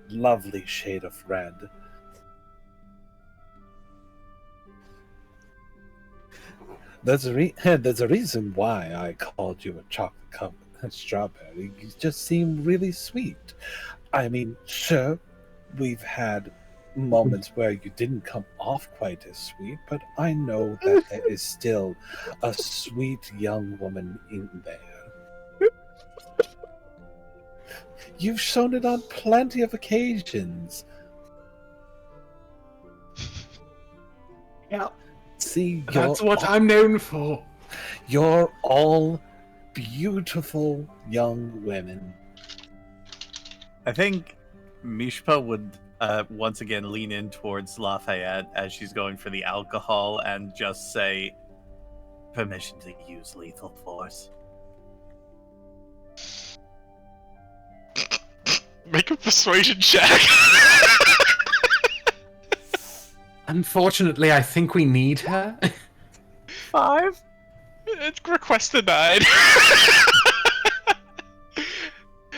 lovely shade of red. There's a reason why I called you a chocolate-covered strawberry. You just seem really sweet. I mean, sure, we've had moments where you didn't come off quite as sweet, but I know that there is still a sweet young woman in there. You've shown it on plenty of occasions. Yeah. See, That's what I'm known for. You're all beautiful young women. I think Mishpa would once again lean in towards Lafayette as she's going for the alcohol and just say, "Permission to use lethal force." Make a persuasion check. Unfortunately, I think we need her. 5? It's request denied.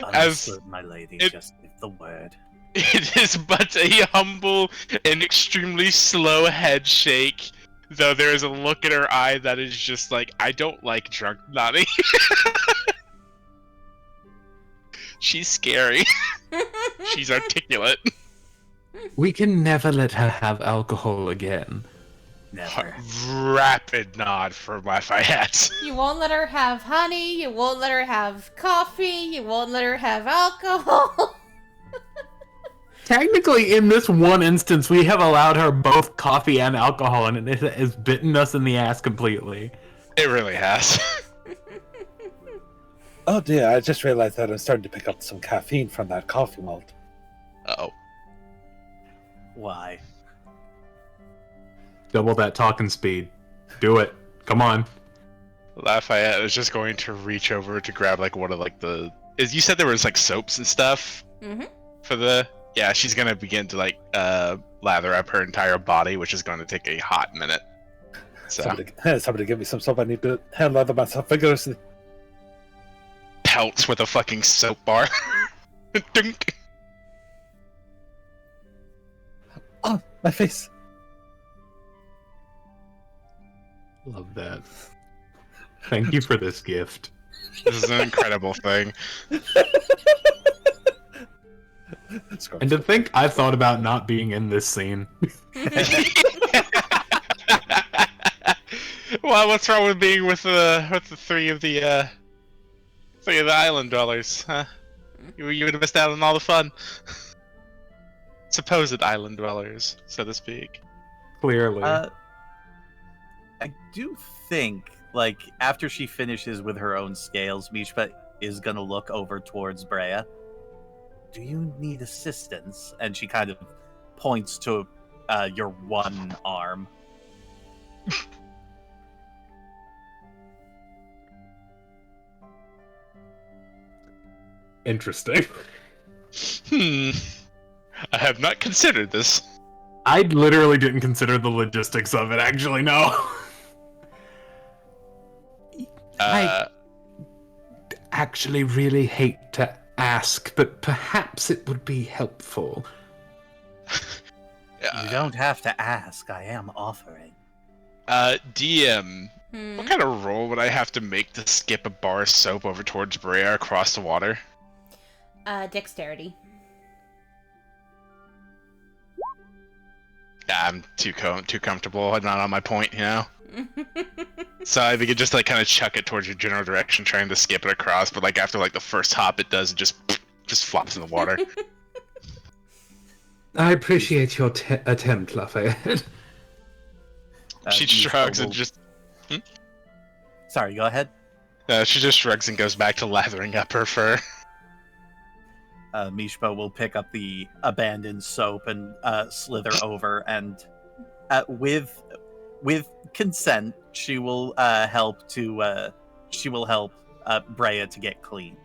Understood, my lady. Just give the word. It is but a humble and extremely slow head shake, though there is a look in her eye that is just like, I don't like drunk Nani. She's scary. She's articulate. We can never let her have alcohol again. Never. Rapid nod for Lafayette. You won't let her have honey, you won't let her have coffee, you won't let her have alcohol. Technically, in this one instance, we have allowed her both coffee and alcohol, and it has bitten us in the ass completely. It really has. Oh dear, I just realized that I'm starting to pick up some caffeine from that coffee malt. Uh-oh. Why? Double that talking speed. Do it. Come on. Lafayette is just going to reach over to grab like one of like the. You said there was like soaps and stuff for the. Yeah, she's gonna begin to like lather up her entire body, which is going to take a hot minute. So Somebody give me some soap. I need to hand lather myself vigorously. Pelts with a fucking soap bar. Dunk. Oh, my face. Love that. Thank you for this gift. This is an incredible thing. And to think I thought about not being in this scene. Well, what's wrong with being with the three of the island dwellers, huh? You would have missed out on all the fun. Supposed island dwellers, so to speak. Clearly. I do think, like, after she finishes with her own scales, Mishpa is gonna look over towards Breia. Do you need assistance? And she kind of points to your one arm. Interesting. I have not considered this. I literally didn't consider the logistics of it, actually, no. I actually really hate to ask, but perhaps it would be helpful. You don't have to ask, I am offering. DM, what kind of roll would I have to make to skip a bar of soap over towards Breia across the water? Dexterity. I'm too comfortable. I'm not on my point, you know? So I could just like kind of chuck it towards your general direction, trying to skip it across, but like after like the first hop it does, it just flops in the water. I appreciate your attempt, Lafayette. She shrugs and just... Sorry, go ahead. She just shrugs and goes back to lathering up her fur. Mishpa will pick up the abandoned soap and slither over, and with consent, she will help Breia to get clean.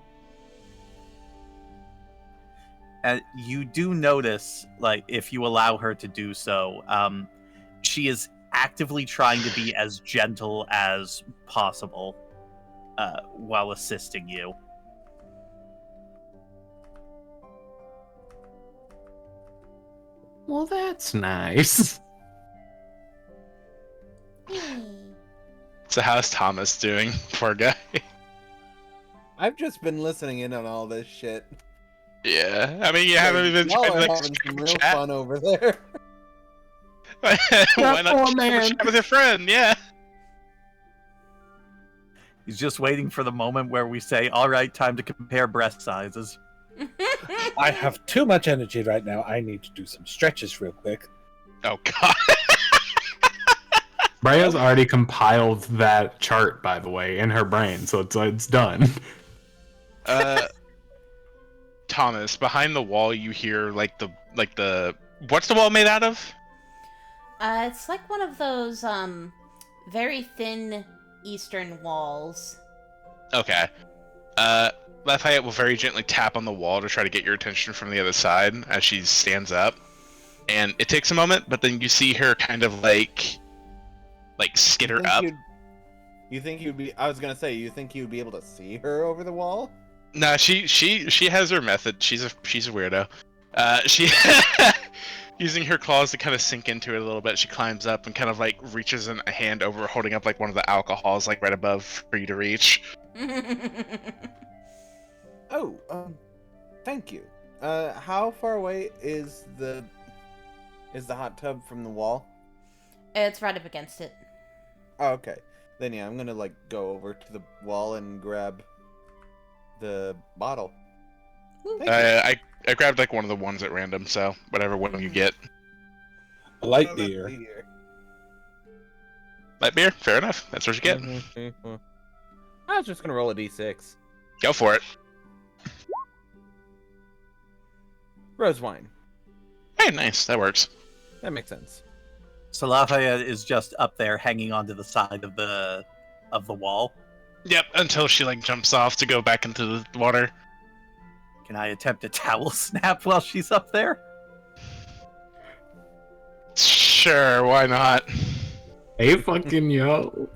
And you do notice, like, if you allow her to do so, she is actively trying to be as gentle as possible while assisting you. Well, that's nice. So how's Tomas doing? Poor guy. I've just been listening in on all this shit. Yeah, I mean, you haven't even Y'all tried are to like having some real chat. fun over there. Why not poor man. chat with a friend? Yeah. He's just waiting for the moment where we say, all right, time to compare breast sizes. I have too much energy right now. I need to do some stretches real quick. Oh god. Breia's already compiled that chart, by the way, in her brain, so it's done. Tomas, behind the wall, you hear like the what's the wall made out of? It's like one of those very thin eastern walls. Okay. Lafayette will very gently tap on the wall to try to get your attention from the other side as she stands up. And it takes a moment, but then you see her kind of like skitter up. You think you'd be? I was gonna say, you think you'd be able to see her over the wall? No, she has her method. She's a weirdo. She using her claws to kind of sink into it a little bit. She climbs up and kind of like reaches a hand over, holding up like one of the alcohols like right above for you to reach. Thank you. How far away is the hot tub from the wall? It's right up against it. Oh, okay. Then yeah, I'm gonna like go over to the wall and grab the bottle. I grabbed like one of the ones at random, so whatever one you get. Light beer. Light beer, fair enough. That's what you get. I was just gonna roll a d6. Go for it. Rose wine. Hey, nice. That works. That makes sense. So Lafayette is just up there hanging onto the side of the wall. Yep, until she like jumps off to go back into the water. Can I attempt a towel snap while she's up there? Sure, why not? Hey, fucking yo.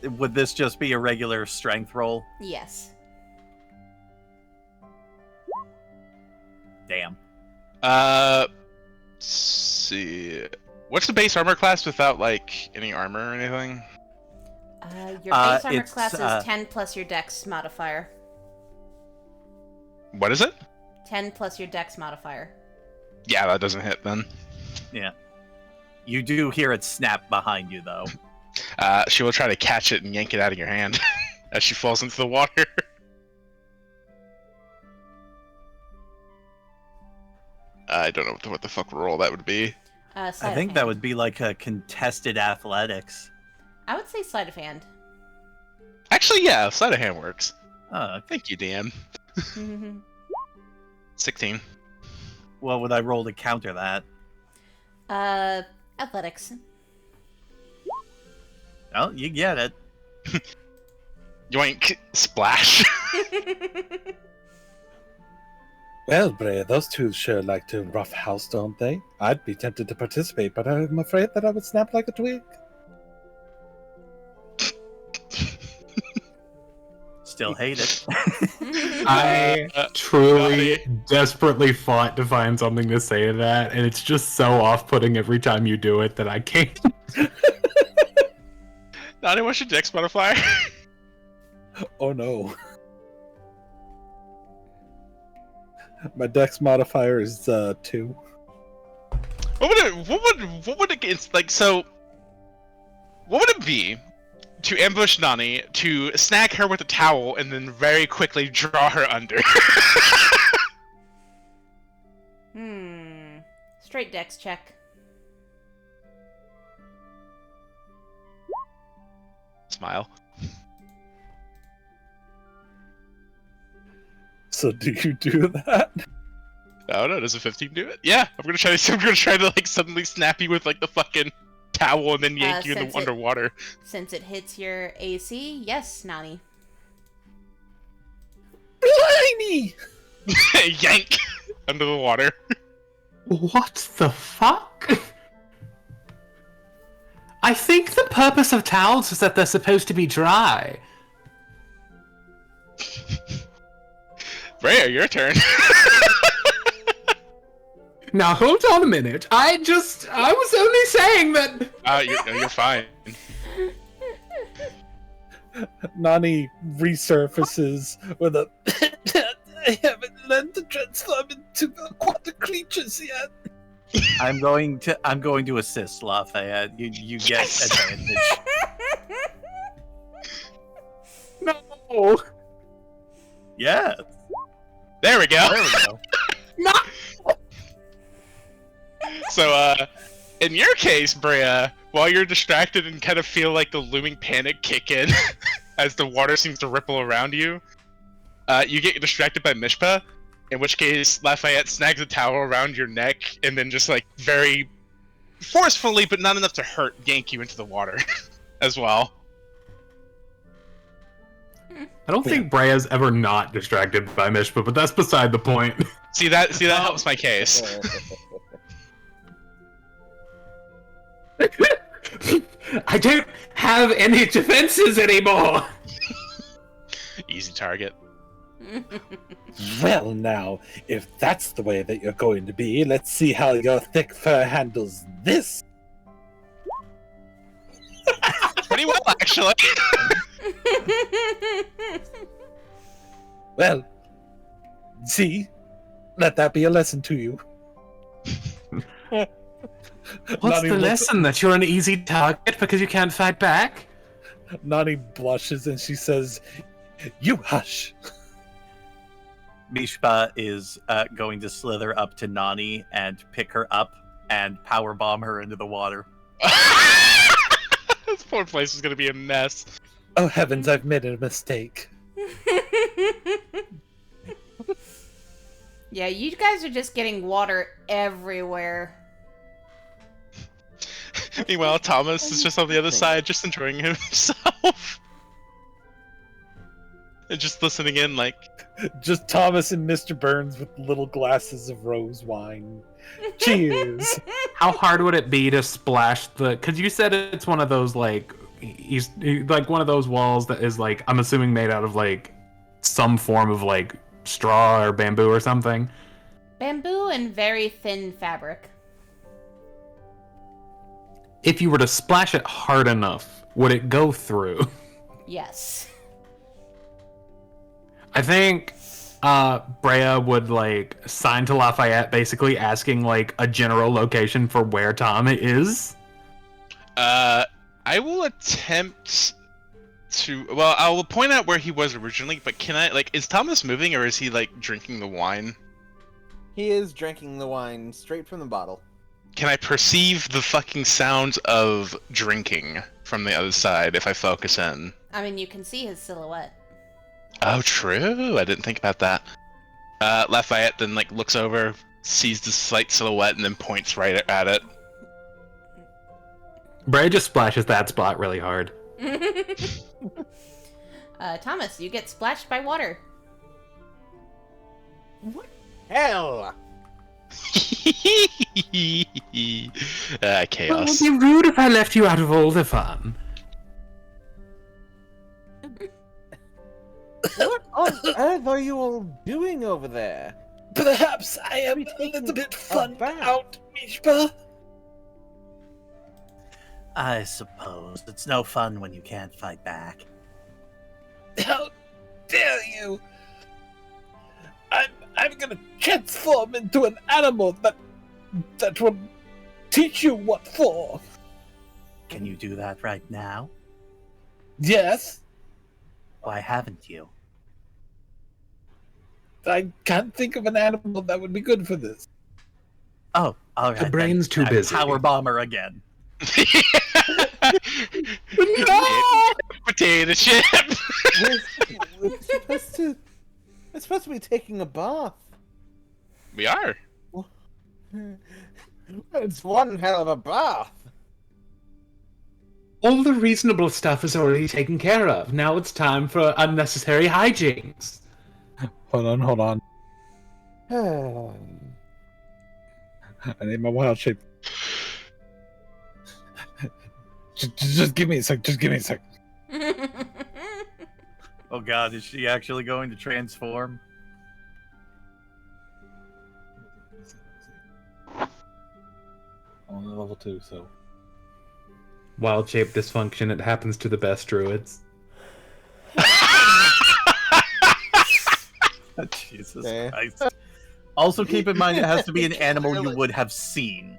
Would this just be a regular strength roll? Yes. Damn. Let's see. What's the base armor class without like any armor or anything? Your base armor it's, class is 10 plus your dex modifier. What is it? 10 plus your dex modifier. Yeah, that doesn't hit then. Yeah. You do hear it snap behind you, though. She will try to catch it and yank it out of your hand as she falls into the water. I don't know what the fuck roll that would be. I think that would be like a contested athletics. I would say sleight of hand. Actually, yeah, sleight of hand works. Oh, Thank you, DM. 16. what would I roll to counter that? Athletics. Oh, you get it. Yoink. Splash. Well, Breia, those two sure like to rough house, don't they? I'd be tempted to participate, but I'm afraid that I would snap like a twig. Still hate it. I truly, desperately fought to find something to say to that, and it's just so off-putting every time you do it that I can't. Nani, what's your dex modifier? Oh no. My dex modifier is 2. What would it it's like so what would it be to ambush Nani, to snag her with a towel, and then very quickly draw her under? Straight dex check. Smile. So do you do that? No, does a 15 do it? Yeah, I'm gonna try to like suddenly snap you with like the fucking towel and then yank you underwater. Since it hits your AC, yes, Nani. Blimey! Yank under the water. What the fuck? I think the purpose of towels is that they're supposed to be dry. Breia, your turn. Now hold on a minute. I was only saying that. You're fine. Nani resurfaces with a I haven't learned to transform into aquatic creatures yet. I'm going to assist Lafayette. You get advantage. No. Yeah. There we go. There we go. No. So, in your case, Breia, while you're distracted and kind of feel like the looming panic kick in as the water seems to ripple around you, you get distracted by Mishpa, in which case Lafayette snags a towel around your neck and then just like very forcefully, but not enough to hurt, yank you into the water as well. I don't think Breia's ever not distracted by Mishpa, but that's beside the point. See that helps my case. I don't have any defenses anymore. Easy target. Well, now, if that's the way that you're going to be, let's see how your thick fur handles this. Pretty well, actually. Well, see, let that be a lesson to you. What's Nani the looks- lesson? That you're an easy target because you can't fight back? Nani blushes and she says, "You hush." Mishpa is going to slither up to Nani and pick her up and powerbomb her into the water. This poor place is gonna be a mess. Oh heavens, I've made a mistake. Yeah, you guys are just getting water everywhere. Meanwhile, Thomas is just on the other side, just enjoying himself. And just listening in, like... Just Thomas and Mr. Burns with little glasses of rose wine. Cheers. How hard would it be to splash the... Because you said it's one of those, like... like one of those walls that is, like, I'm assuming made out of, like, some form of, like, straw or bamboo or something. Bamboo and very thin fabric. If you were to splash it hard enough, would it go through? Yes. I think Breia would like sign to Lafayette, basically asking like a general location for where Tom is. I will attempt to. Well, I will point out where he was originally, but can I like? Is Thomas moving or is he like drinking the wine? He is drinking the wine straight from the bottle. Can I perceive the fucking sounds of drinking from the other side if I focus in? I mean, you can see his silhouette. Oh, true. I didn't think about that. Lafayette then like looks over, sees the slight silhouette, and then points right at it. Breia just splashes that spot really hard. Thomas, you get splashed by water. What hell? Well, it Chaos. would be rude if I left you out of all the fun. What on earth are you all doing over there? Perhaps I am a little bit fun bath. out, Mishpa. I suppose it's no fun when you can't fight back. How dare you! I'm gonna transform into an animal that will teach you what for. Can you do that right now? Yes, Why haven't you? I can't think of an animal that would be good for this. Oh, all right. The brain's too busy. Power bomber again. Potato chip. We're supposed to be taking a bath. We are. It's one hell of a bath. All the reasonable stuff is already taken care of. Now it's time for unnecessary hijinks. Hold on. I need my wild shape. Just give me a sec. Oh god, is she actually going to transform? I'm on level 2, so. Wild shape dysfunction, it happens to the best druids. Jesus Okay. Christ. Also keep in mind it has to be an animal you would have seen.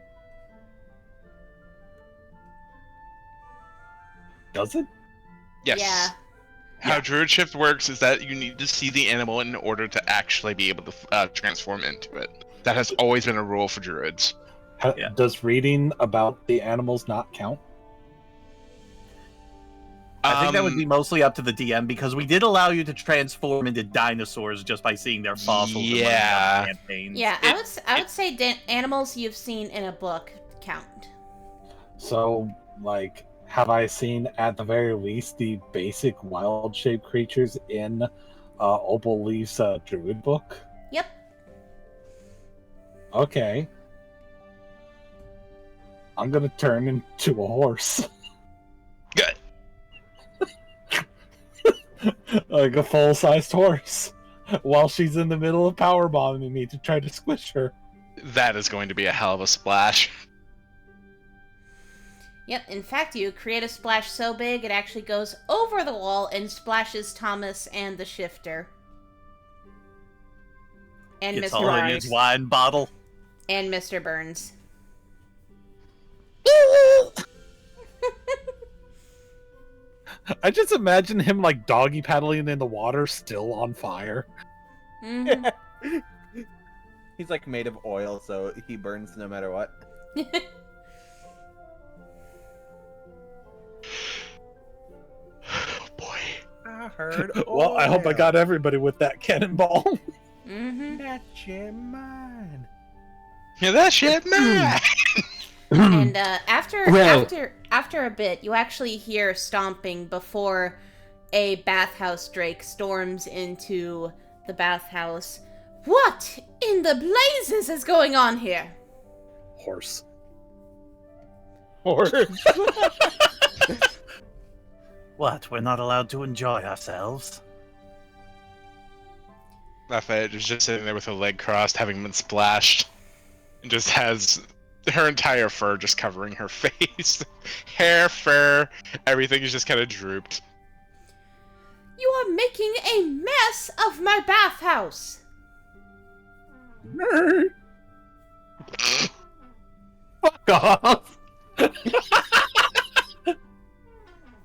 Does it? Yes. Yeah. How Druid Shift works is that you need to see the animal in order to actually be able to transform into it. That has always been a rule for Druids. Yeah. Does reading about the animals not count? I think that would be mostly up to the DM because we did allow you to transform into dinosaurs just by seeing their fossils. in one of the Yeah. campaigns. Yeah, I would say animals you've seen in a book count. So, like, have I seen at the very least the basic wild shape creatures in Opal Leaf's Druid book? Yep. Okay. I'm gonna turn into a horse. Good. Like a full-sized horse. While she's in the middle of powerbombing me to try to squish her. That is going to be a hell of a splash. Yep, in fact, you create a splash so big it actually goes over the wall and splashes Thomas and the shifter. And It's Mr. holding Burns. his wine bottle. And Mr. Burns. I just imagine him like doggy paddling in the water, still on fire. Mm-hmm. He's like made of oil, so he burns no matter what. Oh boy. I heard oil. Well, I hope I got everybody with that cannonball. Mm-hmm. That shit mine. Yeah, that shit, man. And after Well- after a bit, you actually hear stomping before a bathhouse drake storms into the bathhouse. What in the blazes is going on here? Horse. What? We're not allowed to enjoy ourselves? Lafayette is just sitting there with her leg crossed, having been splashed, and just has her entire fur just covering her face. Hair, fur, everything is just kind of drooped. You are making a mess of my bathhouse. Fuck off.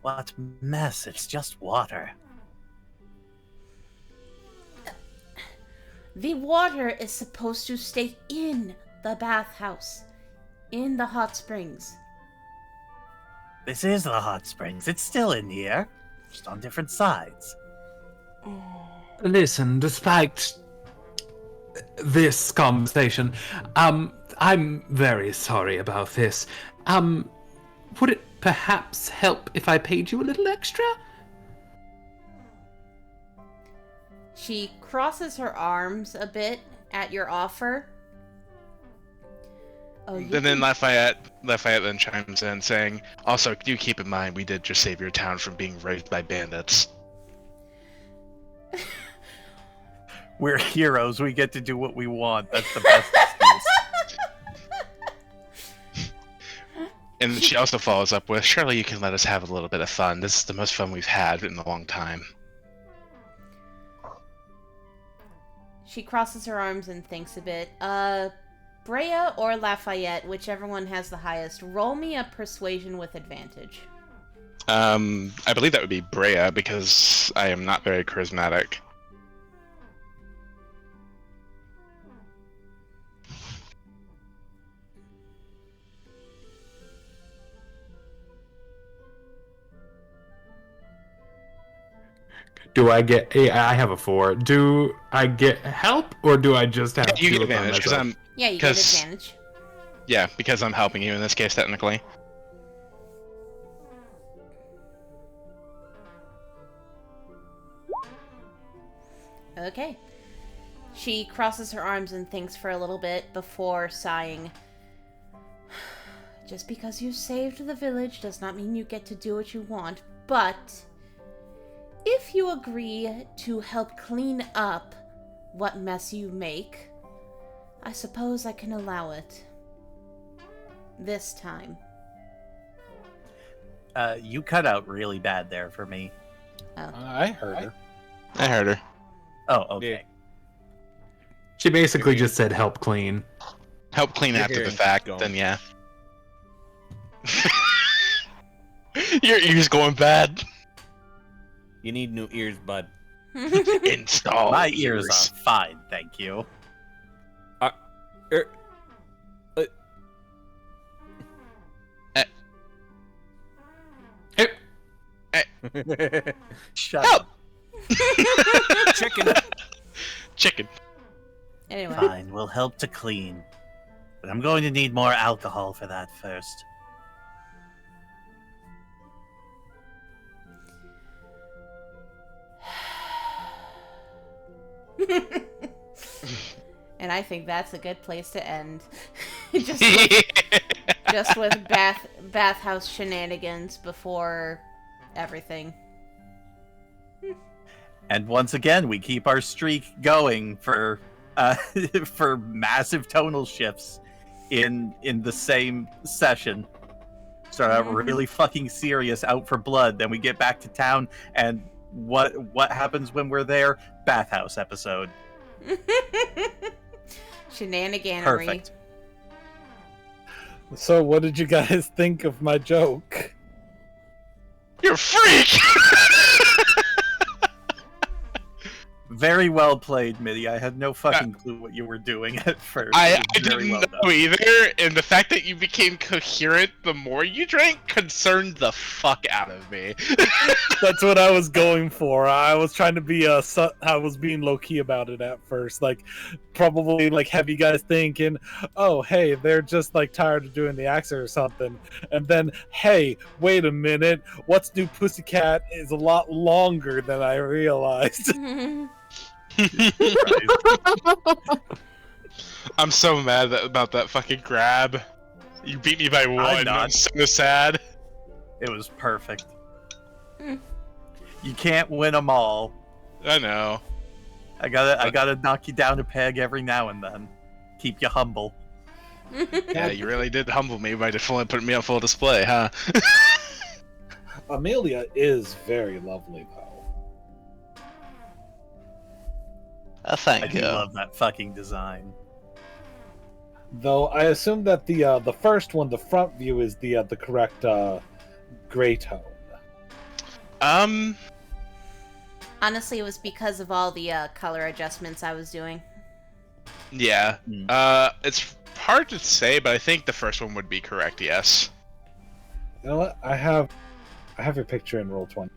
What mess? It's just water. The water is supposed to stay in the bathhouse, in the hot springs. This is the hot springs. It's still in here, just on different sides. Listen, despite this conversation, I'm very sorry about this. Would it perhaps help if I paid you a little extra? She crosses her arms a bit at your offer. Oh, you And then can- Lafayette then chimes in saying, also, do keep in mind we did just save your town from being raped by bandits. We're heroes. We get to do what we want. That's the best excuse. And then she also follows up with, surely you can let us have a little bit of fun. This is the most fun we've had in a long time. She crosses her arms and thinks a bit. Breia or Lafayette, whichever one has the highest, roll me a persuasion with advantage. I believe that would be Breia, because I am not very charismatic. Do I get? I have a 4. Do I get help, or do I just have You to get do it by advantage, because myself? I'm... Yeah, you get 'Cause- advantage. Yeah, because I'm helping you in this case, technically. Okay. She crosses her arms and thinks for a little bit before sighing. Just because you saved the village does not mean you get to do what you want, but if you agree to help clean up what mess you make, I suppose I can allow it. This time. You cut out really bad there for me. I heard her. I heard her. Oh, okay. She basically just said help clean. Help clean You're after the hearing fact, going. then yeah. Your ears going bad. You need new ears, bud. Install My ears are fine, thank you. Shut Help! up. Chicken. Anyway. Fine, we'll help to clean. But I'm going to need more alcohol for that first. And I think that's a good place to end. just with bathhouse shenanigans before everything. And once again, we keep our streak going for for massive tonal shifts in the same session. Start out really fucking serious, out for blood. Then we get back to town, and what happens when we're there? Bathhouse episode. Shenaniganery. Perfect. So, what did you guys think of my joke? You're a freak! Very well played, Mitty. I had no fucking clue what you were doing at first. I It was didn't very well know done. either, and the fact that you became coherent the more you drank concerned the fuck out of me. That's what I was going for. I was trying to be I was being low key about it at first, like probably like have you guys thinking, oh hey, they're just like tired of doing the accent or something, and then hey, wait a minute, What's New Pussycat is a lot longer than I realized. I'm so mad about that fucking grab. You beat me by one. not. I'm so sad. It was perfect. You can't win them all. I know. I gotta knock you down a peg every now and then. Keep you humble. Yeah, you really did humble me by definitely putting me on full display, huh? Amelia is very lovely, though. I Thank do you. love that fucking design. Though I assume that the first one, the front view, is the correct gray tone. Honestly, it was because of all the color adjustments I was doing. Yeah. Hmm. It's hard to say, but I think the first one would be correct, yes. You know what? I have your picture in Roll20.